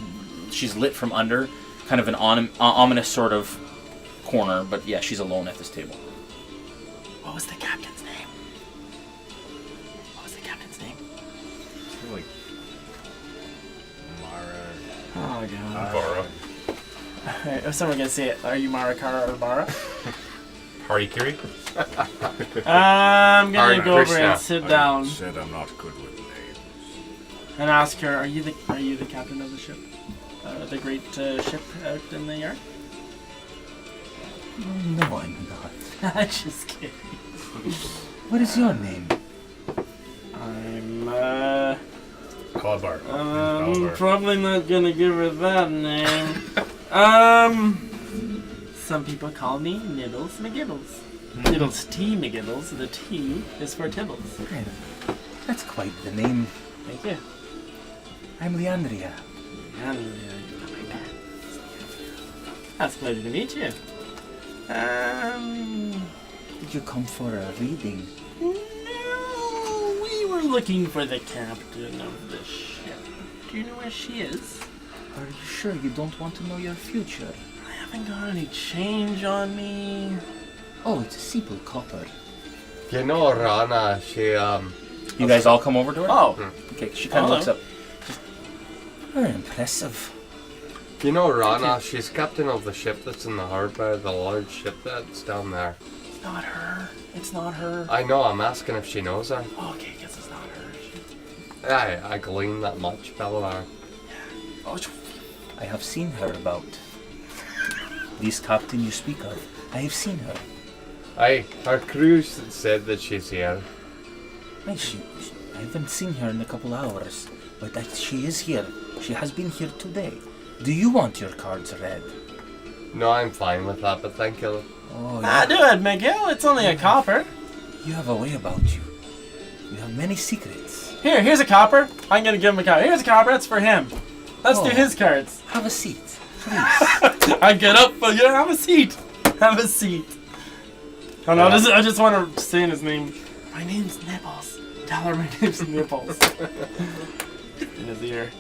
she's lit from under. Kind of an ominous sort of corner, but yeah, she's alone at this table. What was the captain's name? Like Mara. Oh god. Bara. Alright, if someone can say it, are you Marakara or Bara? Harikiri? I'm gonna Hare go over Krishna. and sit down I said I'm not good with names. and ask her, are you the captain of the ship? The great ship out in the yard? No, I'm not. Just kidding. What is your name? I'm Calabar. probably not gonna give her that name. Some people call me Nibbles McGibbles. Nibbles T McGibbles. The T is for Tibbles. That's quite the name. Thank you. I'm Leandria. And that's a pleasure to meet you. Did you come for a reading? No, we were looking for the captain of the ship. Do you know where she is? Are you sure you don't want to know your future? I haven't got any change on me. Oh, it's a simple copper. You know, Rana, she, You guys all come over to her? Oh, Okay, she kind of Hello. looks up. Very impressive. you know, Rana, she's captain of the ship that's in the harbor, the large ship that's down there. it's not her. It's not her. I know, I'm asking if she knows her. Oh, okay, I guess it's not her. I glean that much, Bellar. Oh, I have seen her about. This captain you speak of, I have seen her. Aye, her crew said that she's here. I haven't seen her in a couple hours, but she is here. She has been here today. Do you want your cards read? No, I'm fine with that, but thank you. Oh, do it, Miguel. It's only a copper. you have a way about you. You have many secrets. Here's a copper. I'm gonna give him a copper. Here's a copper. That's for him. Let's do Oh. his cards. Have a seat, please. I get up, but yeah, have a seat. Have a seat. Oh no, I just want to say his name. My name's Nipples. Tell her my name's Nipples. In his ear.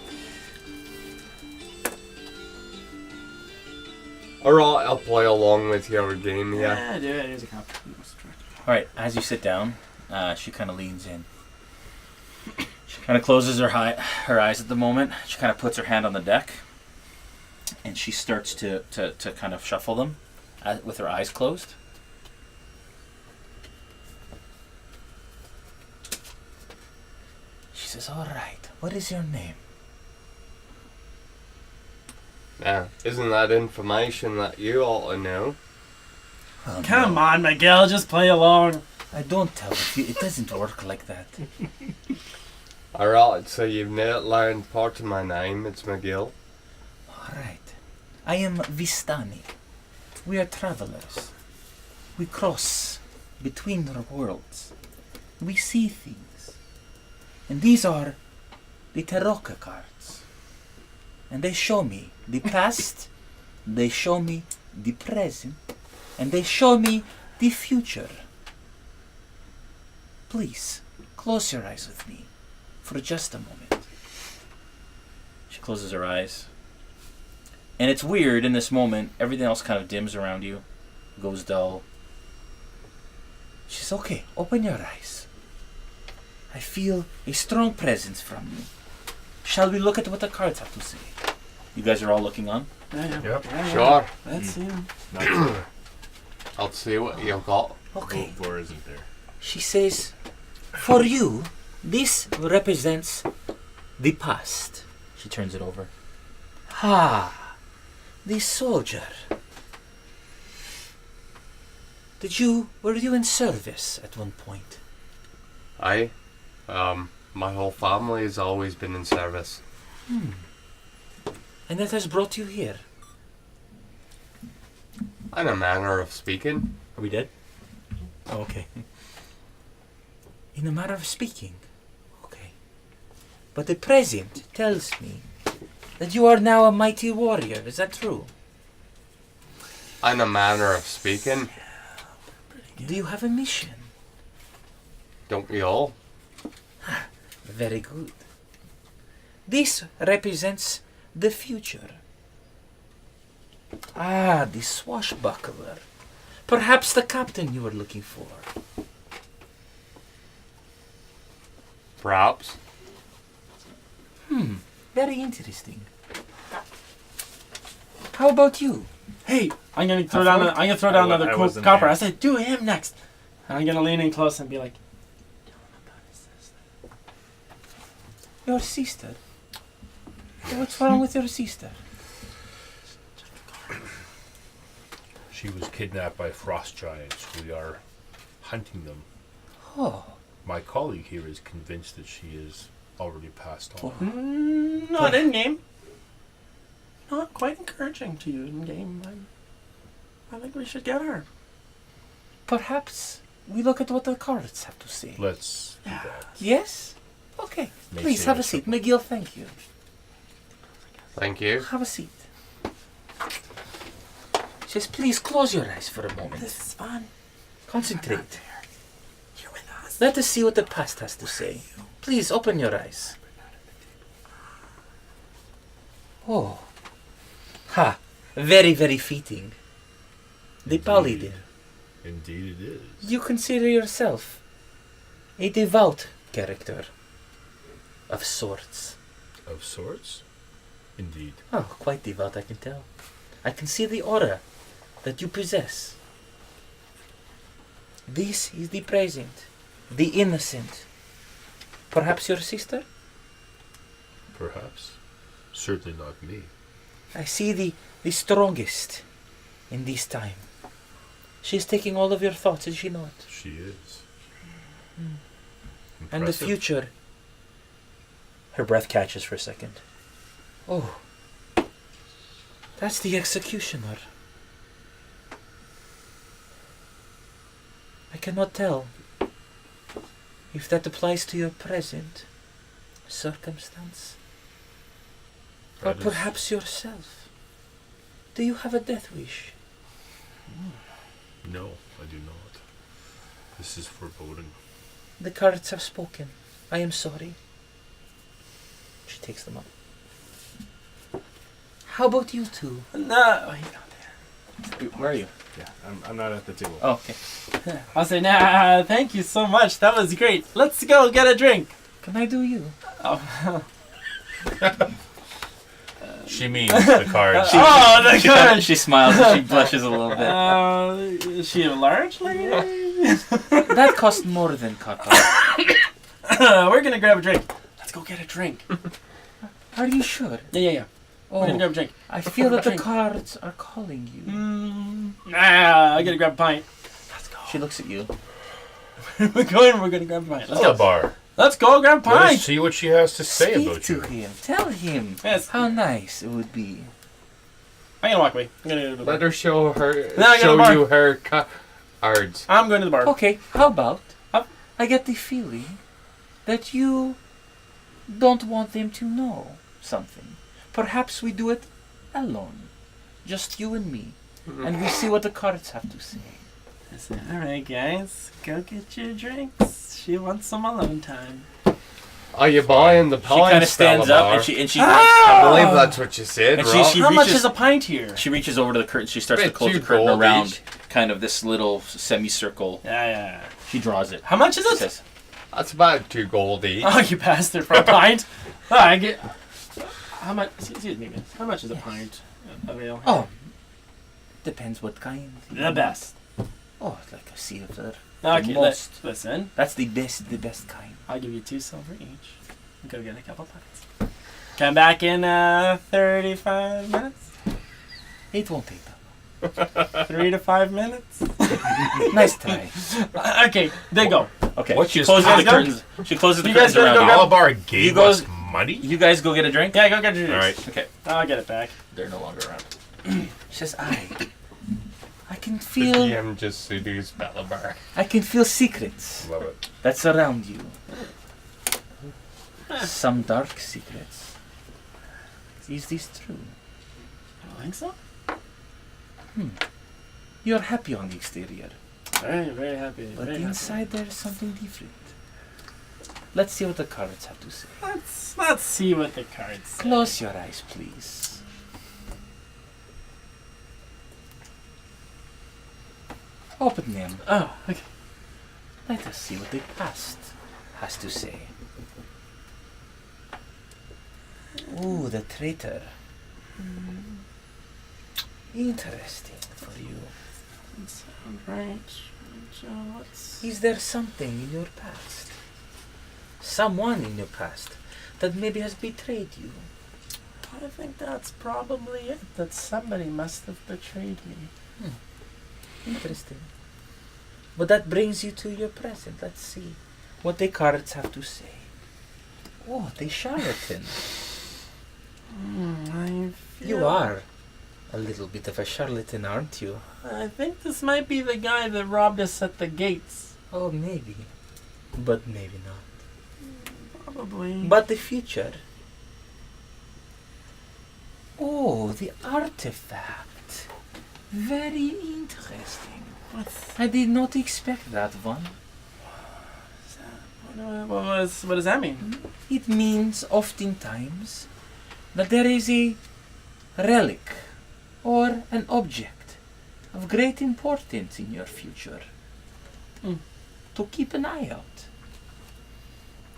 Alright, I'll play along with your game, yeah. Yeah, do it. Here's a copper. All right, as you sit down, she kind of leans in. She kind of closes her eyes at the moment. She kind of puts her hand on the deck, and she starts to kind of shuffle them with her eyes closed. She says, all right, what is your name? Yeah, isn't that information that you ought to know? Well, Come on, Miguel, just play along. I don't tell you. It doesn't work like that. Alright, so you've now learned part of my name. It's McGill. All right. I am Vistani. We are travelers. we cross between our worlds. We see things. And these are the Tarot cards. And they show me the past, they show me the present, and they show me the future. Please, close your eyes with me for just a moment. She closes her eyes. And it's weird in this moment. Everything else kind of dims around you. Goes dull. She says, okay, open your eyes. I feel a strong presence from you. Shall we look at what the cards have to say? You guys are all looking on. Yep. Sure. Let's see. I'll see what you got. Okay. Vor isn't there. She says, for you, this represents the past. She turns it over. Ah, the soldier. Were you in service at one point? My whole family has always been in service. And that has brought you here? In a manner of speaking. Are we dead? Oh, okay. In a manner of speaking. Okay. But the present tells me that you are now a mighty warrior. Is that true? In a manner of speaking. Do you have a mission? Don't we all? Very good. This represents the future. Ah, the swashbuckler. Perhaps the captain you were looking for. Perhaps. Very interesting. How about you? Hey, I'm gonna throw down another I wasn't copper. there. I said, do him next. And I'm gonna lean in close and be like, Your sister. What's wrong with your sister? She was kidnapped by frost giants. We are hunting them. Oh, My colleague here is convinced that she is already passed on. not in game. Not quite encouraging to you in game. I think we should get her. perhaps we look at what the cards have to say. Let's do that. Yes? Okay. May Please save have a us seat. some- McGill, thank you. Thank you. Have a seat. Just please close your eyes for a moment. This is fun. Concentrate. You're with us. Let us see what the past has to say. Please open your eyes. Oh. Ha. Very, very fitting. The Paladin. Indeed it is. You consider yourself a devout character of sorts. Of sorts? Indeed. Oh, quite devout, I can tell. I can see the aura that you possess. This is the present, the innocent. Perhaps your sister? Perhaps. Certainly not me. I see the strongest in this time. She's taking all of your thoughts, is she not? She is. And the Impressive. future. Her breath catches for a second. Oh. That's the executioner. I cannot tell if that applies to your present circumstance. Or That is- perhaps yourself. Do you have a death wish? No, I do not. This is foreboding. The cards have spoken. I am sorry. She takes them up. How about you two? No. Where are you? Yeah, I'm not at the table. Oh, okay. I'll say, nah, thank you so much. That was great. Let's go get a drink. Can I do you? Oh, She means the cards. oh the good. She smiles and she blushes a little bit. Is she a large lady? That cost more than copper. We're gonna grab a drink. Let's go get a drink. Are you sure? Yeah. We're gonna Oh, grab a drink. I feel that the Drink. cards are calling you. Nah, I gotta grab a pint. Let's go. She looks at you. We're gonna grab a pint. Let's The go. bar. Let's go grab a Let us pint. see what she has to say Speak about to you. him. Tell him Yes. how nice it would be. I'm gonna walk away. I'm gonna go to the Let bar. her show her. Now I got a show bar. you her Ards. I'm going to the bar. Okay, how about I get the feeling that you don't want them to know something. Perhaps we do it alone. Just you and me. And we see what the cards have to say. Alright, guys. Go get your drinks. She wants some alone time. Are you buying the She pints, kind of stands up and she I believe that's what you said, And Rob. she How much reaches- is a pint here? She reaches over to the curtain. She starts to Bet close the you curtain gold around each. kind of this little semicircle. Yeah. She draws it. How much is She it? says, That's about 2 gold each. Oh, you passed it for a pint. Oh, I get. How much? Excuse me, miss. How much is a pint of ale? Oh, depends what kind. The best. Oh, like a silver. Okay, most. listen. That's the best kind. I'll give you 2 silver each. Go get a couple pints. Come back in 35 minutes. It won't take that 3 to 5 minutes. long. Nice try. Okay, they go. okay. What She just closes the happened? curtains. She closes the You guys curtains gotta around go you. Malabar You gave goes- us money? You guys go get a drink? Yeah, go get your All drinks. right. Okay. I'll get it back. They're no longer around. She says, I can The feel DM just seduced Balabar. secrets Love it. that surround you. Some dark secrets. Is this true? I don't think so. You're happy on the exterior, Very, very happy. but very inside there's something different. Let's see what the cards have to say. happy. Let's see what the cards say. Close your eyes, please. Open them. Oh, okay. Let us see what the past has to say. Ooh, the traitor. Interesting for you. That sounds right. So what's... Is there something in your past? Someone in your past that maybe has betrayed you? I think that's probably it. That somebody must have betrayed me. Interesting. But that brings you to your present. Let's see what the cards have to say. Oh, the charlatan. I feel... You are a little bit of a charlatan, aren't you? I think this might be the guy that robbed us at the gates. Oh, maybe. But maybe not. Probably. But the future. Oh, the artifact. Very interesting. What's I did not expect that one. that? What does that mean? It means oftentimes that there is a relic or an object of great importance in your future to keep an eye out.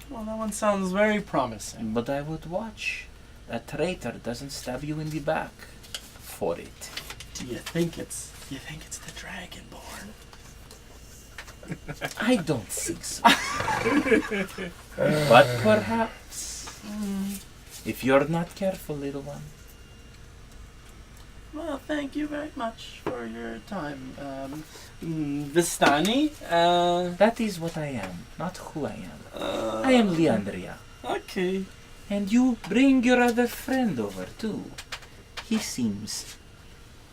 Well, that one sounds very promising. But I would watch that traitor doesn't stab you in the back for it. Do you think it's the Dragonborn? I don't think so. But perhaps, if you're not careful, little one. Well, thank you very much for your time, Vistani. That is what I am, not who I am. I am Leandria. Okay. And you bring your other friend over too. He seems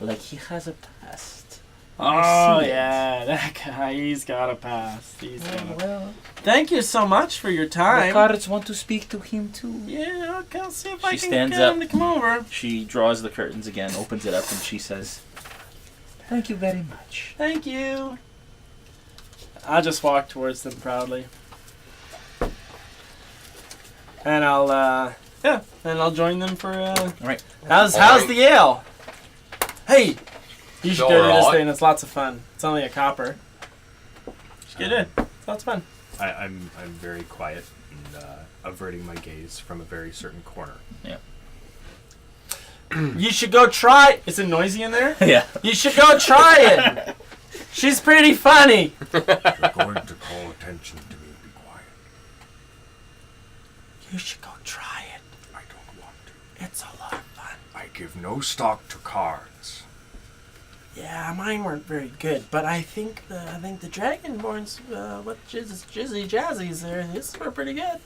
like he has a past. Oh see it. yeah, that guy. He's got a pass. Well, Thank you so much for your the time. cards want to speak to him too. Yeah, okay, I'll see if She I can stands get up. him to come over. She draws the curtains again, opens it up, and she says, Thank you very much. Thank you. I'll just walk towards them proudly. And I'll join them for Alright. How's Alright. the ale? Hey, you should It's go to this alright. thing. It's lots of fun. It's only a copper. Just get in. It's lots of fun. I'm very quiet and averting my gaze from a very certain corner. You should go try. Is it noisy in there? yeah. You should go try it. She's pretty funny. You're going to call attention to me. Be quiet. You should go try it. I don't want to. It's a lot of fun. I give no stock to cards. Yeah, mine weren't very good, but I think the Dragonborns, what Jizzy Jazzies there, his were pretty good.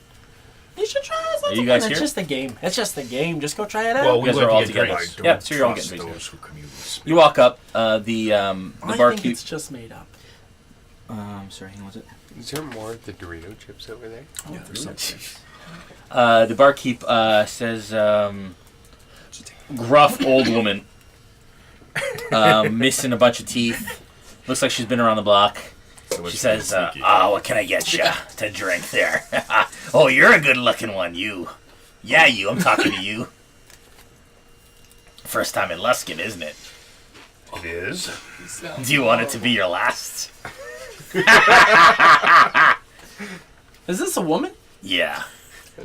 You should try it. Are you guys It's here? just a game. It's just a game. Just go try it out. Well, You we guys went are all to get together. I drinks. don't Yeah, so you're all trust getting drinks. those who can use You walk up. The I think barkeep. it's just made up. Sorry, hang on, was it? Is there more of the Dorito chips over there? Yeah, there's something. The barkeep says, gruff old woman, missing a bunch of teeth. Looks like she's been around the block. So She it's says, sneaky. what can I get you to drink there? Oh, you're a good-looking one, you. Yeah, you. I'm talking to you. First time in Luskan, isn't it? It is. Do you want it to be your last? Is this a woman? Yeah.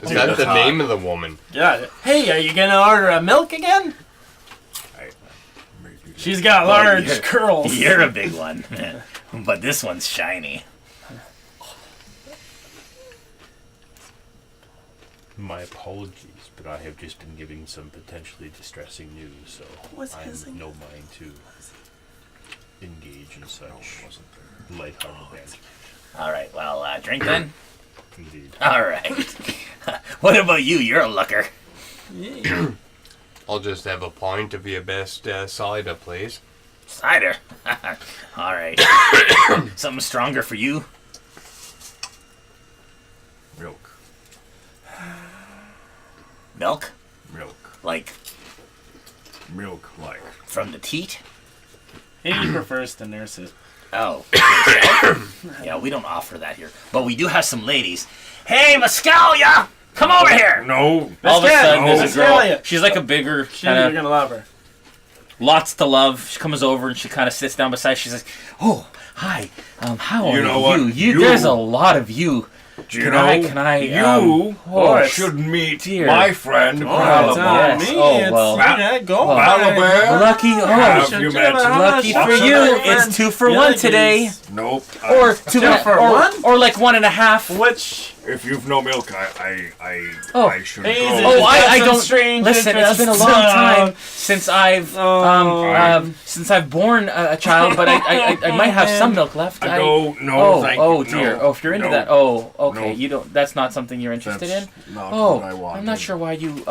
Is that the name of the woman? Yeah. Hey, are you gonna order a milk again? Maybe She's got Well, large you're- curls. You're a big one. But this one's shiny. My apologies, but I have just been giving some potentially distressing news, so What's I'm hissing? no mind to engage in such lighthearted banter. All right, well, drink then. Indeed. All right. What about you? You're a looker. I'll just have a pint of your best cider, please. Cider. All right. Something stronger for you? milk. Milk? Milk. Like Milk like. from the teat? He prefers to nurse it. Oh. Yeah, we don't offer that here. But we do have some ladies. Hey, Mascalia! Come over here! No. All of a sudden, No. there's a girl. Mascalia. She's like a bigger, You're kind of gonna love her. lots to love. She comes over and she kind of sits down beside. She's like, "Oh, hi. How are You know what? you? There's a lot of you. Do you Can know? I? You oh, should meet dear. my friend It's Primeval. on yes. me. Oh, It's, well. yeah, go. Malabar? Lucky. Oh, Have Should you you met? have- lucky shut for up, you. my friend. It's 2 for Yeah, 1 today, geez. Nope. or two for or, one? or like 1.5. Which? If you've no milk, Oh. I should Easy. go. Oh, I Some don't. strange Listen, it's been a long interests. time since I've born a child, but I might have some milk left. No, Oh, thank oh you. dear. No, Oh, if you're into no. that. Oh, okay. No. You don't. That's not something you're interested That's in. not Oh, what I want. I'm not sure why you.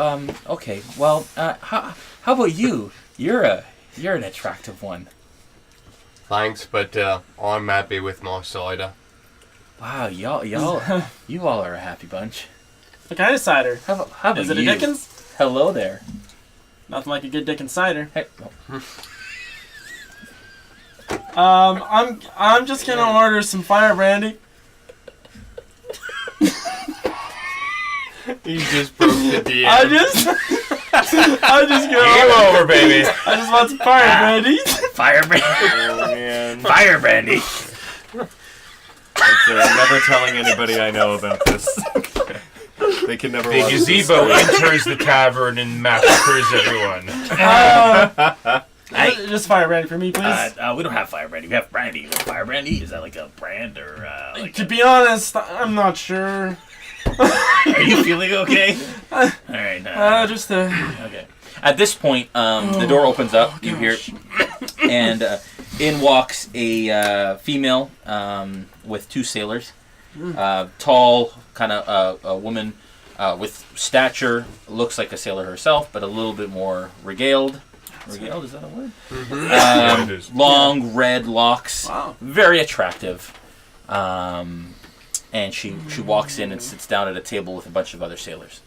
Okay. Well, how about you? You're an attractive one. Thanks, but I'm happy with my cider. Wow, you all are a happy bunch. What kind of cider? How about Is it a you? Dickens? Hello there. Nothing like a good Dickens cider. Hey. I'm just gonna order some fire brandy. You just broke the DM. I just Game go. over, baby. I just want some fire brandy. Fire brandy. Oh, man. Fire brandy. Okay, I'm never telling anybody I know about this. They can never The watch this. gazebo enters the tavern and massacres everyone. Just fire brandy for me, please. We don't have fire brandy. We have brandy. Fire brandy? Is that like a brand or like? To be honest, I'm not sure. Are you feeling okay? All right. Just Okay. At this point, the door opens up. You hear, and in walks a female with 2 sailors. Tall, kind of a woman with stature, looks like a sailor herself, but a little bit more regaled. Regaled, is that a word? Yeah, it is. Long red locks, Wow. very attractive. And she walks in and sits down at a table with a bunch of other sailors.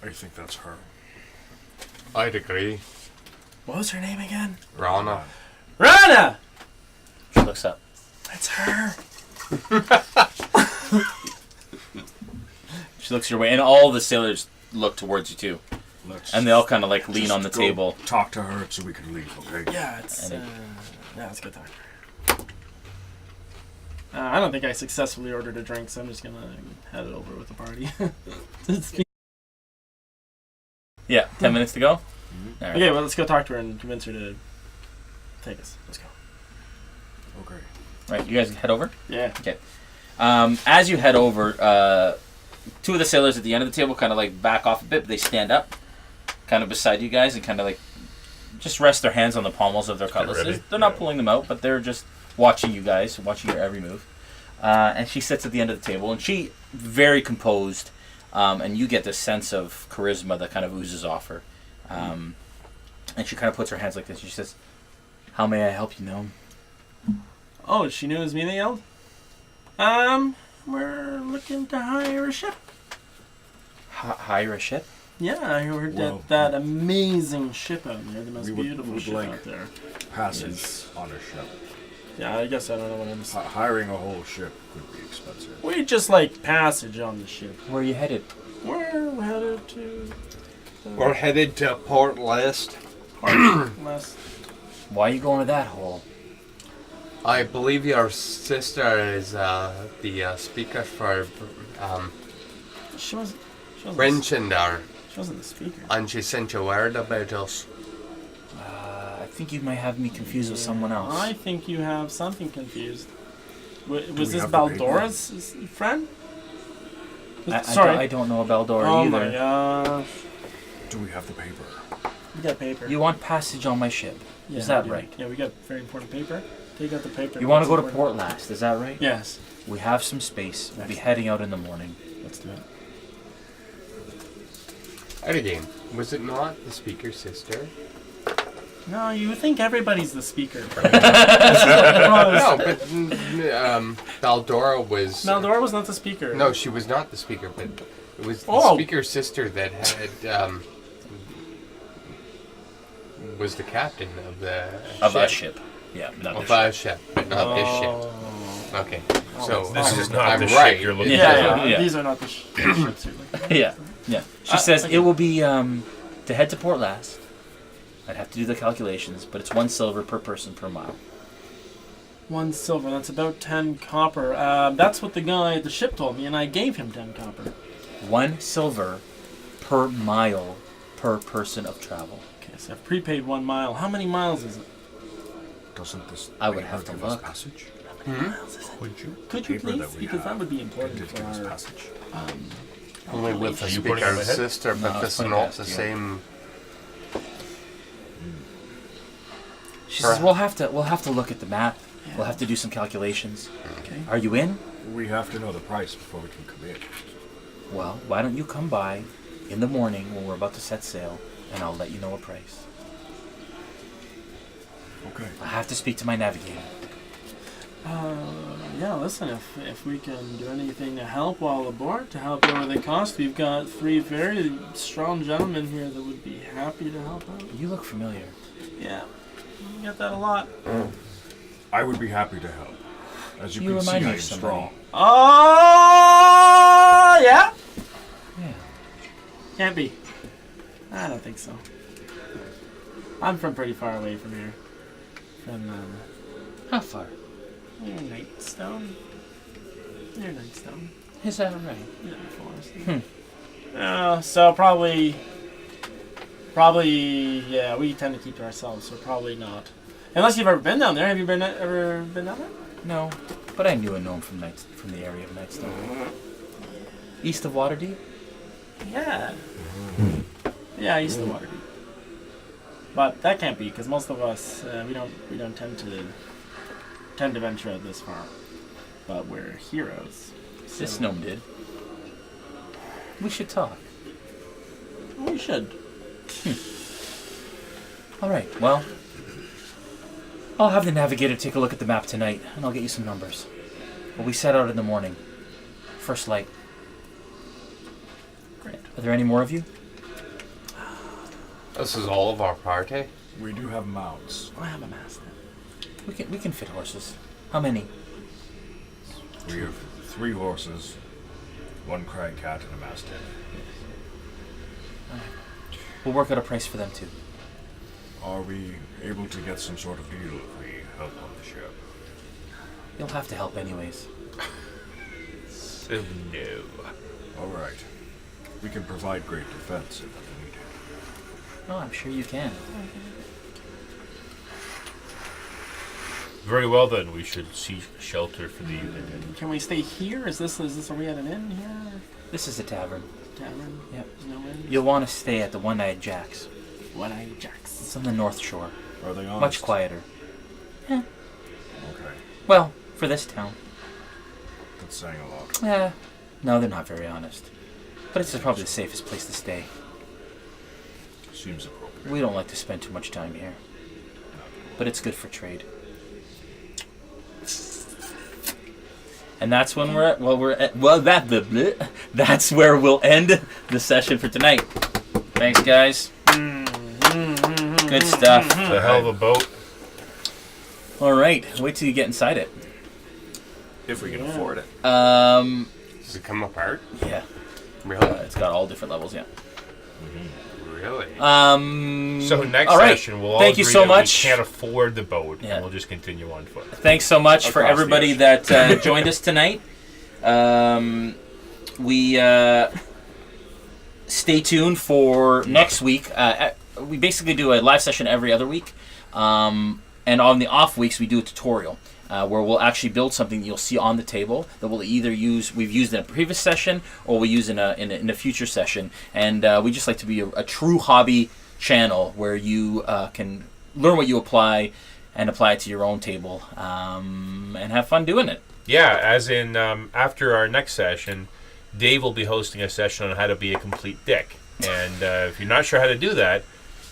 I think that's her. I'd agree. what was her name again? Rana. Rana. She looks up. It's her. She looks your way, and all the sailors look towards you too. Let's And they all kind of like lean just on the go table. Talk to her so we can leave, okay? Yeah, it's And it's good time. I don't think I successfully ordered a drink, so I'm just gonna head it over with the party. Yeah, 10 minutes to go. All right. Okay, well, let's go talk to her and convince her to take us. Let's go. Okay. Right, you guys head over. Yeah. As you head over, 2 of the sailors at the end of the table kind of like back off a bit, but they stand up, kind of beside you guys, and kind of like just rest their hands on the pommels of their cutlasses. ready. They're not pulling them out, but they're just watching you guys, watching your every move. And she sits at the end of the table, and she very composed, and you get this sense of charisma that kind of oozes off her. And she kind of puts her hands like this. She says, "How may I help you, gnome?" Oh, she knew it was me that yelled? We're looking to hire a ship. Hire a ship? Yeah, I heard Well, that amazing ship out there, the most we would- beautiful would ship like- out there. Passage on a ship. Yeah, I guess I don't know what I'm saying. Hiring a whole ship could be expensive. We just like passage on the ship. Where are you headed? We're headed to We're headed to Port List. West. Why are you going to that hole? I believe your sister is the speaker for She wasn't. Renchindar, She wasn't the speaker. and she sent you word about us. I think you might have me confused with someone else. I think you have something confused. Was we this have the paper? Baldora's friend? I don't know about Baldor Oh either. my gosh. Do we have the paper? We got paper. You want passage on my ship? Yeah, is that we do. right? Yeah, we got very important paper. Take out the paper. You want to What's go to important? Port Last? Is that right? Yes. We have some space. We'll be heading out in the morning. Let's do it. Out again. Was it not the speaker's sister? No, you think everybody's the speaker. No, but Baldora was. Maldora was not the speaker. No, she was not the speaker, but it was the Oh. speaker's sister that had was the captain of the Of a ship. Yeah, not Of the a ship, but not this ship. Okay, so This is not I'm the right. ship you're looking Yeah, for. yeah, Yeah. these are not the ships. ship. Yeah, yeah. She says okay. it will be to head to Port Last. I'd have to do the calculations, but it's 1 silver per person per mile. 1 silver. That's about 10 copper. That's what the guy at the ship told me, and I gave him 10 copper. 1 silver per mile per person of travel. Okay, so I've prepaid 1 mile. How many miles is it? Doesn't this I would paper have to give us look. passage? Would you? Could you Paper please? that we Because that have. would be important Did for give us our... passage. Only with the Are you putting it on my speaker's head? sister, but No, this it's is putting not past the you. same. She says we'll have to look at the map. Yeah. We'll have to do some calculations. Okay. Are you in? We have to know the price before we can commit. Well, why don't you come by in the morning when we're about to set sail, and I'll let you know a price. Okay. I have to speak to my navigator. Yeah, listen, if we can do anything to help while aboard, to help lower the cost, we've got 3 very strong gentlemen here that would be happy to help out. You look familiar. Yeah, we get that a lot. I would be happy to help. As you You can see, remind me I of am somebody. strong. Oh, yeah? Yeah. Can't be. I don't think so. I'm from pretty far away from here. From, How far? near Nightstone. Near Nightstone. Is that right? Yeah, forest. Hmm. So probably, yeah, we tend to keep to ourselves, so probably not. Unless you've ever been down there. Have you ever been down there? No, but I knew a gnome from the area of Nightstone. East of Waterdeep? Yeah. Yeah, east of Waterdeep. But that can't be because most of us we don't tend to venture out this far. But we're heroes. This so gnome did. We should talk. we should. All right. Well, I'll have the navigator take a look at the map tonight, and I'll get you some numbers. But we set out in the morning. First light. Great. Are there any more of you? This is all of our party. We do have mounts. I have a master. We can fit horses. How many? We have 3 horses, 1 crag cat, and a mastiff. We'll work out a price for them too. Are we able to get some sort of deal if we help on the ship? You'll have to help anyways. So no. All right. We can provide great defense if needed. Oh, I'm sure you can. Very well then, we should seek shelter for the evening. Can we stay here? Is this are we at an inn here? This is a tavern. Tavern? Yep. There's no inn. You'll want to stay at the One-Eyed Jack's. One-Eyed Jacks. It's on the North Shore. Are they honest? Much quieter. Okay. Well, for this town. That's saying a lot. No, they're not very honest. But it's probably the safest place to stay. Seems appropriate. We don't like to spend too much time here. But it's good for trade. And that's when that's where we'll end the session for tonight. Thanks, guys. Good stuff. It's a hell of a boat. All right, wait till you get inside it. If we can afford it. Does it come apart? Yeah, Really? it's got all different levels. Yeah. Really? So next all right. session, we'll all Thank you agree so that much. we can't afford the boat, Yeah. and we'll just continue on foot. Thanks so much for Across the everybody ocean. that joined us tonight. We stay tuned for next week. We basically do a live session every other week, and on the off weeks we do a tutorial where we'll actually build something that you'll see on the table that we'll either we've used in a previous session or we'll use in a future session. And we just like to be a true hobby channel where you can learn what you apply and apply it to your own table and have fun doing it. Yeah, as in after our next session, Dave will be hosting a session on how to be a complete dick. And if you're not sure how to do that,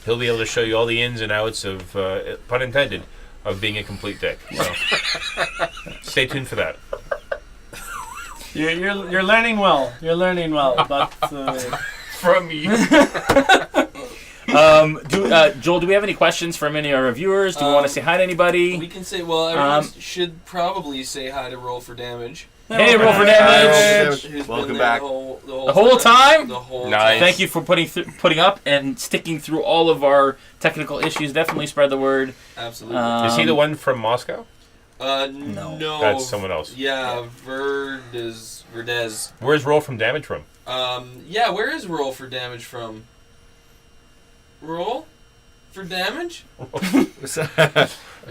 he'll be able to show you all the ins and outs of, pun intended, of being a complete dick. So stay tuned for that. You're learning well. You're learning well, but From you. Joel, do we have any questions from any of our viewers? Do we want to say hi to anybody? We can say, well, everyone should probably say hi to Roll for Damage. Hey, Roll for Damage! Who's Welcome been back. there The whole time? The whole Nice. Thank you for putting up and sticking through all of our technical issues. Definitely spread the word. Absolutely. Is he the one from Moscow? No. That's someone else. Yeah, Verdez. Where's Roll from Damage from? Yeah, where is Roll for Damage from? Roll for Damage? Are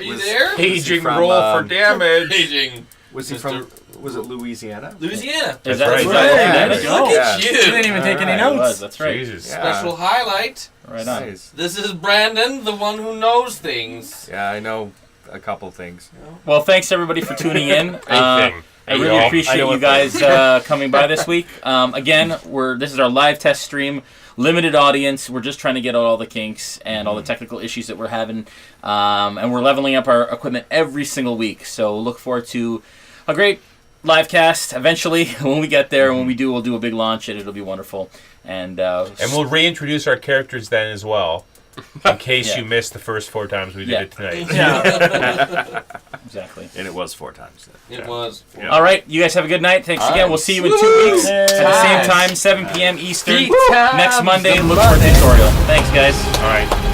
you there? Paging from, Roll for Damage. Paging. Was he from? Was it Louisiana? Louisiana. Is That's that right. right? There There you you go. go. Look at Yeah. you. you didn't even take any It notes. was, that's right. Jesus. Yeah. Special highlight. Right on. Nice. This is Brandon, the one who knows things. Yeah, I know a couple things. Well, thanks everybody for tuning in. Anything. I really I appreciate know you what guys coming by this week. Again, this is our live test stream, limited audience. We're just trying to get out all the kinks and all the technical issues that we're having, and we're leveling up our equipment every single week. So look forward to a great live cast eventually. When we get there, when we do, we'll do a big launch, and it'll be wonderful. And we'll reintroduce our characters then as well, in case Yeah. you missed the first 4 times we did it tonight. Yeah. exactly. And it was 4 times. It was. Yeah. All right, you guys have a good night. Thanks again. We'll see you in 2 weeks at the same time, 7 p.m. Eastern next Monday. Look for a tutorial. Thanks, guys. All right.